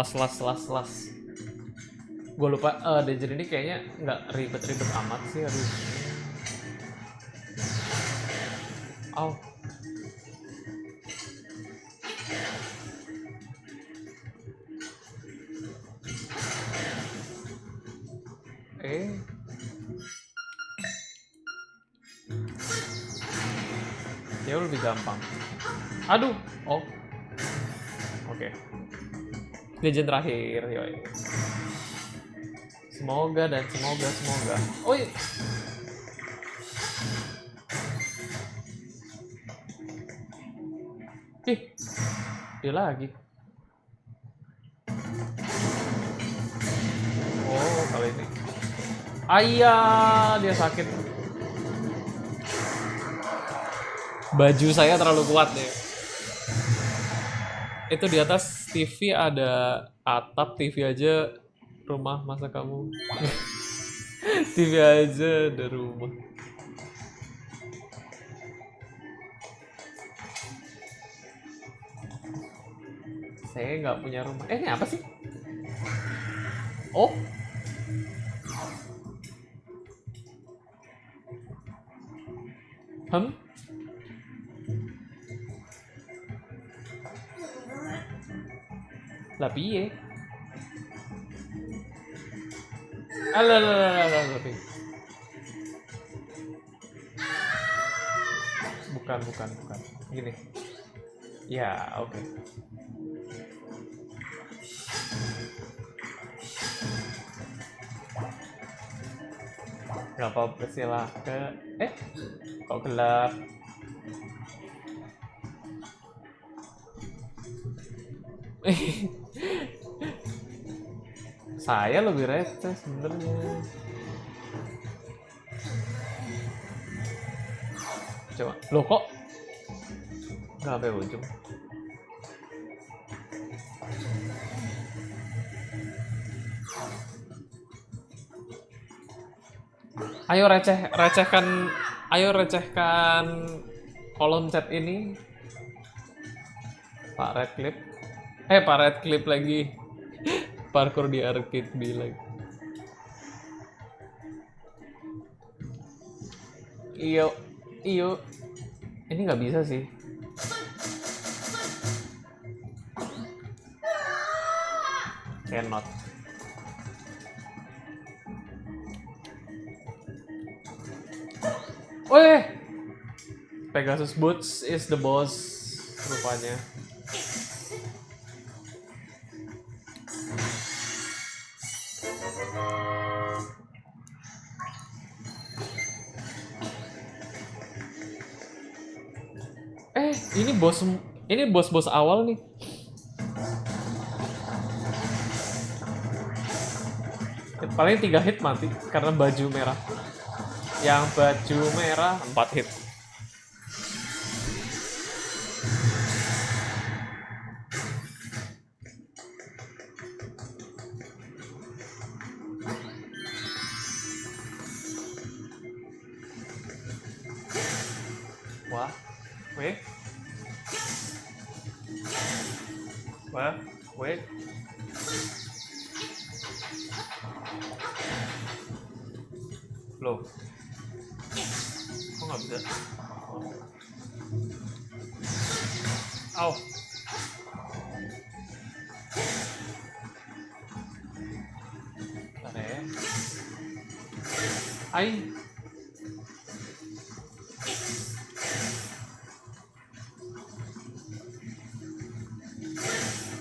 lupa, Danger ini kayaknya nggak ribet-ribet amat sih, harus. Au. Ya lebih gampang. Aduh, oh. Oke. Legend terakhir, yoi. Semoga. Oh iya. Dia lagi. Oh, kali ini. Ayah, dia sakit. Baju saya terlalu kuat deh. Itu di atas TV ada atap, TV aja rumah masa kamu. TV aja ada rumah. Saya nggak punya rumah. Ini apa sih? Oh. Lah piye? Alah. Bukan. Gini. Ya, oke. Nggak apa-apa, silahkan. Kok gelap? Saya lebih receh sebenarnya. Coba, loh kok nggak sampai ujung? Ayo recehkan kolom chat ini, Pak Redclip lagi. Parkour di arcade bilang. Iya, Iyo. Ini nggak bisa sih. Cannot. Weh, Pegasus Boots is the boss rupanya. Ini bos awal nih. Paling 3 hit mati karena baju merah. Yang baju merah 4 hit. Wah, wait. Wah, wait. Loh. Kok nggak bisa? Au. Bentar ya. Ai.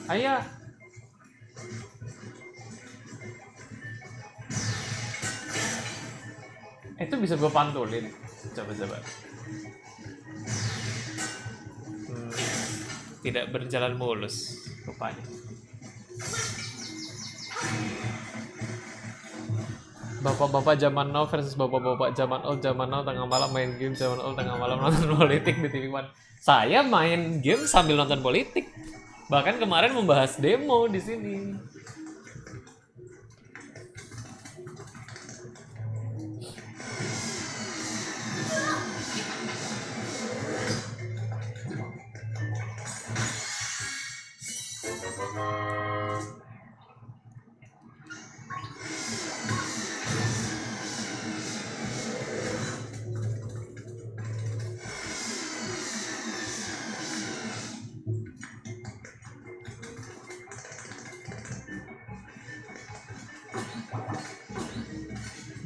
Ayah. Itu bisa gue pantulin. Coba. Tidak berjalan mulus rupanya. Bapak-bapak zaman now versus bapak-bapak zaman old tengah malam main game, zaman old tengah malam nonton politik di TV One. Saya main game sambil nonton politik. Bahkan kemarin membahas demo di sini.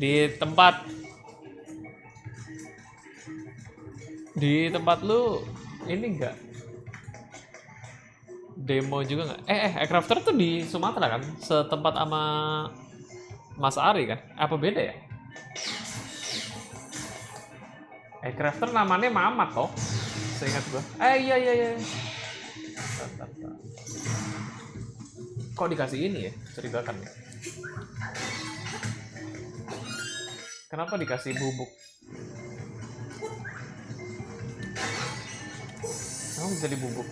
Di tempat lu ini enggak demo juga nggak? Crafter tuh di Sumatera kan, setempat sama Mas Ari kan? Apa beda ya? Crafter namanya Mamat toh, seingat gua. Iya. Bentar. Kok dikasih ini ya? Curigakan ya. Kenapa dikasih bubuk? Emang bisa dibubuk?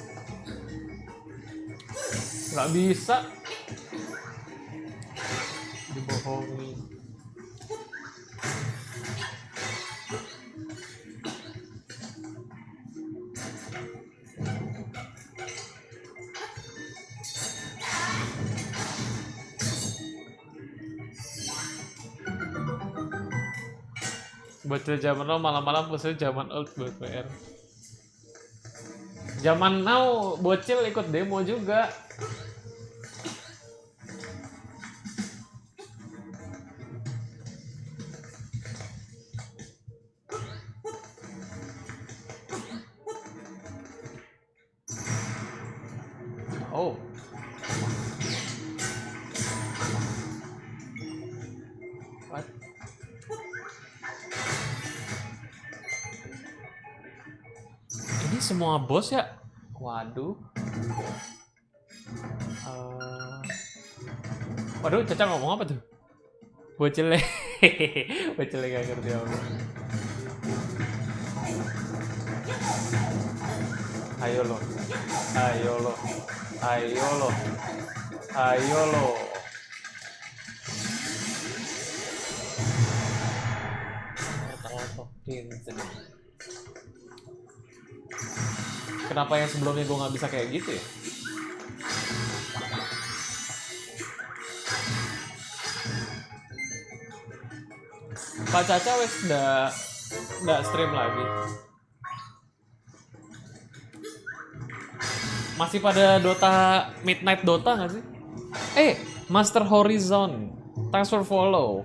Nggak bisa. Dibohongi. Bocil zaman now malam-malam bocil zaman old buat PR. Zaman now bocil ikut demo juga. Oh. What? Ini semua bos ya? Waduh. Waduh, Caca ngomong apa tuh? Bocilnya. Bocilnya gak ngerti apa. Ayo lo. Kenapa yang sebelumnya gue nggak bisa kayak gitu ya? Pak Caca wes udah Nggak stream lagi. Masih pada Dota Midnight Dota nggak sih? Master Horizon, thanks for follow.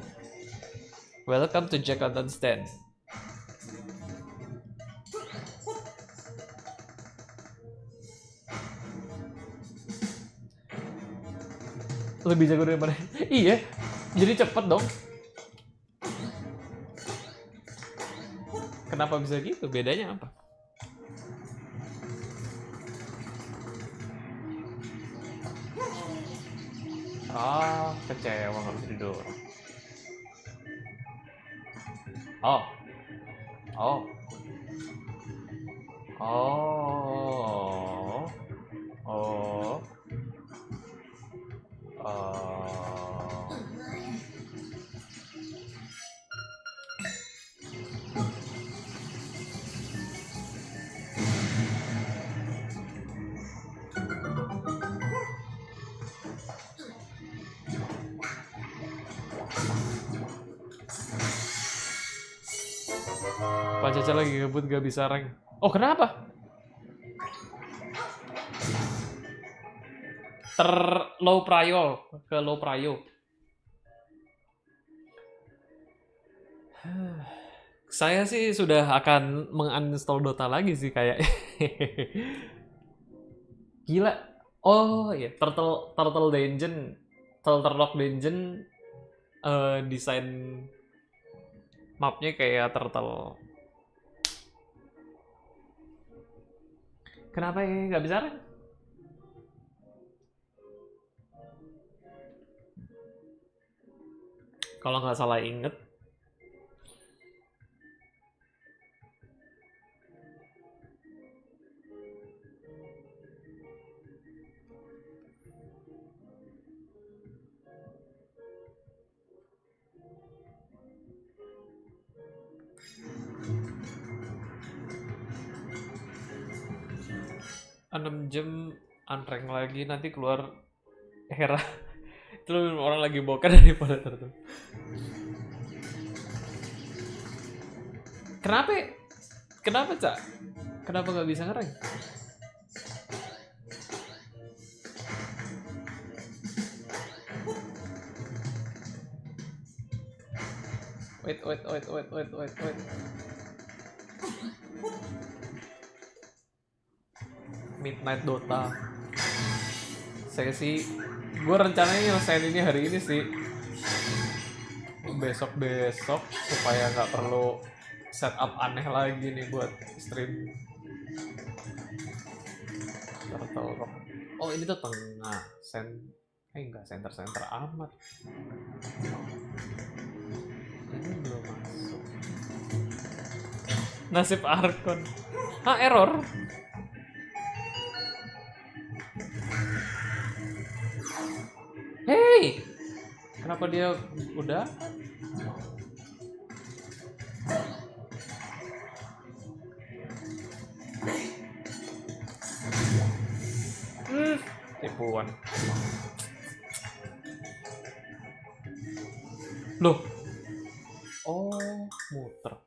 Welcome to Jakarta Stand. Lebih jago daripada iya, jadi cepet dong. Kenapa bisa gitu? Bedanya apa? Kecewa nggak bisa didorong. Oh, oh, oh, oh, oh. Pak Caca lagi ngebut gak bisa rank. Oh kenapa? Low prio ke low prio. Saya sih sudah akan menguninstall Dota lagi sih kayak. Gila. Oh iya, Turtle Dungeon, Turtle Rock Dungeon, desain mapnya kayak turtle. Kenapa ya nggak bisa rank? Kalau nggak salah inget, 6 jam unrank lagi nanti keluar Hera. Itu orang lagi boker daripada turtle. Kenapa? Kenapa Cak? Kenapa nggak bisa ngerank? Wait. Midnight Dota. Saya sih, gue rencananya nyelesain ini hari ini sih. Besok supaya nggak perlu setup aneh lagi nih buat stream. Turtle Rock. Oh ini tuh tengah. Enggak center amat. Ini belum masuk. Nasib Arkon. Error. Hey, kenapa dia udah? Tipuan. Loh. Oh, muter.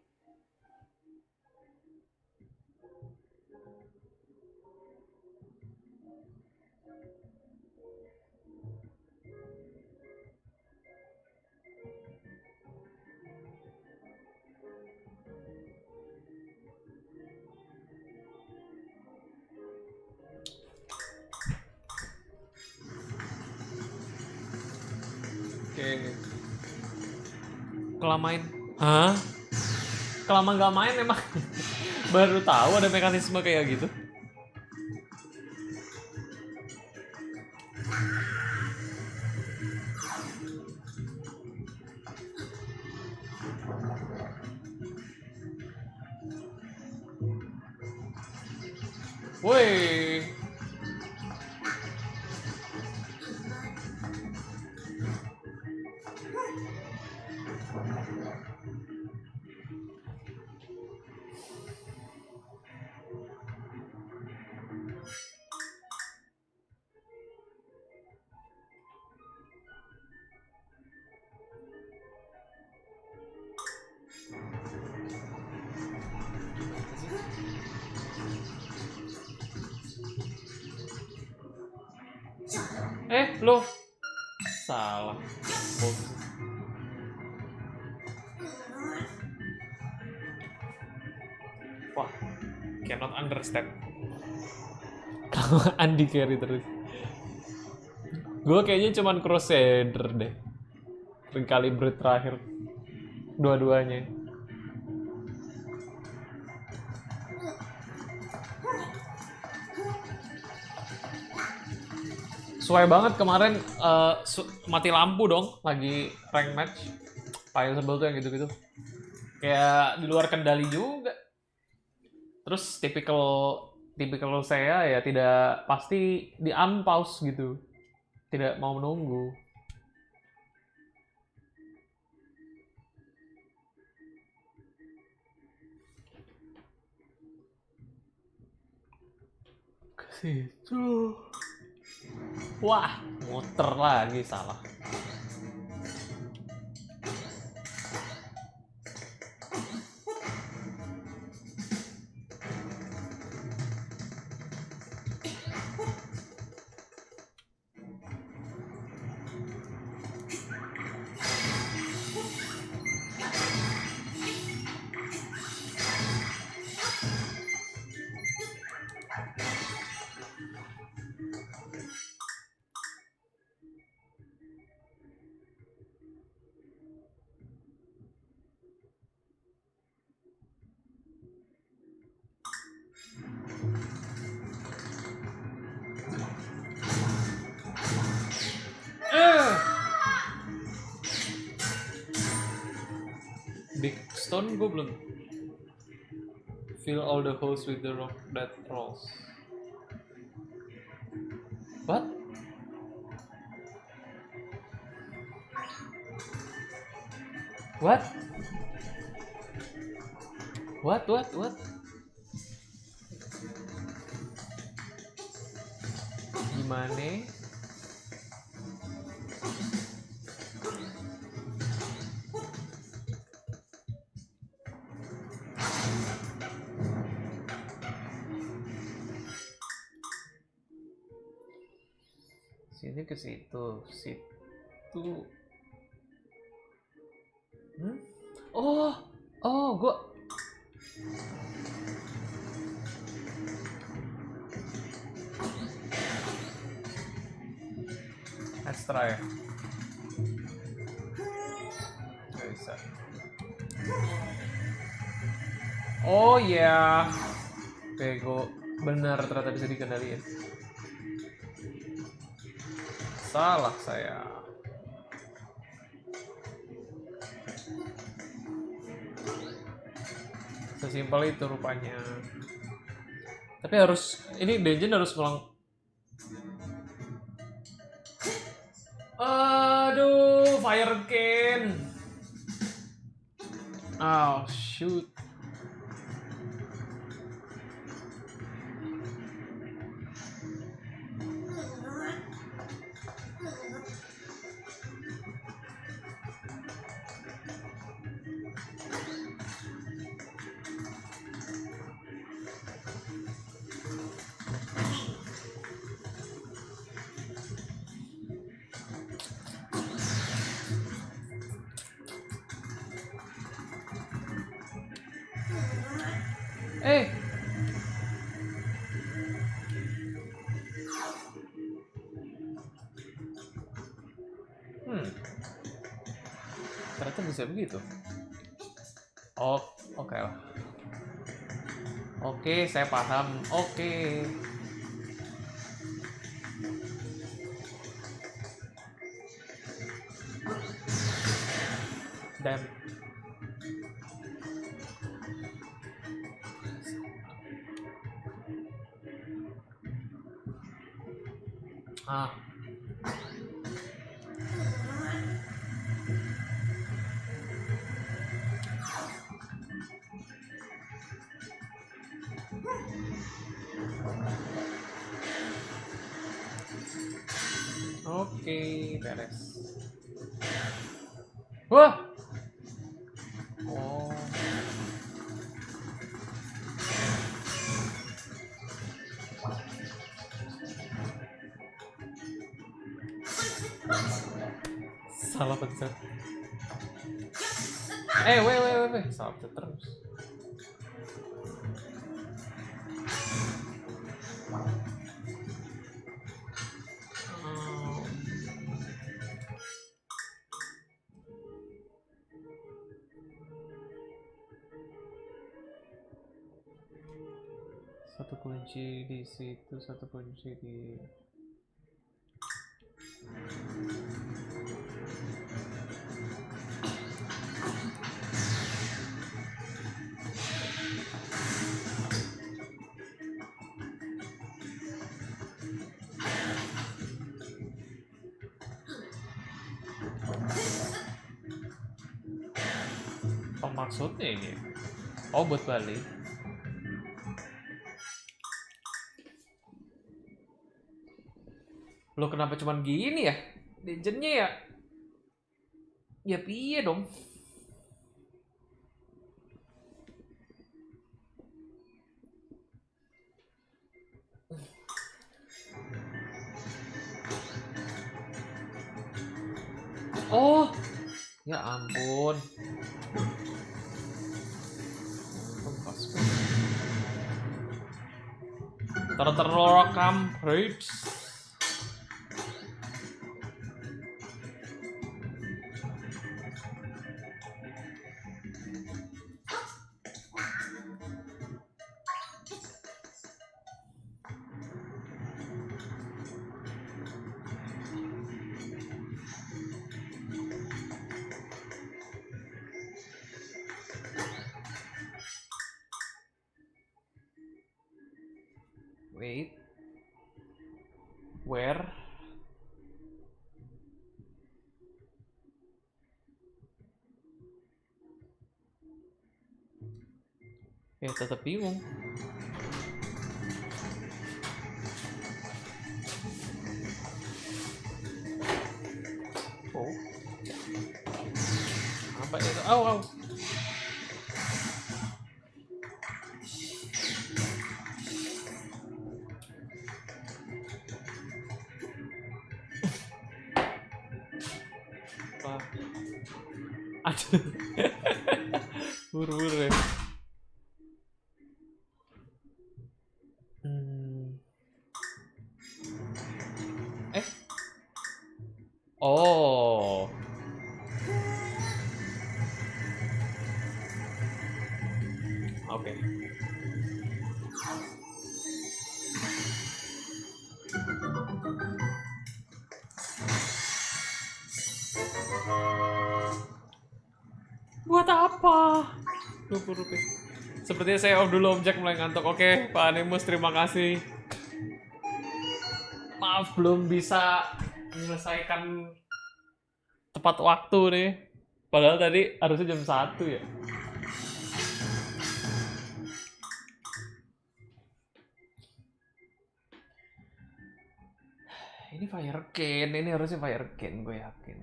Oke. Kelamain. Hah? Kelamaan gak main emang. Baru tahu ada mekanisme kayak gitu. Woi. Loh. Salah. Wah, cannot understand. Kalau Andi carry terus. Gue kayaknya cuman Crusader deh. Recalibrate terakhir. Dua-duanya. Sesuai banget kemarin mati lampu dong lagi rank match. Paling sebel tuh yang gitu-gitu. Kayak di luar kendali juga. Terus tipikal saya ya tidak pasti di unpause gitu. Tidak mau menunggu. Ke situ. Wah, muter lagi salah. Big Stone gue belum. Fill all the holes with the rock that rolls. What? What? What? Gimana? Sini ke situ. Gua. Let's try. Gak bisa. Oh ya. Bego. Benar ternyata bisa dikendaliin. Salah saya. Sesimpel itu rupanya. Tapi harus, ini dungeon harus ngulang. Aduh, fire cane. Oh, shoot. Ternyata bisa begitu. Oh, oke lah. Oke, saya paham. Oke. Dan oke, beres. Wah. Oh. Salah pencet. Weh. Salah pencet terus. Satu kunci di situ, satu kunci di... Apa maksudnya ini? Oh, buat balik. Lo kenapa cuman gini ya? Legendnya ya? Ya piye dong? Oh, ya ampun. Terrekam, Rich. Wait. Where? Tetap bingung. Oh. Apa itu? Au. Apa? Aduh. Buru-buru ya. Oh. Oke. Buat apa? Rupi. Sepertinya saya off dulu, objek mulai ngantuk. Oke, Pak Animus, terima kasih. Maaf belum bisa menyelesaikan tepat waktu nih. Padahal tadi harusnya jam 1 ya. Ini fire cane, ini harusnya fire cane, gue yakin.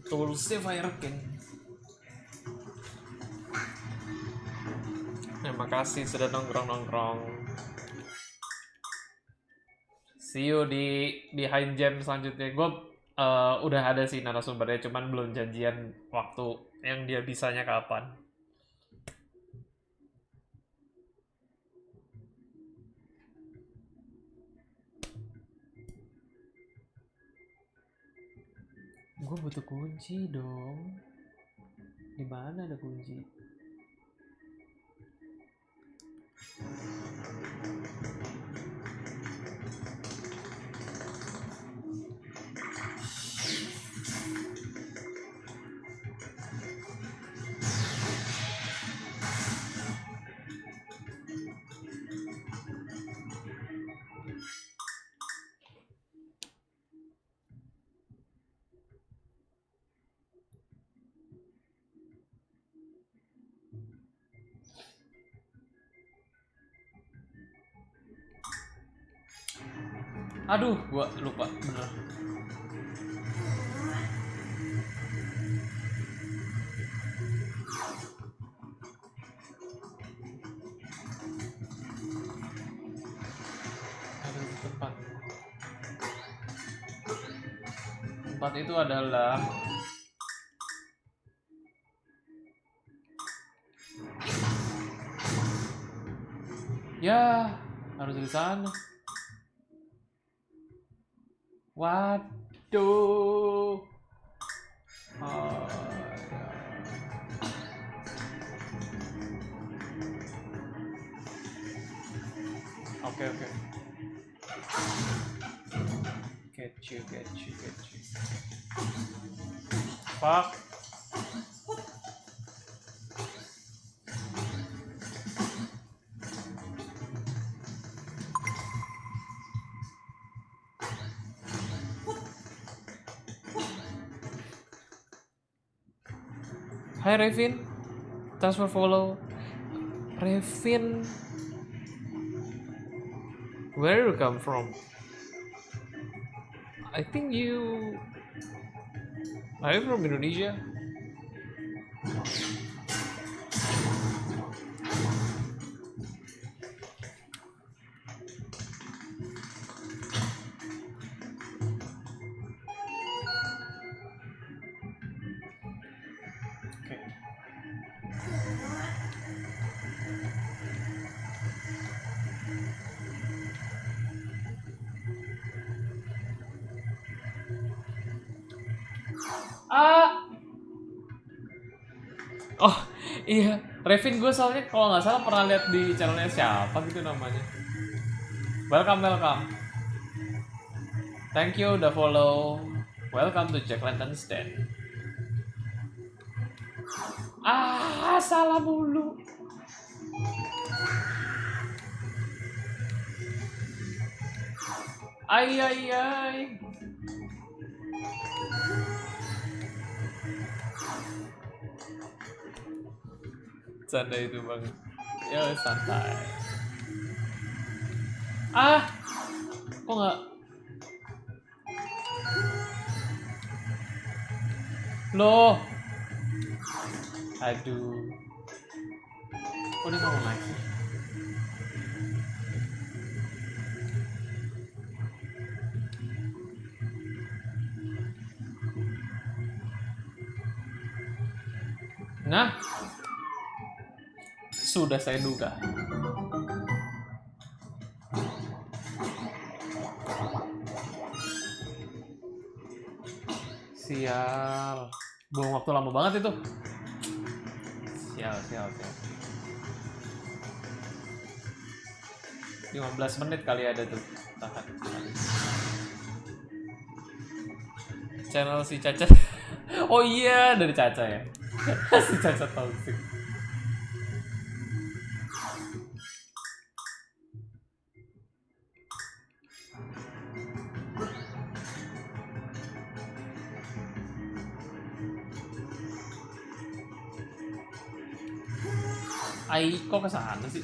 Toolsnya fire cane. Terima kasih sudah nongkrong. See you di Behind Jam selanjutnya. Gue udah ada sih narasumbernya, cuman belum janjian waktu yang dia bisanya kapan. Gue butuh kunci dong. Di mana ada kunci? Aduh, gua lupa bener. Ada di tempat. Tempat itu adalah ya harus di sana. Waduh. Oh, ya. Oke. Get you. Fuck. Hi Revin, thanks for follow. Revin, where you come from? I think you are you from Indonesia? Okay. Oh iya, Revin gue soalnya kalau nggak salah pernah lihat di channelnya siapa gitu namanya. Welcome. Thank you udah follow. Welcome to Jack Lantern Stand. Salah mulu. Ay. Canda itu banget. Ya santai. Kok nggak? Loh. Aduh. Kok dia ngomong lagi? Nah, sudah saya duga. Sial. Buang waktu lama banget itu. Sial. 15 menit kali ada tuh. Tahan. Channel si Caca. Oh iya, dari Caca ya. Si Caca Tausik. Kok kesana sih?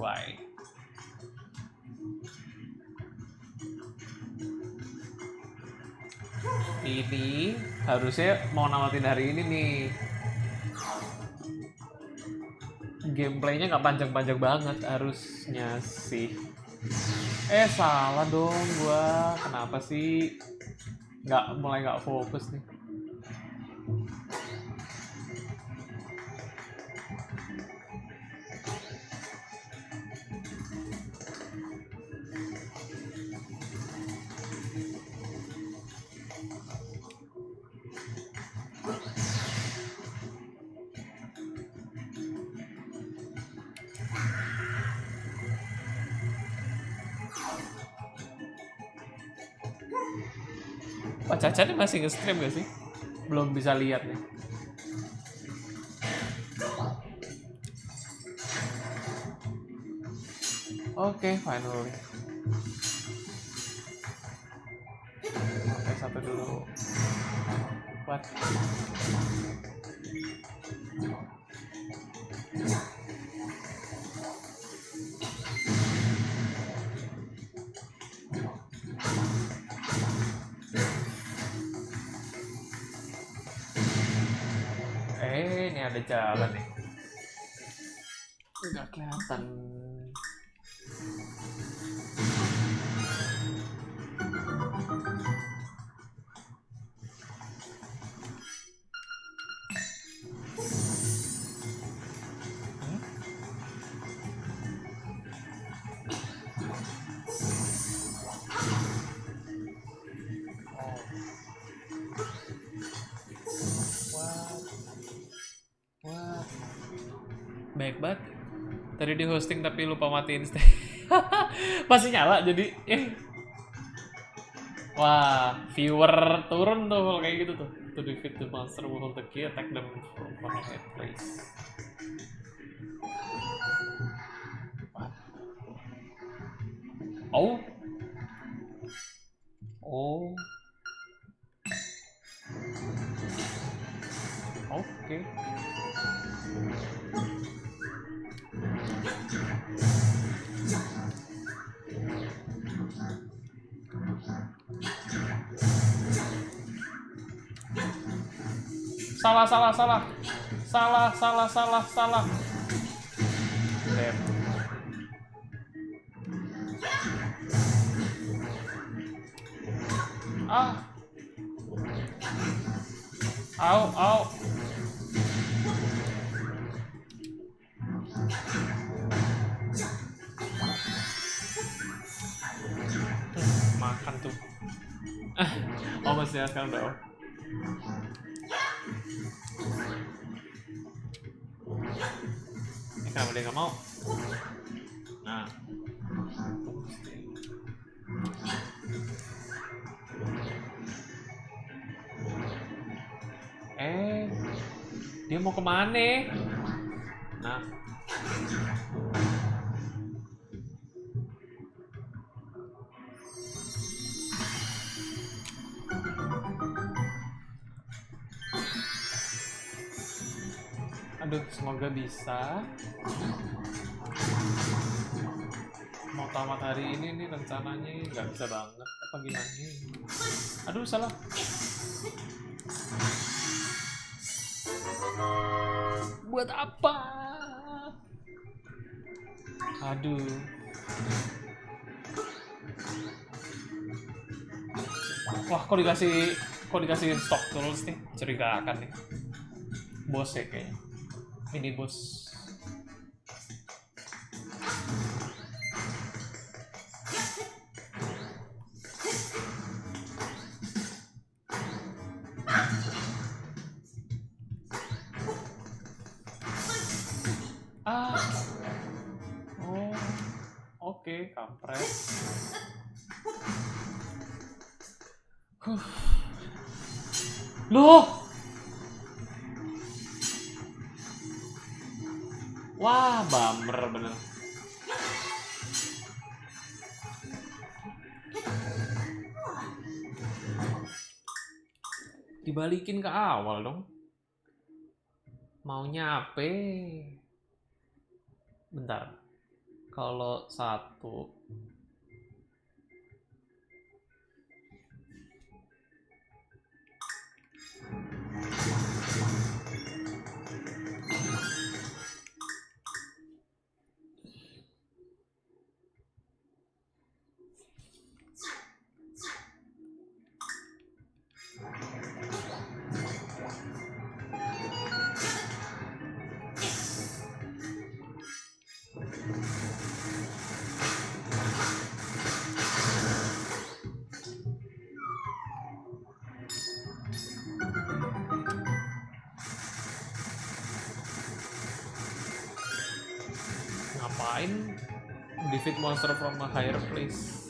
Why? Ini harusnya mau namatin hari ini nih. Gameplaynya nggak panjang-panjang banget harusnya sih. Salah dong gua. Kenapa sih? Mulai nggak fokus nih. Pak Caca ini masih nge-stream gak sih? Belum bisa lihat nih. Oke, finally. Oke, satu dulu. What? Ini ada jalan nih. Nggak kelihatan. What? Baik banget. Tadi di hosting tapi lupa matiin stay. Masih nyala jadi. Wah, viewer turun tuh kalau kayak gitu tuh. To defeat the monster, will hold the key, attack them from far away, race. Oh. Oh. Oke. Salah. Damn. Ah. Au. Makan tuh. Oh masih ya sekarang udah. Kenapa dia nggak mau? Nah. Dia mau kemana? Nah. Aduh, semoga bisa. Mau tamat hari ini nih rencananya nggak bisa banget. Apa gimana? Aduh, salah. Buat apa? Aduh. Wah, kok dikasih stock tools nih? Curigakan nih. Bos ya kayaknya. Ini bos. Oh, oke, kampret. Loh. Wah, bummer bener. Dibalikin ke awal dong. Maunya apa? Bentar. Kalau 1 ngapain? Defeat monster from a higher place.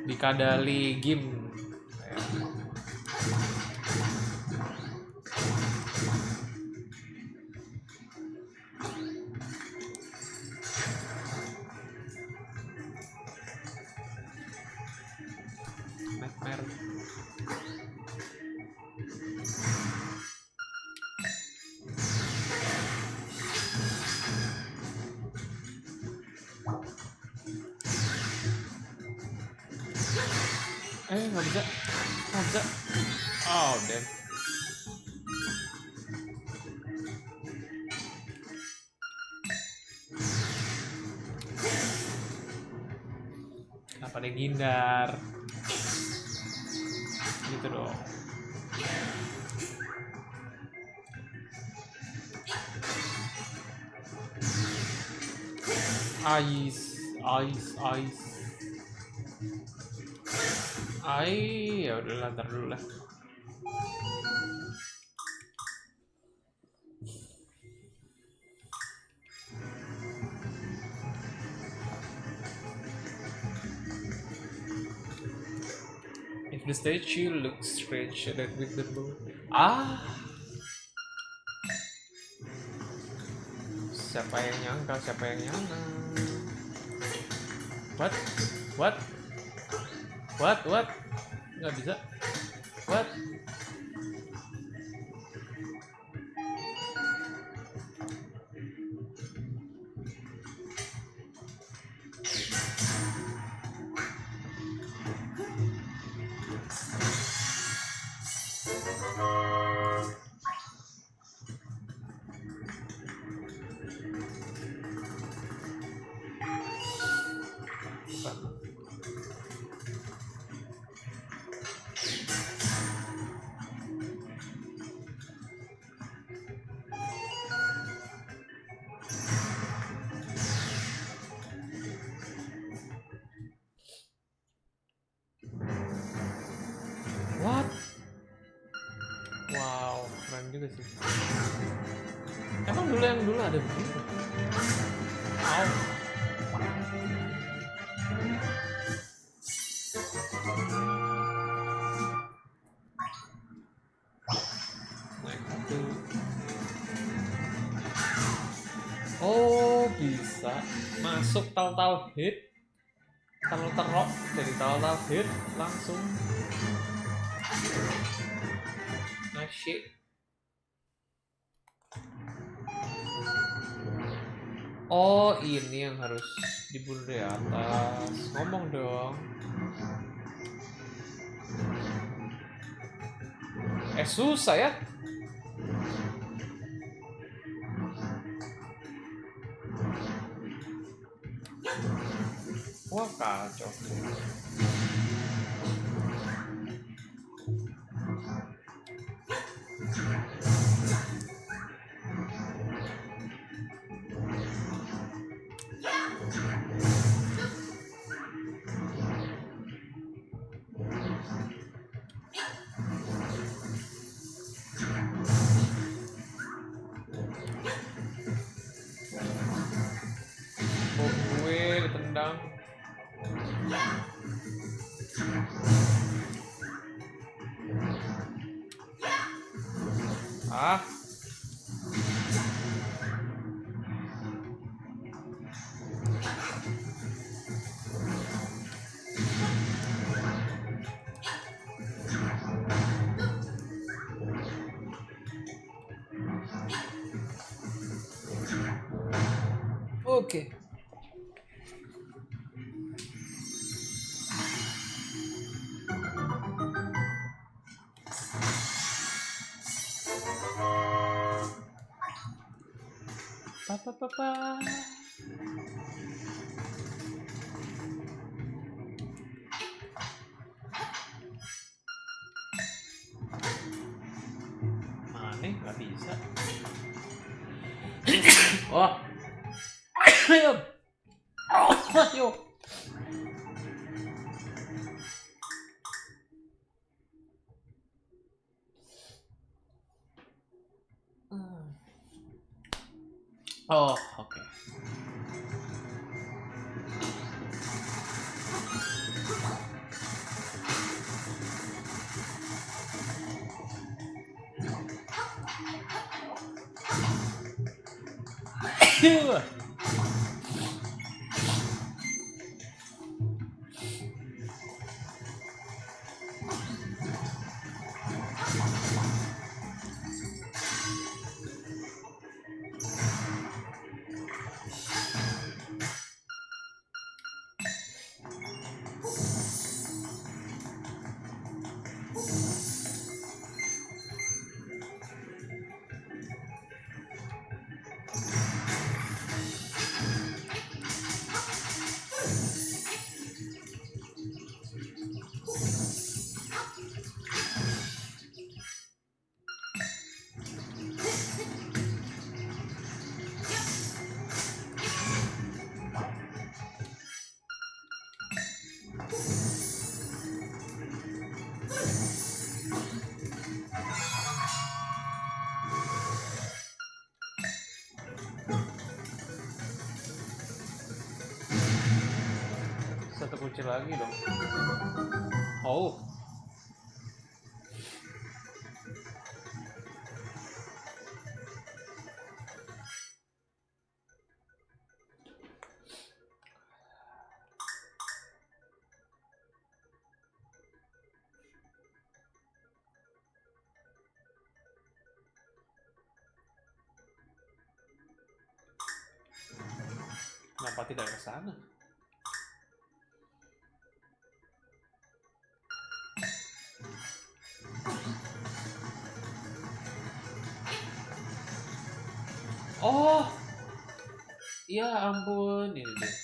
Dikadali game. Nightmare. Nggak bisa. Oh, damn. Kenapa dia ngindar? Gitu dong. Ice. Ya udahlah, ntar dulu lah. If the statue looks strange shaded with the moon. Siapa yang nyangka? What? Nggak bisa. What? What? Wow, keren juga sih. Emang yang dulu ada begitu? Wow. Oh, bisa masuk tal hit, terok jadi tal hit langsung. Shit. Oh, ini yang harus dibunuh di atas. Ngomong dong. Susah ya. Wah, kacau. Gue ditendang. Oke. Mana nggak bisa. Oh. Ayo. Oh, oke. kecil lagi dong. Oh. Kenapa tidak ke sana? Oh, ya ampun, ini deh.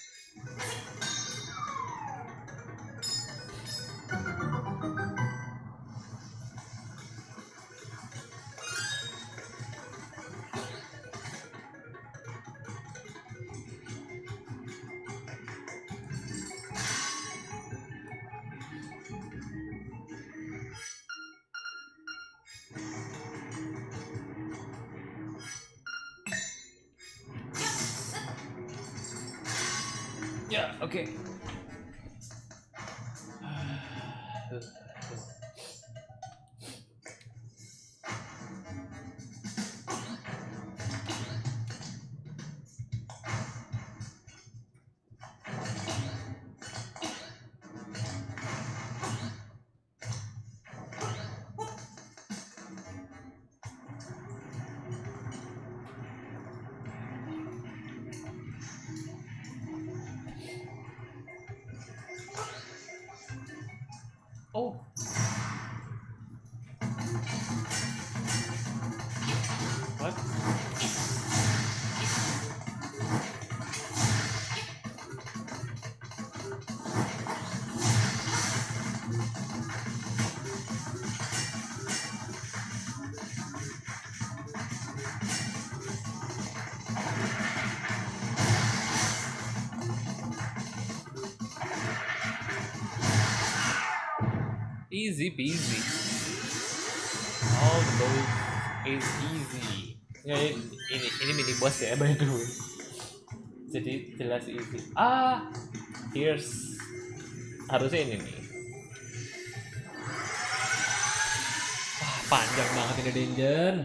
Ya, oke. Oh. What? Easy peasy. All those is easy. Ya, ini mini boss ya, by the way. Jadi jelas easy. Ah, here's harusnya ini nih. Wah, panjang banget ini dungeon.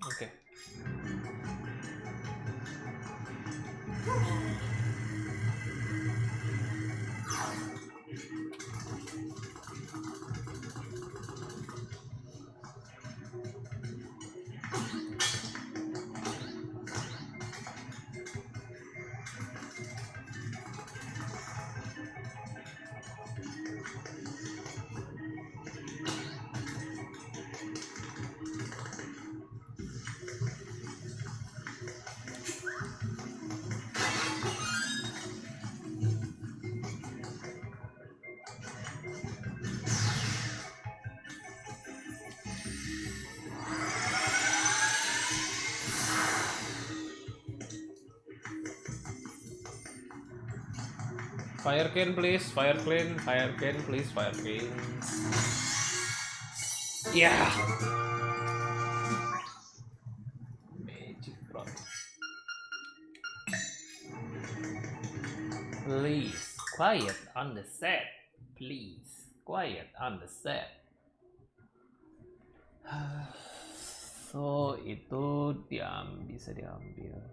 Oke. Fire cane please, fire cane please, fire cane. Yeah. Magic rod. Please, quiet on the set. Please, quiet on the set. So itu bisa diambil.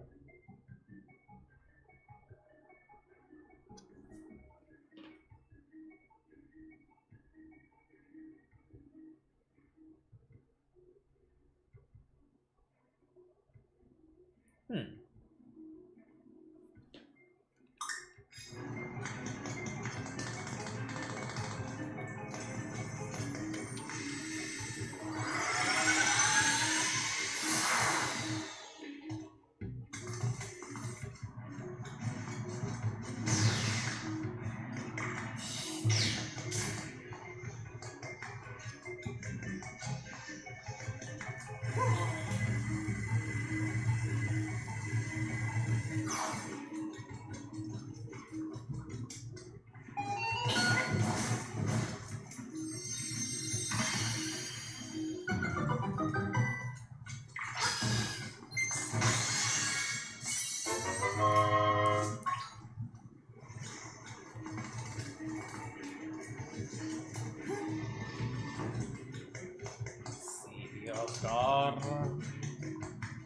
Oscar.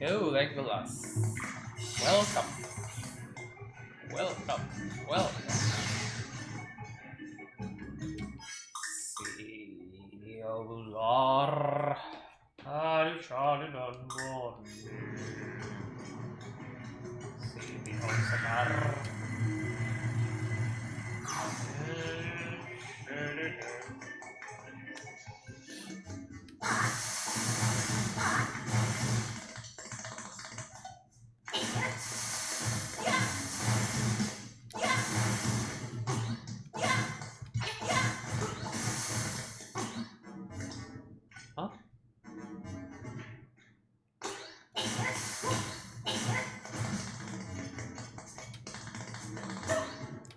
Yo, Legolas. Welcome. Welcome. Welcome. Silver. I'll shine on one. See Oscar. Huh?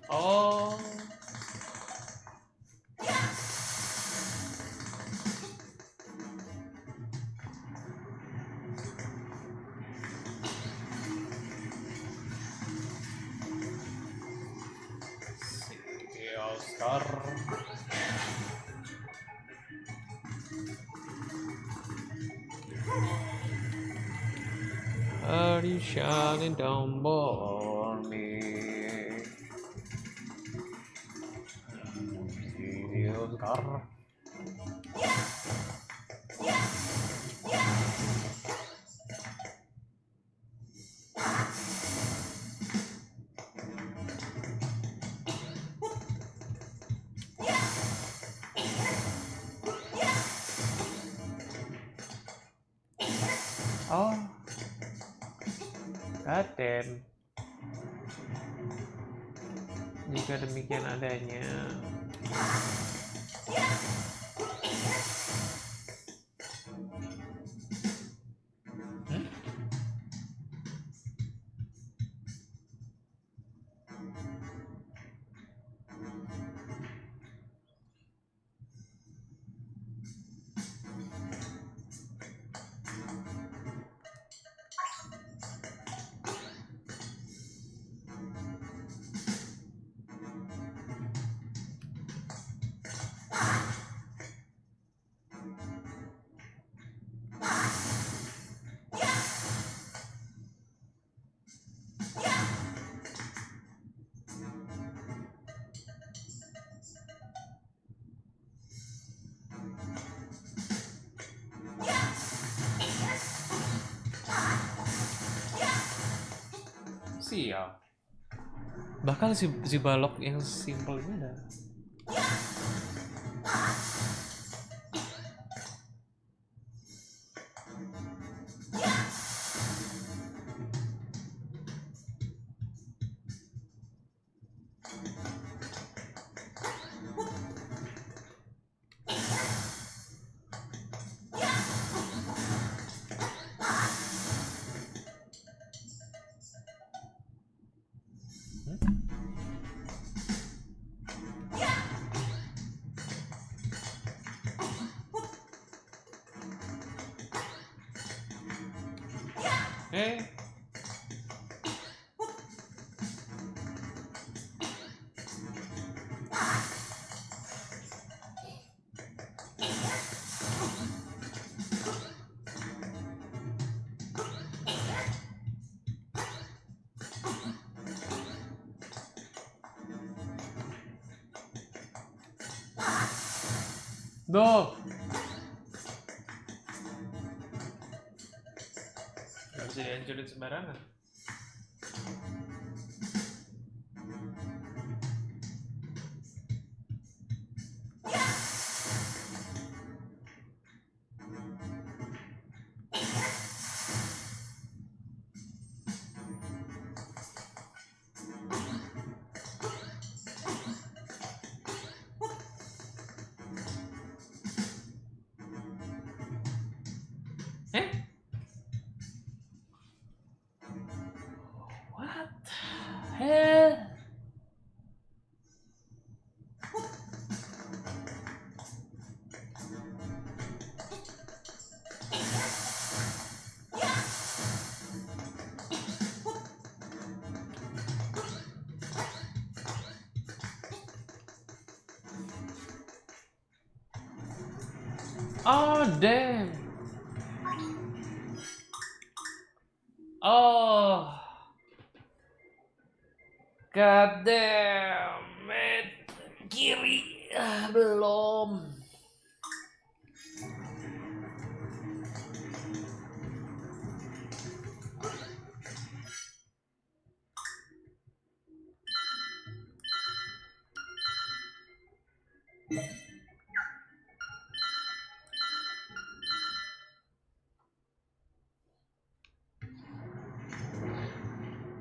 Oh. See Oscar. Are you shining down on me? See Oscar. Oh, goddamn. Jika demikian adanya. Hmm? Siap. Bahkan si balok yang simple ini ada. Eh, Duh. Gak bisa dihancurin sembarangan. Eh? What the hell? Oh damn. Oh, god damn it. Kiri. Belum.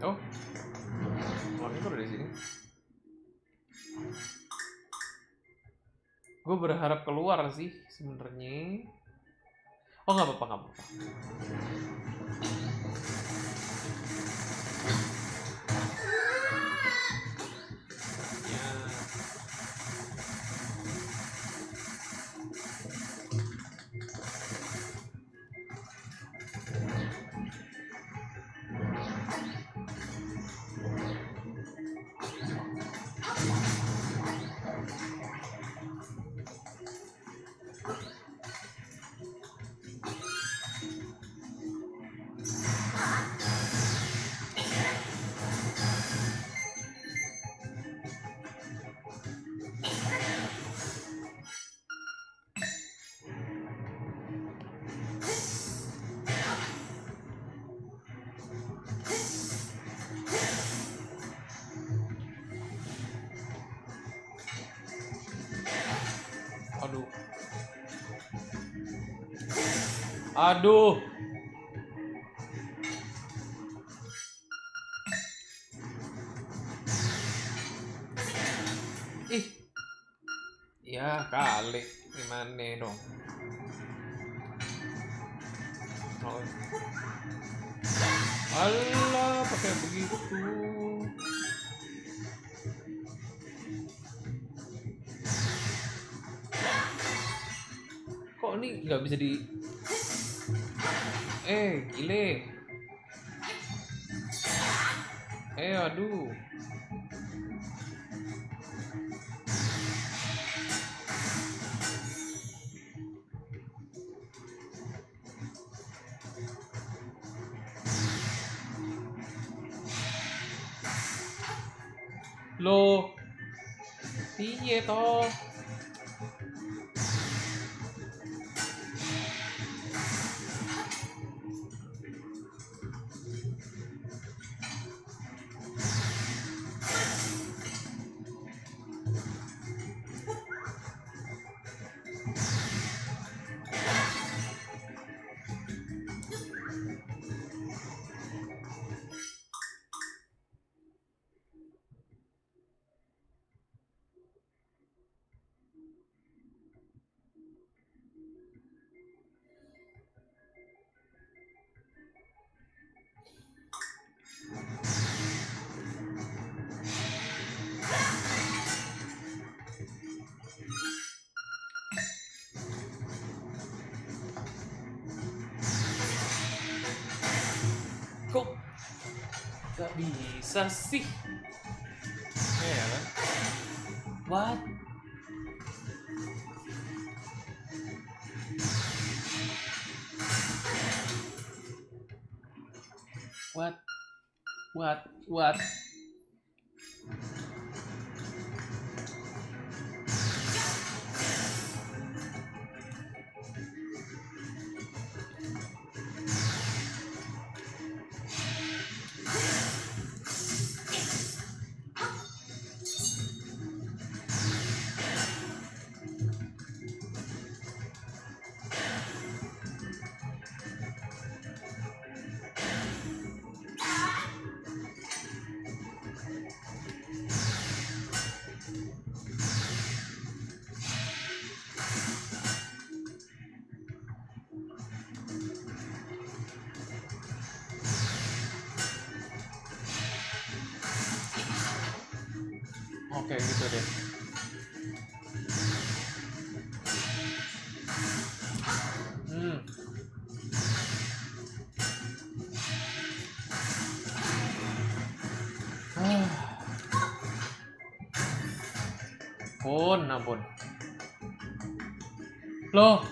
Oh, orangnya kok udah di sini? Gue berharap keluar sih sebenarnya. Oh, nggak apa-apa, nggak apa-apa. Aduh. Aduh. Ih. Ya kali. Gimana dong? Oh. Alah, pakai begitu. Kok ini nggak bisa di... gile. Aduh. Loh. Piye toh? Kok gak bisa sih? Ya kan? What? What? What? What? Oke, gitu deh. Ampun. Loh,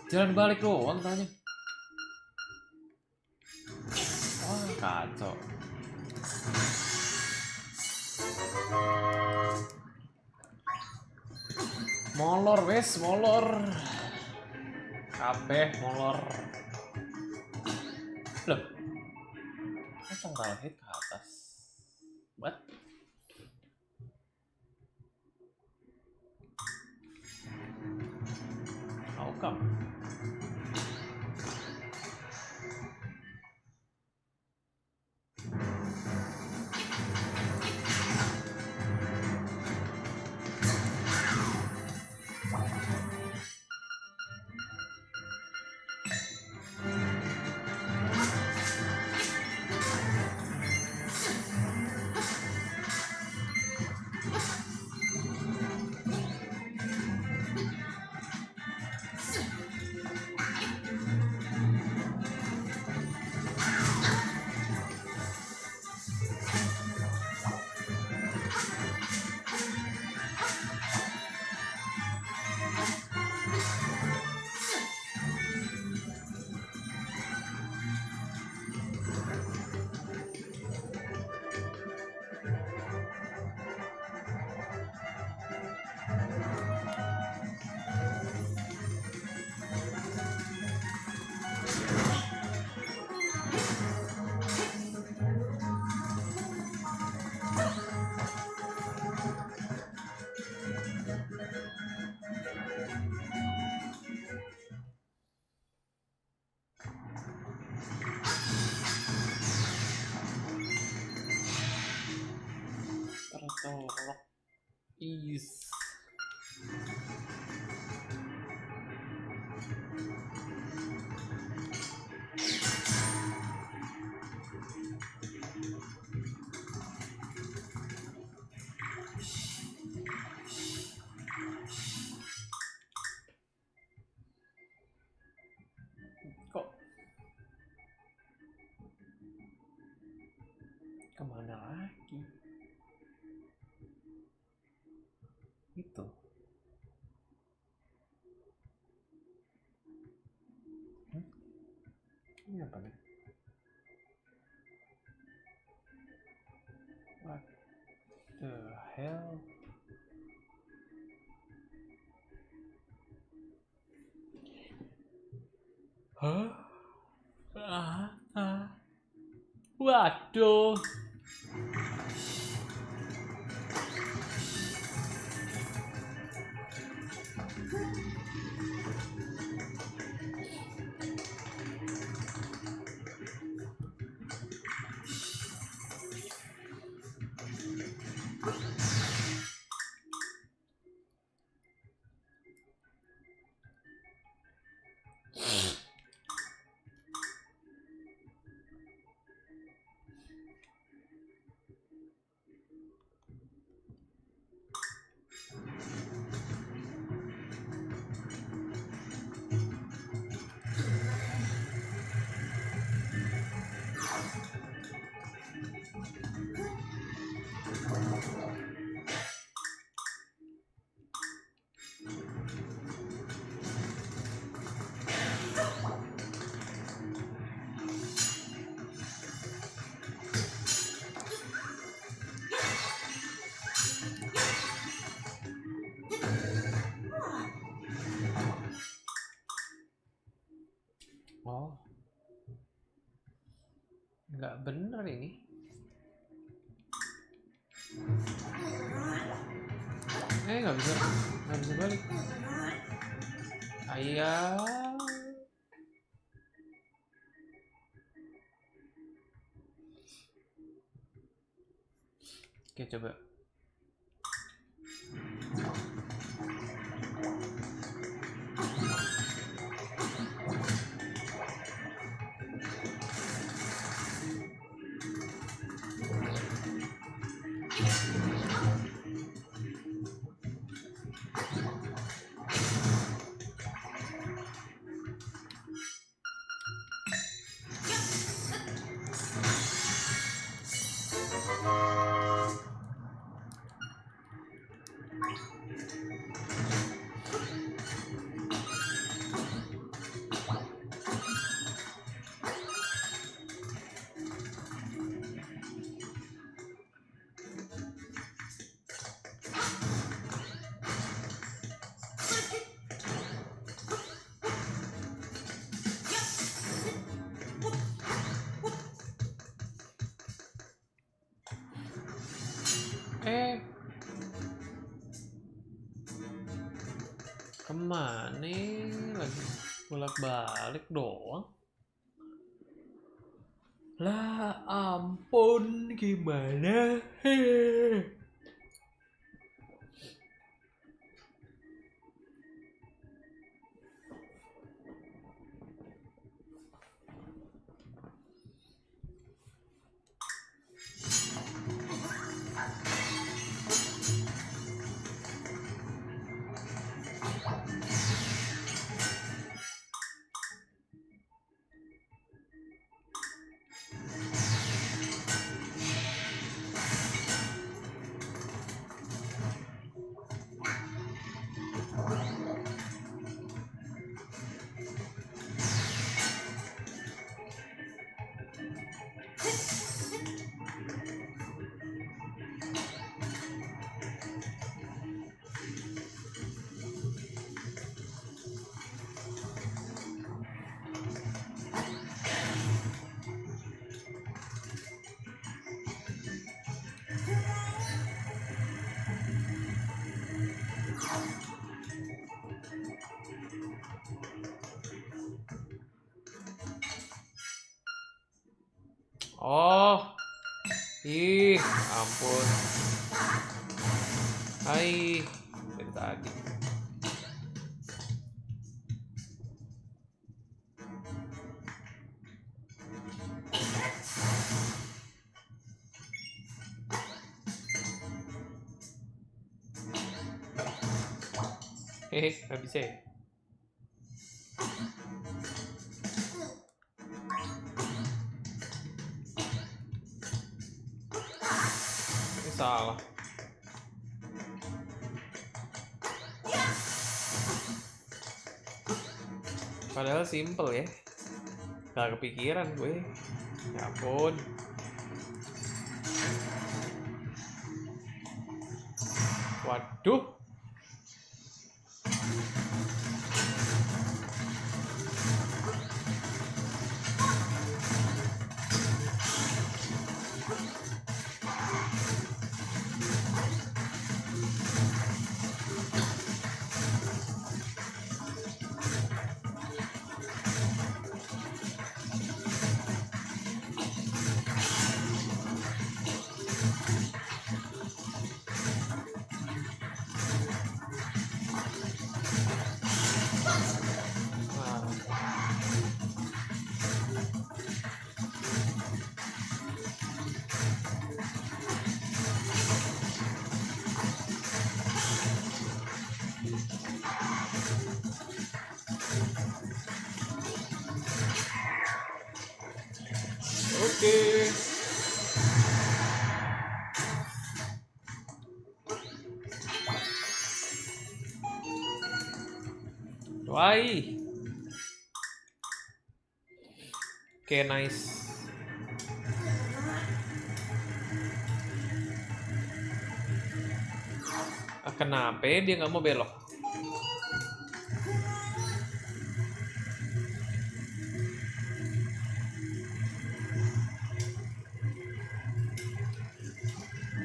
jalan balik doang tanya. Wah. Kacau. Molor wes, molor. Kabeh molor. Loh. Total hit ke atas. What? How come? Turtle Rock is kok kemana lagi? Itu. Ini apa nih? What the hell? Hah? Waduh. Oh, nggak bener ini. Nggak bisa balik. Ayah. Oke, coba. kemana lagi? Bolak-balik doang. Lah ampun, gimana? Oh, ih, ampun. Hai, dari tadi. Hehe, nggak bisa ya? Ini salah. Padahal simple ya. Gak kepikiran gue. Ya ampun. Waduh. Oke. Why? Oke, nice. Kenapa dia nggak mau belok?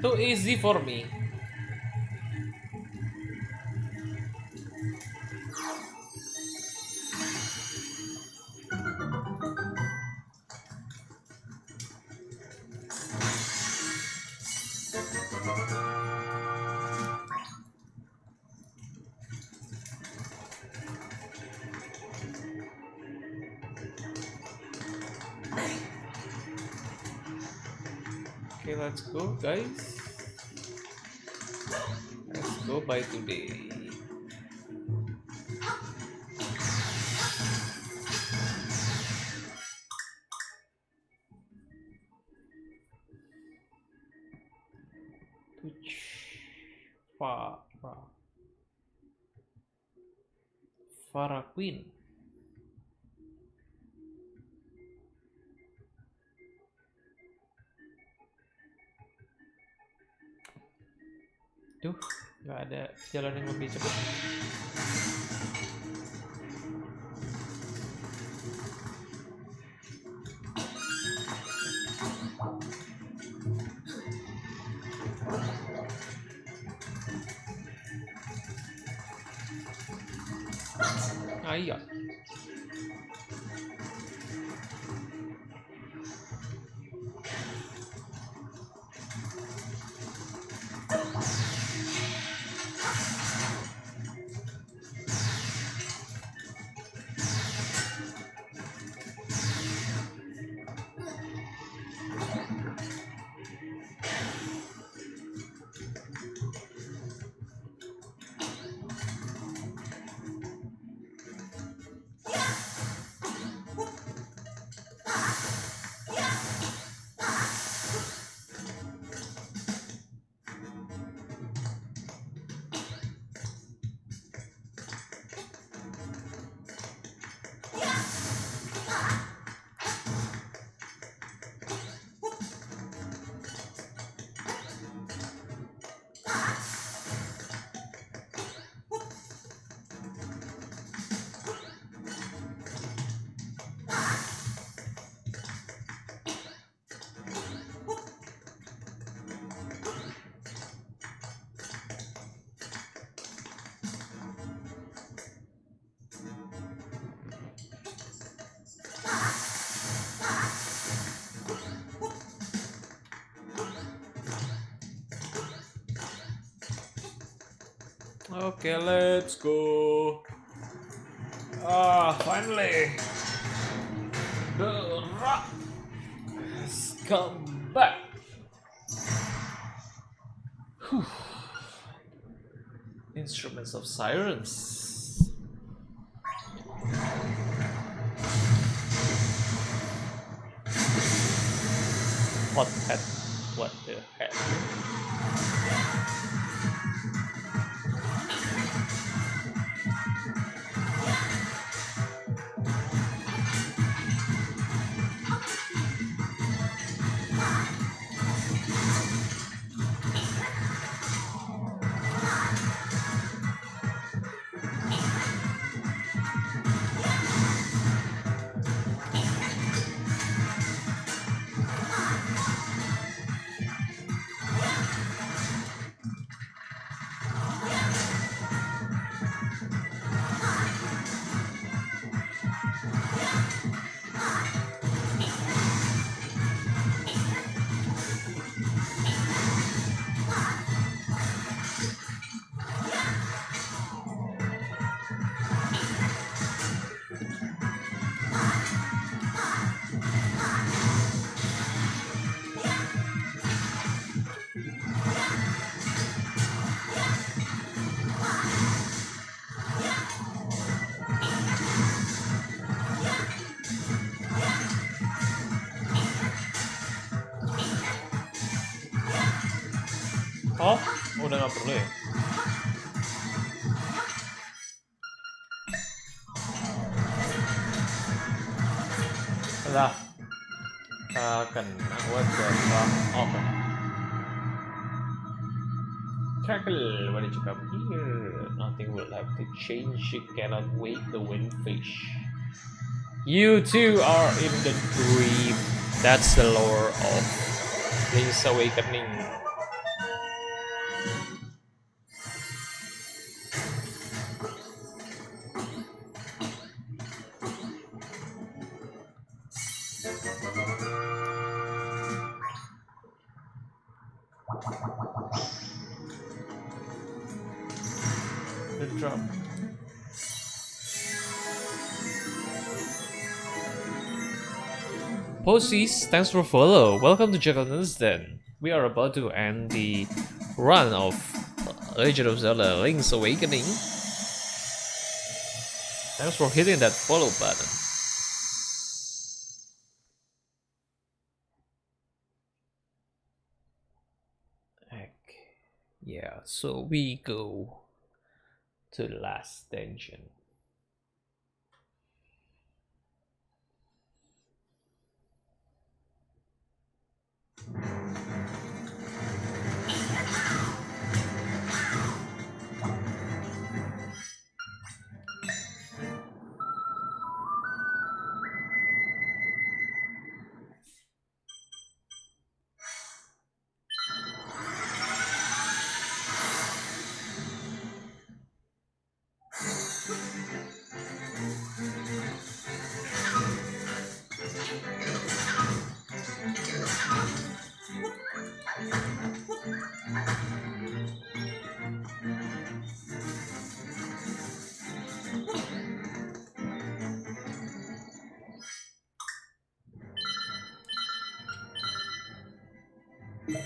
Too easy for me. Okay, let's go, guys. Let's go by today. Farah Queen. Duh, nggak ada jalan yang lebih cepat. lumayan. Okay, let's go. Finally. The rock has come back. Whew. Instruments of sirens. What heck? What the heck? Oh, udah nggak perlu ya? Lah, kena what the fuck? Okay. Tackle, why did you come here? Nothing will have to change. You cannot wake the windfish. You two are in the dream. That's the lore of Link's Awakening. The drop. Posies, thanks for follow. Welcome to Jekyll Den. We are about to end the run of Legend of Zelda Link's Awakening. Thanks for hitting that follow button. Okay. Yeah, so we go to the last dungeon. The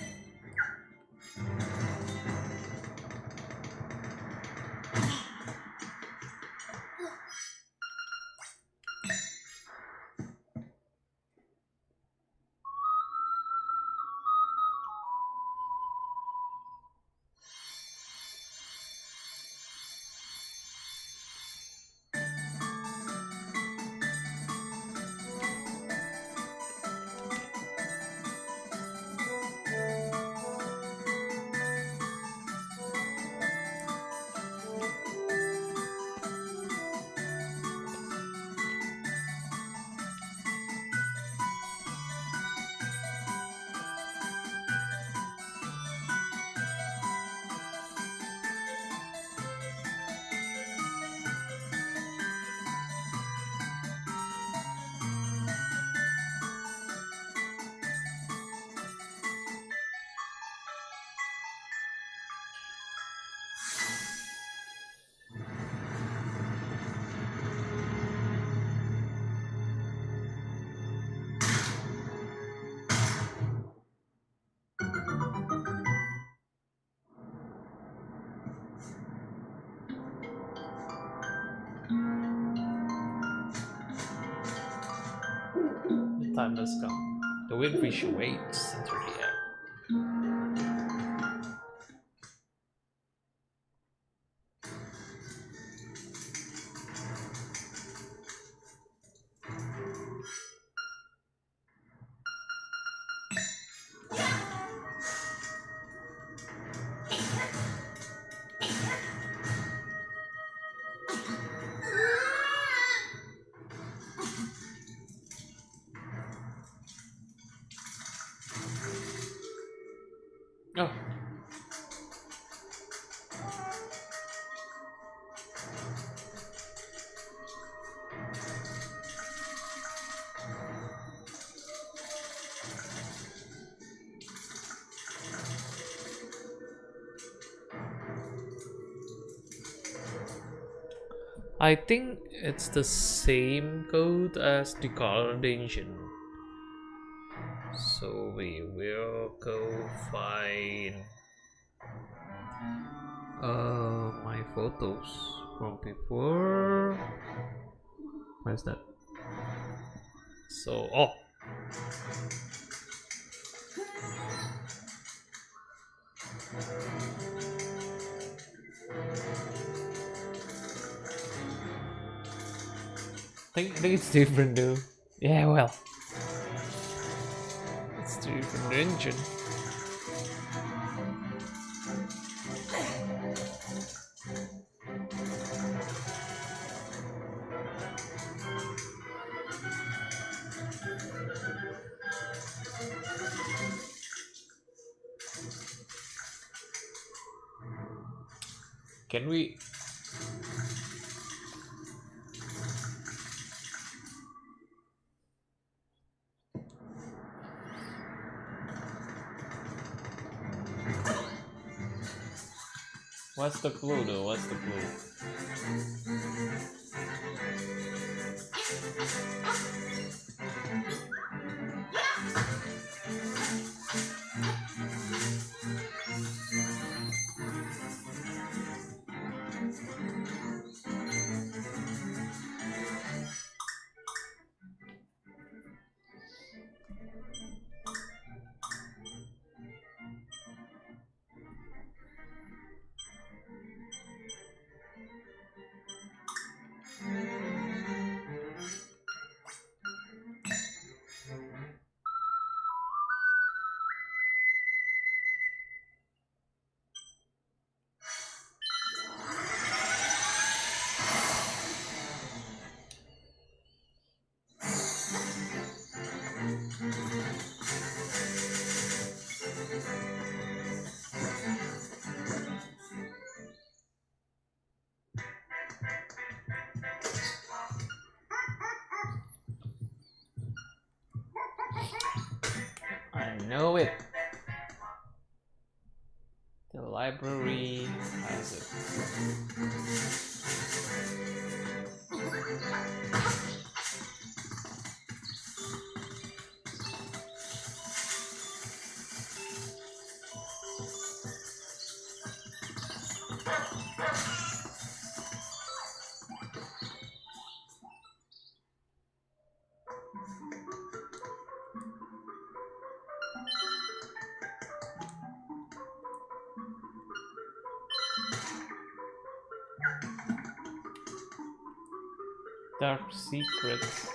time has come. The windfish waits into the air. Oh. I think it's the same code as the color engine. So we will go find my photos from before. Where's that? So I think it's different though. Yeah, well, it's different engine. Can we? What's the clue though? What's the clue? I know it. The library has it. Dark secrets.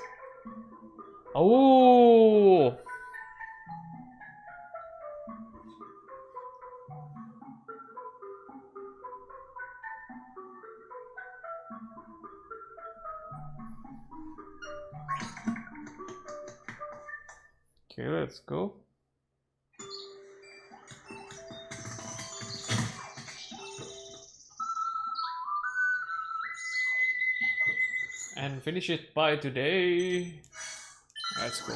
Oh. Okay, let's go. And finish it by today. Let's go.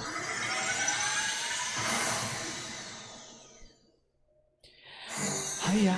Hiya.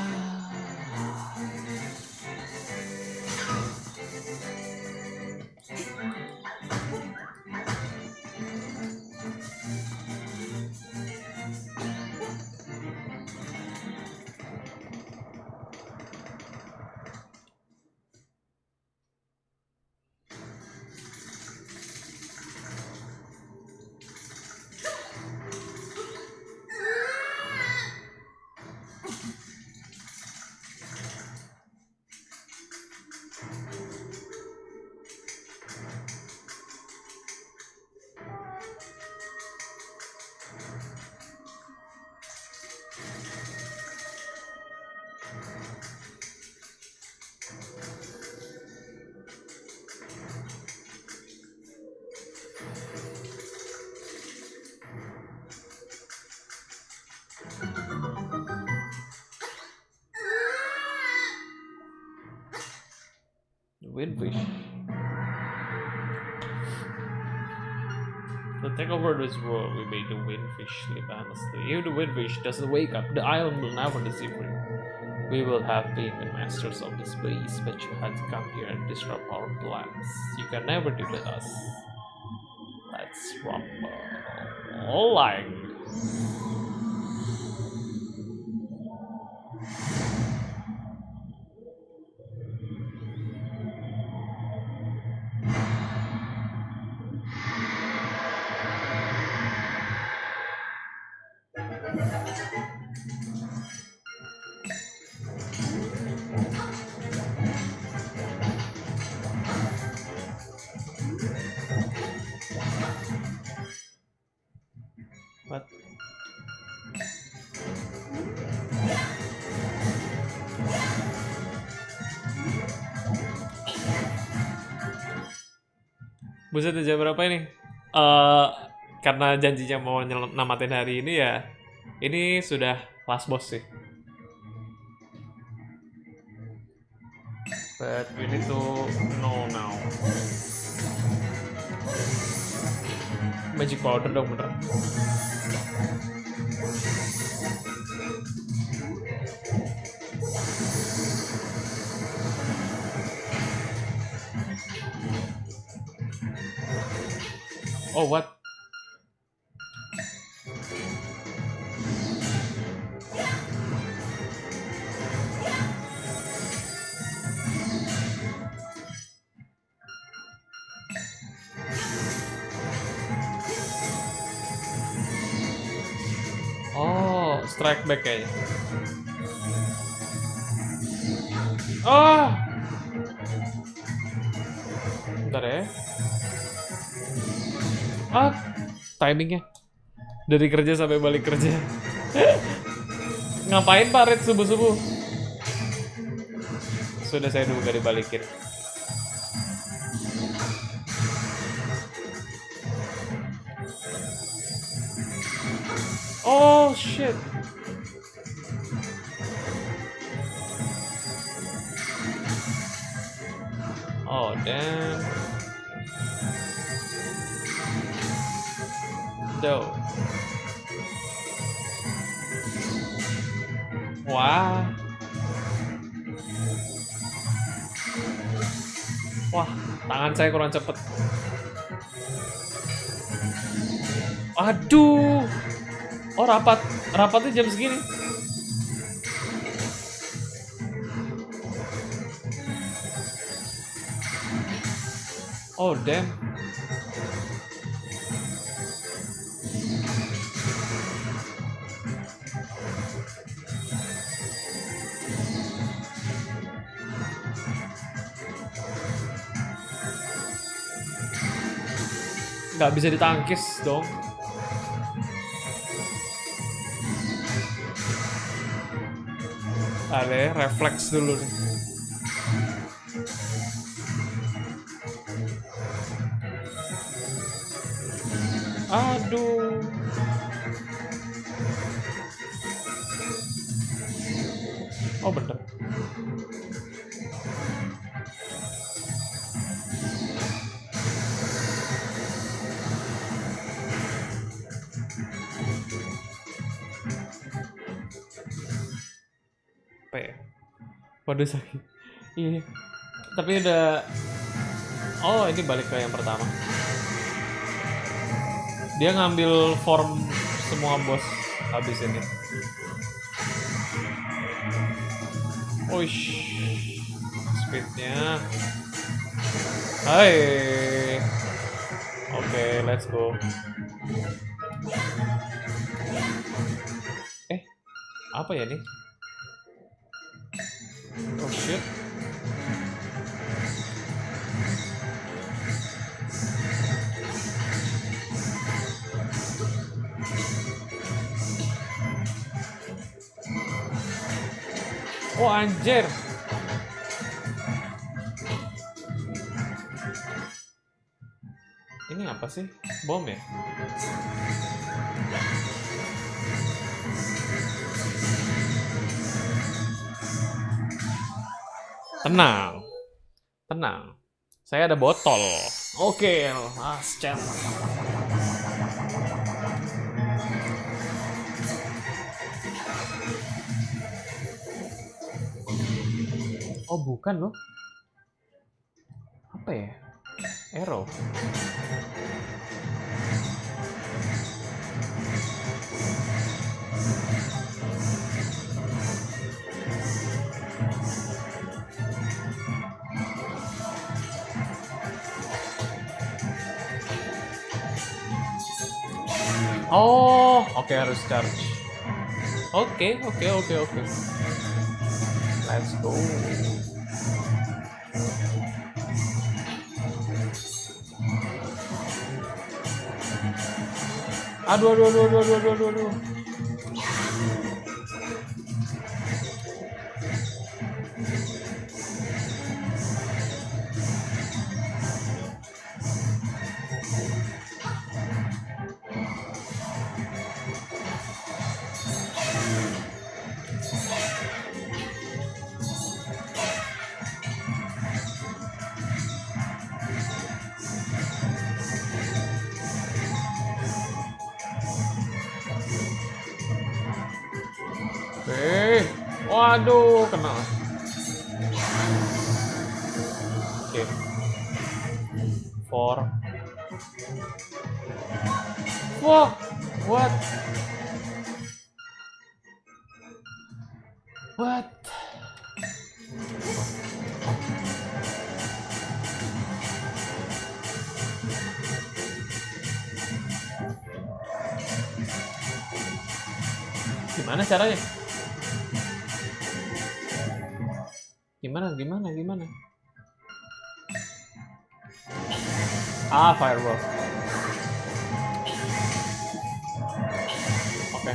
Windfish. To take over this world, we made the windfish live honestly. If the windfish doesn't wake up, the island will never deceive you. We will have been the masters of this place, but you had to come here and disrupt our plans. You can never defeat us. Let's rumble. Like. What? Buset, jam berapa ini? Karena janjinya mau namatin hari ini ya, ini sudah last boss sih. But we need to know now. Magic powder dong bener. Oh, what? Oh, strike back kayaknya. Ah! Bentar ya. Ah, timingnya dari kerja sampai balik kerja. Ngapain Pak Red subuh-subuh? Sudah saya dulu gak dibalikin. Oh shit. Oh damn. No. Wah. Wah, tangan saya kurang cepet. Aduh. Oh, rapatnya jam segini. Oh damn. nggak bisa ditangkis dong. Ada refleks dulu nih. Aduh. Oh bener. Apa ya? Waduh sakit. Iya. Tapi udah. Oh ini balik ke yang pertama. Dia ngambil form semua bos habis ini. Uish, speednya. Hai. Oke, let's go. Apa ya nih? Oh shit. Oh anjir. Ini apa sih? Bom ya? Tenang. Tenang. Saya ada botol. Oke, last chance. Oh bukan loh. Apa ya? Arrow. Oh, oke harus charge. Oke. Let's go. Aduh. Waduh, kena. Oke. 4. Wah, what? Gimana caranya? Gimana? Ah, fireball. Oke.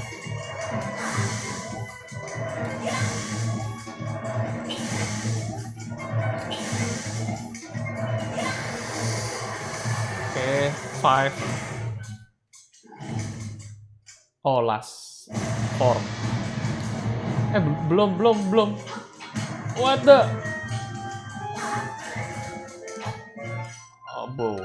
Oke, 5. Oh, last 4. Belum. What the? Oh, bow.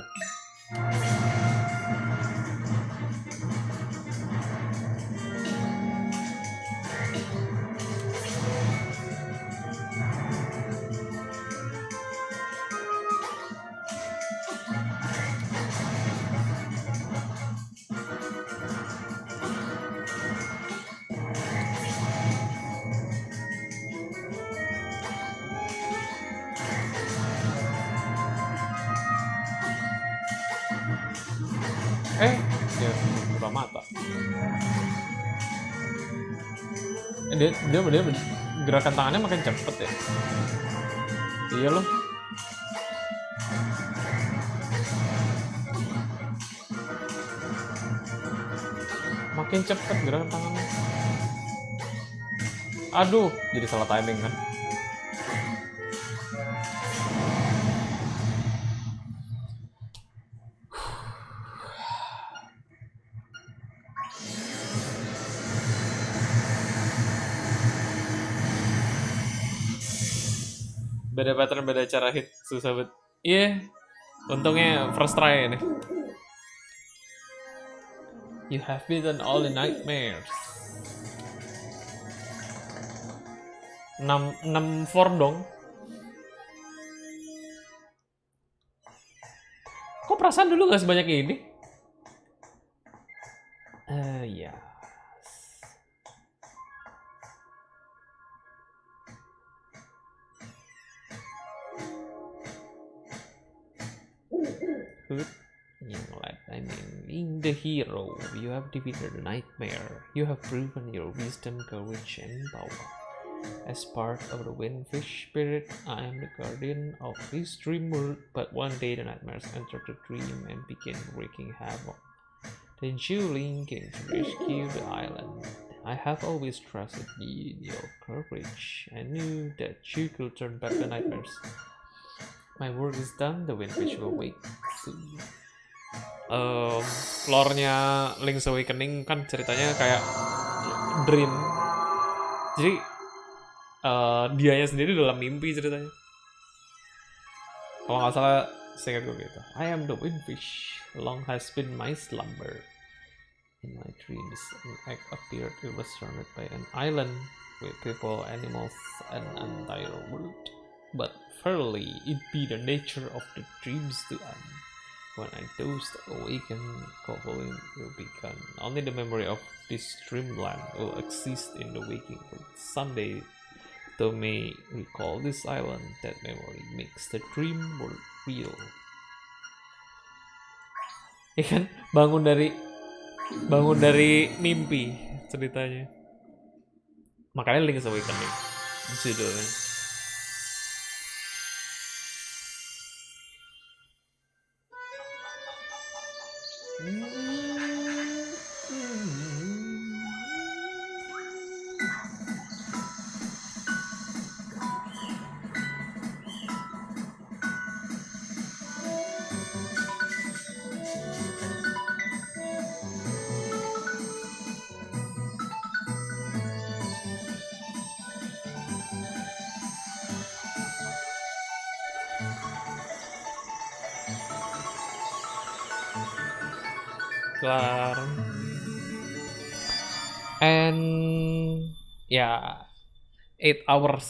Dia buka mata. Dia gerakan tangannya makin cepet ya. Iya loh. Makin cepet gerakan tangannya. Aduh, jadi salah timing kan. Beda pattern, beda cara hit, susah banget. Iya, untungnya first try ini. You have beaten all the nightmares. 6 dong. Kok perasaan dulu gak sebanyak ini? Ya. Good. In the hero, you have defeated the nightmare. You have proven your wisdom, courage, and power. As part of the Windfish spirit, I am the guardian of this dream world. But one day the nightmares entered the dream and began wreaking havoc. Then Link came to rescue the island. I have always trusted you in your courage. I knew that you could turn back the nightmares. My work is done, the Windfish will wake soon. Lore-nya Link's Awakening kan ceritanya kayak dream. Jadi dianya sendiri dalam mimpi ceritanya. Kalau nggak salah, seingat gue gitu. I am the Windfish. Long has been my slumber. In my dreams, an egg appeared. It was surrounded by an island with people, animals, and an entire world. But verily, it be the nature of the dreams to end. When I dozed awaken, Kobolin will be gone. Only the memory of this dreamland will exist in the waking world. Someday, though may recall this island, that memory makes the dream world real. Ya kan, bangun dari mimpi ceritanya. Makanya Link's Awakening judulnya. Kelar. And ya 8 hours.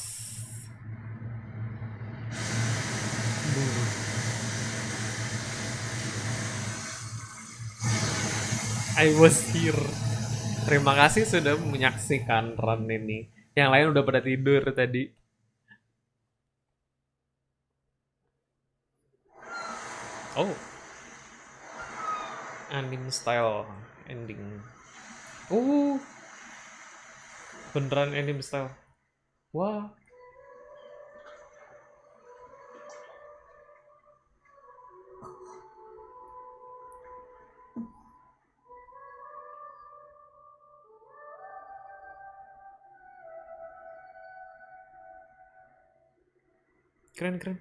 I was here. Terima kasih sudah menyaksikan run ini. Yang lain udah pada tidur tadi. Oh, anime style ending. Beneran anime style. Wah. Keren.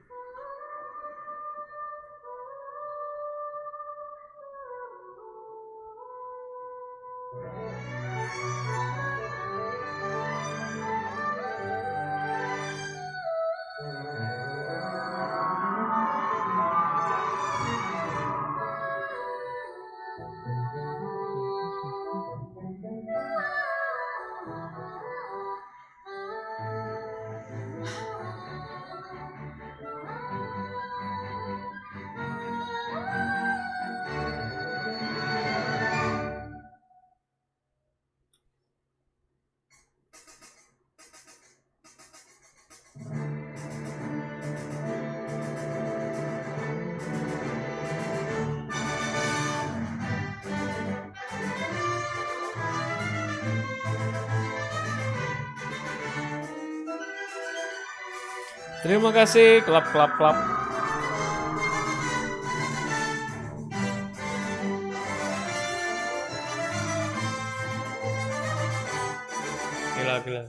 Terima kasih, klap. Gila.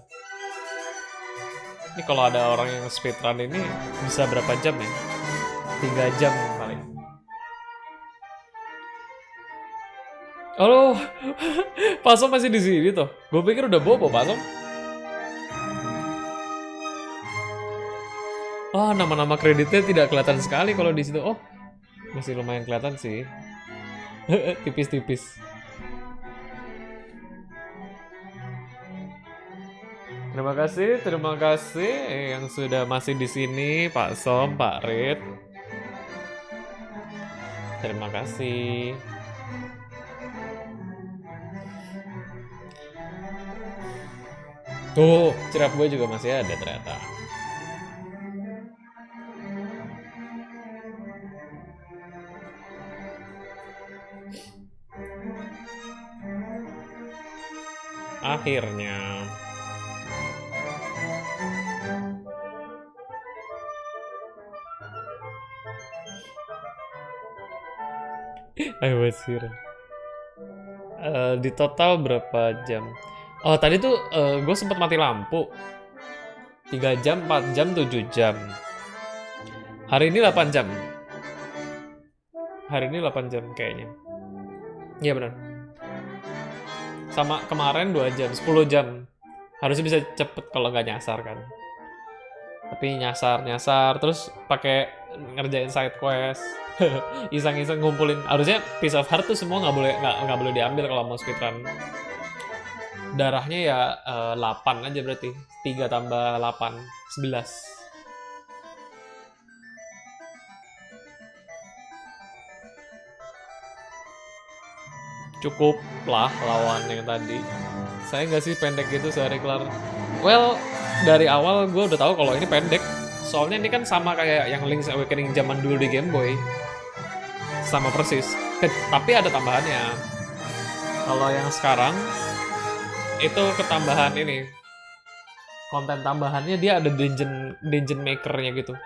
Ini kalau ada orang yang speedrun ini bisa berapa jam ya? 3 jam paling. Oh, Pak Som masih di sini tuh. Gue pikir udah bobo Pak Som. Oh, nama-nama kreditnya tidak kelihatan sekali kalau di situ. Oh, masih lumayan kelihatan sih. Tipis-tipis. Terima kasih yang sudah masih di sini, Pak Som, Pak Rit. Terima kasih. Tuh, cerap gue juga masih ada ternyata. Akhirnya. Ayo Basir. Di total berapa jam? Oh tadi tuh gue sempat mati lampu 3 jam, 4 jam, 7 jam. Hari ini 8 jam. Hari ini 8 jam kayaknya. Iya benar. Sama kemarin 2 jam, 10 jam. Harusnya bisa cepet kalau nggak nyasar kan. Tapi nyasar terus pakai ngerjain side quest. Iseng-iseng ngumpulin. Harusnya piece of heart tuh semua nggak boleh diambil kalau mau speedrun. Darahnya ya 8 aja berarti. 3 tambah 8, 11. Cukup lah lawan yang tadi. Saya nggak sih pendek gitu sehari kelar. Well, dari awal gue udah tahu kalau ini pendek. Soalnya ini kan sama kayak yang Link's Awakening zaman dulu di Game Boy. Sama persis. Tapi ada tambahannya. Kalau yang sekarang itu ketambahan ini. Konten tambahannya dia ada dungeon maker-nya gitu.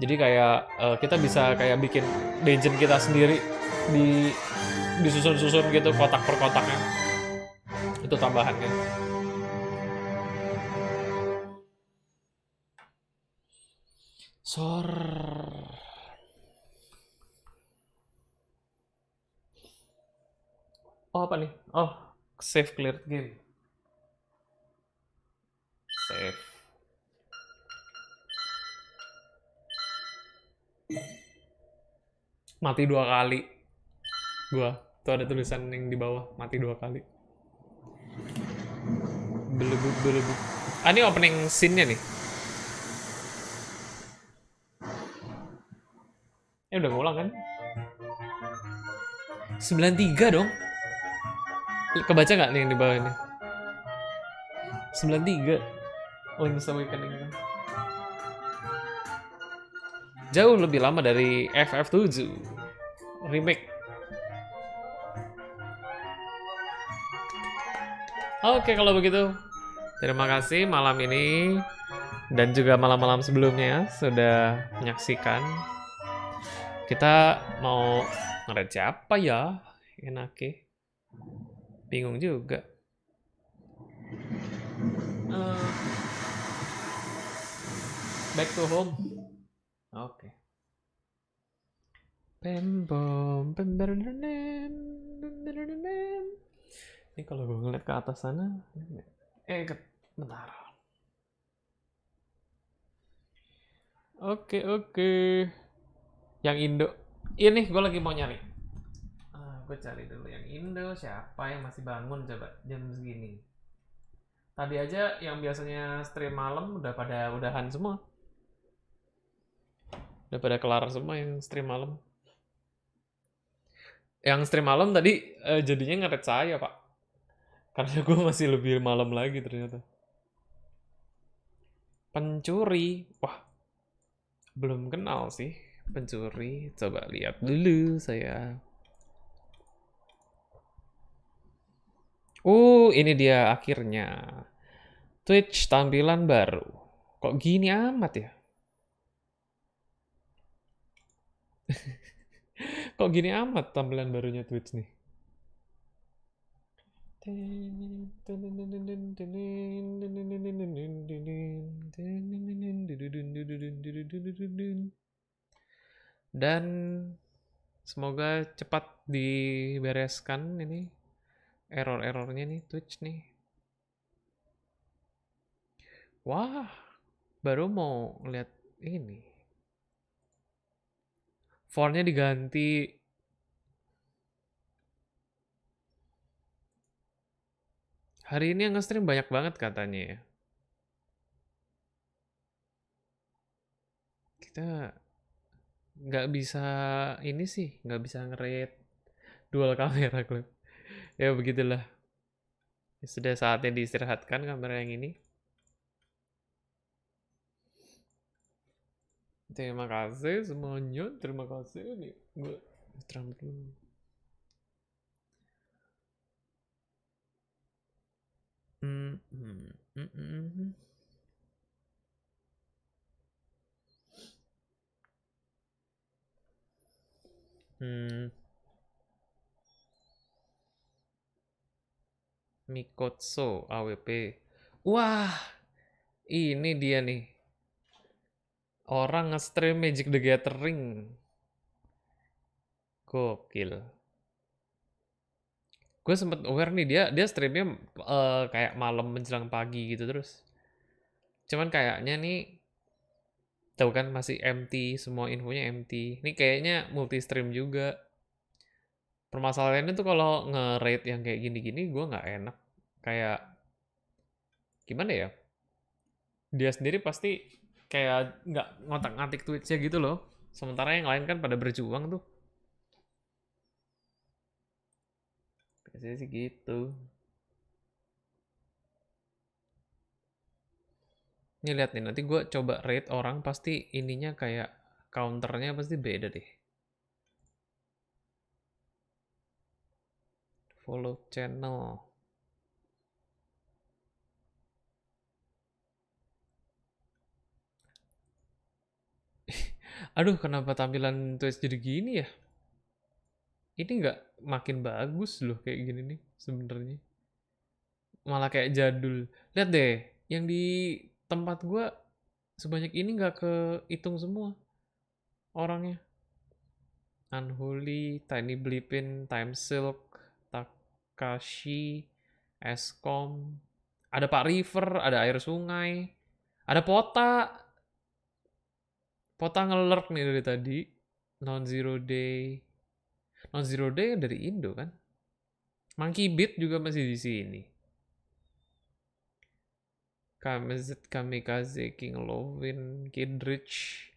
Jadi kayak kita bisa kayak bikin dungeon kita sendiri disusun-susun gitu kotak per kotaknya. Itu tambahannya. Oh apa nih? Oh, save cleared game. Save. Mati 2 kali. Gua. Tuh ada tulisan yang di bawah. Mati 2 kali. Belebuk. Ah, ini opening scene-nya nih. Udah ngulang kan? 93 dong. Kebaca nggak nih yang di bawah ini? 93. Link's Awakening kan. Jauh lebih lama dari FF7 remake. Oke kalau begitu, terima kasih malam ini dan juga malam-malam sebelumnya sudah menyaksikan. Kita mau nge-raid siapa ya? Enaknya. Bingung juga. Back to home. Oke. Pembom, ini kalau gue ngeliat ke atas sana, bentar. Oke. Yang Indo. Ini gue lagi mau nyari. Gue cari dulu yang Indo, siapa yang masih bangun coba jam segini. Tadi aja yang biasanya stream malam udah pada udahan semua. Udah pada kelar semua yang stream malam. Yang stream malam tadi jadinya ngeret saya, Pak. Karena gue masih lebih malam lagi ternyata. Pencuri. Wah, belum kenal sih pencuri. Coba lihat dulu saya. Ini dia akhirnya. Twitch tampilan baru. Kok gini amat ya? Kok gini amat tampilan barunya Twitch nih? Dan semoga cepat dibereskan ini error-errornya nih Twitch nih. Wah, baru mau lihat ini. Fontnya diganti. Hari ini yang nge-stream banyak banget katanya ya. Kita nggak bisa ini sih, nggak bisa nge-rate dual kamera klip. Ya begitulah. Sudah saatnya diistirahatkan kamera yang ini. Terima kasih semuanya. Terima kasih nih. Gue terang dulu. Mikotso AWP. Wah, ini dia nih. Orang nge-stream Magic the Gathering. Gokil. Gue sempet aware nih dia streamnya kayak malam menjelang pagi gitu terus. Cuman kayaknya nih tahu kan masih empty, semua infonya empty. Ini kayaknya multi stream juga. Permasalahannya tuh kalau nge-rate yang kayak gini-gini gue nggak enak. Kayak gimana ya? Dia sendiri pasti kayak nggak ngotak-ngatik tweetsnya gitu loh. Sementara yang lain kan pada berjuang tuh. Biasanya sih gitu. Ini lihat nih, nanti gue coba rate orang pasti ininya kayak counternya pasti beda deh. Follow channel. Aduh, kenapa tampilan Twitch jadi gini ya? Ini nggak makin bagus loh kayak gini nih sebenarnya. Malah kayak jadul. Lihat deh, yang di tempat gue sebanyak ini nggak kehitung semua orangnya. Unholy, Tiny Blipin, Time Silk, Takashi, Eskom, ada Pak River, ada air sungai, ada Pota. Pota nge-lurk nih dari tadi. Non Zero Day. Non Zero Day dari Indo kan? Monkey Beat juga masih di sini. Kamikaze, King Lovin, Kidrich,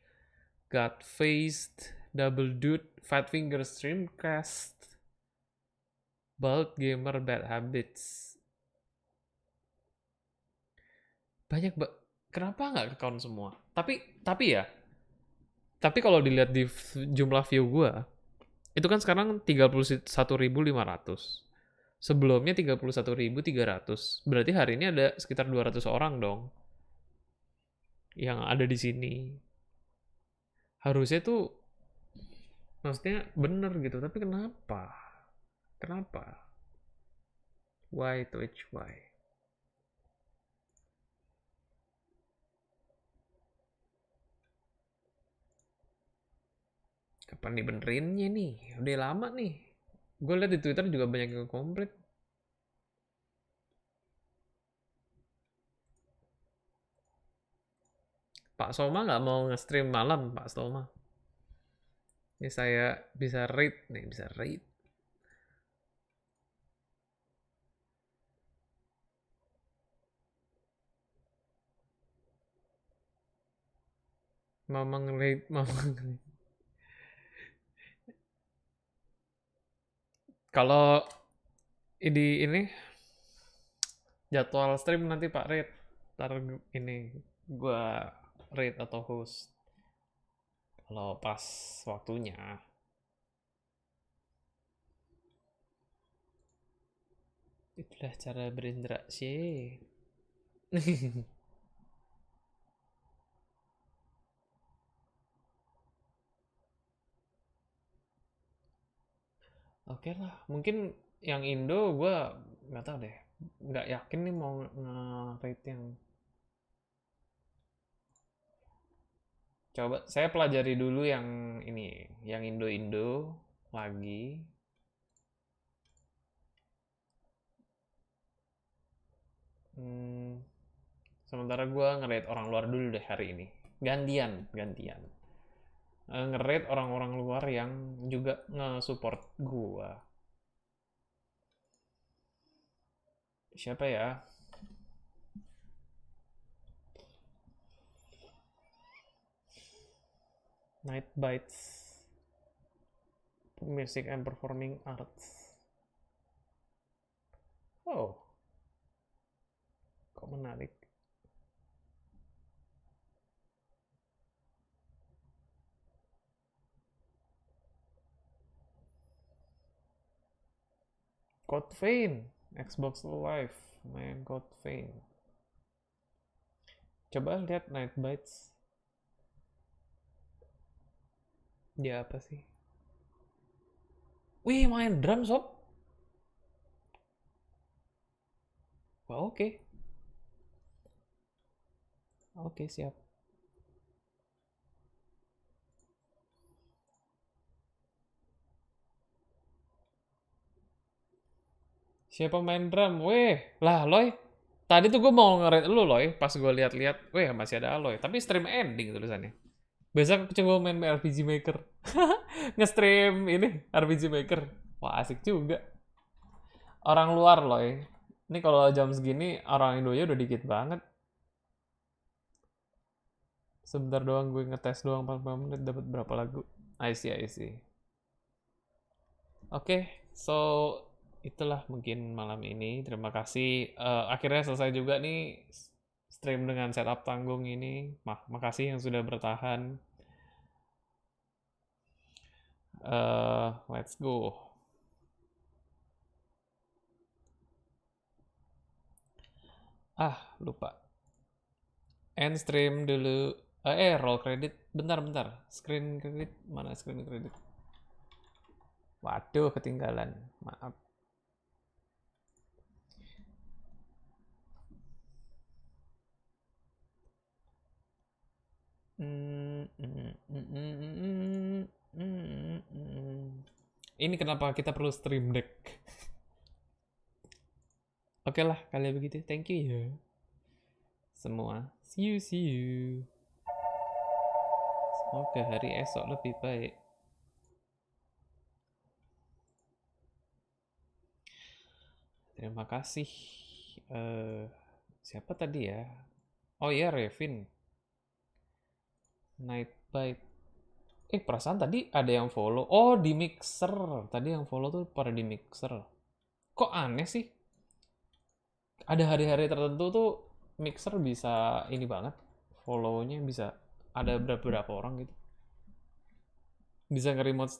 Godfaced, Double Dude, Fat Finger Streamcast, Bald Gamer, Bad Habits. Banyak kenapa nggak account semua? Tapi ya, tapi kalau dilihat di jumlah view gue, itu kan sekarang 31.500. Sebelumnya 31.300. Berarti hari ini ada sekitar 200 orang dong yang ada di sini. Harusnya tuh maksudnya bener gitu, tapi kenapa? Kenapa? Why Twitch? Why? Kapan dibenerinnya nih? Udah lama nih. Gue liat di Twitter juga banyak yang komplain. Pak Soma nggak mau nge-stream malam, Pak Soma. Ini saya bisa rate nih, bisa rate. Mamang rate, mamang rate. Kalau ini jadwal stream nanti Pak Red, ntar ini gua rate atau host kalau pas waktunya. Itulah cara berinteraksi. Oke lah, mungkin yang Indo gua nggak tahu deh, nggak yakin nih mau nge-rate yang. Coba saya pelajari dulu yang ini, yang Indo-Indo lagi. Sementara gue nge-rate orang luar dulu deh hari ini. Gantian. Nge-rate orang-orang luar yang juga nge-support gue. Siapa ya? Night Bites. Music and Performing Arts. Oh. Kok menarik. Code Vein. Xbox Live. Main Code Vein. Coba lihat Night Bites. Dia apa sih? Wih, main drum sob. Wah, oke. Oke, siap. Siapa main drum? Weh, lah Loy. Tadi tuh gue mau nge-rate lu Loy, pas gue lihat-lihat, weh masih ada Aloy. Tapi stream ending tulisannya. Besok coba main RPG Maker. Nge-stream ini RPG Maker. Wah, asik juga. Orang luar Loy. Ini kalau jam segini orang Indonya udah dikit banget. Sebentar doang gue ngetes doang 45 menit dapat berapa lagu. I see. Oke, so itulah mungkin malam ini. Terima kasih. Akhirnya selesai juga nih stream dengan setup tanggung ini. Makasih yang sudah bertahan. Let's go. Lupa. End stream dulu. Roll credit. Bentar. Screen credit. Mana screen credit? Waduh, ketinggalan. Maaf. Ini kenapa kita perlu stream deck. Oke lah, kalau begitu. Thank you ya. Semua. See you. Semoga hari esok lebih baik. Terima kasih. Siapa tadi ya? Oh iya, Revin. Nightbite. Perasaan tadi ada yang follow. Oh, di Mixer. Tadi yang follow tuh pada di Mixer. Kok aneh sih? Ada hari-hari tertentu tuh Mixer bisa ini banget. Follow-nya bisa ada berapa orang gitu. Bisa nge-remote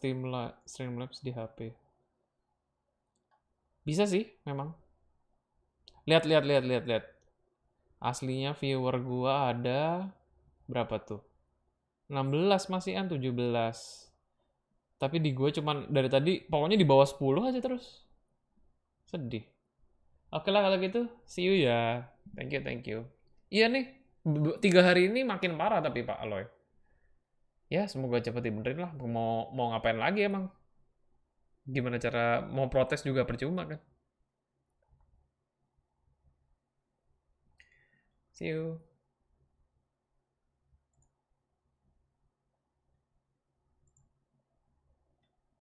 Streamlabs di HP. Bisa sih, memang. Lihat. Aslinya viewer gua ada berapa tuh? 16 masihan 17. Tapi di gua cuman dari tadi pokoknya di bawah 10 aja terus. Sedih. Oke lah kalau gitu, see you ya. Thank you. Iya nih, 3 hari ini makin parah tapi Pak Aloy. Ya, semoga cepat dibenerin lah. Mau ngapain lagi emang? Gimana cara mau protes juga percuma kan? See you.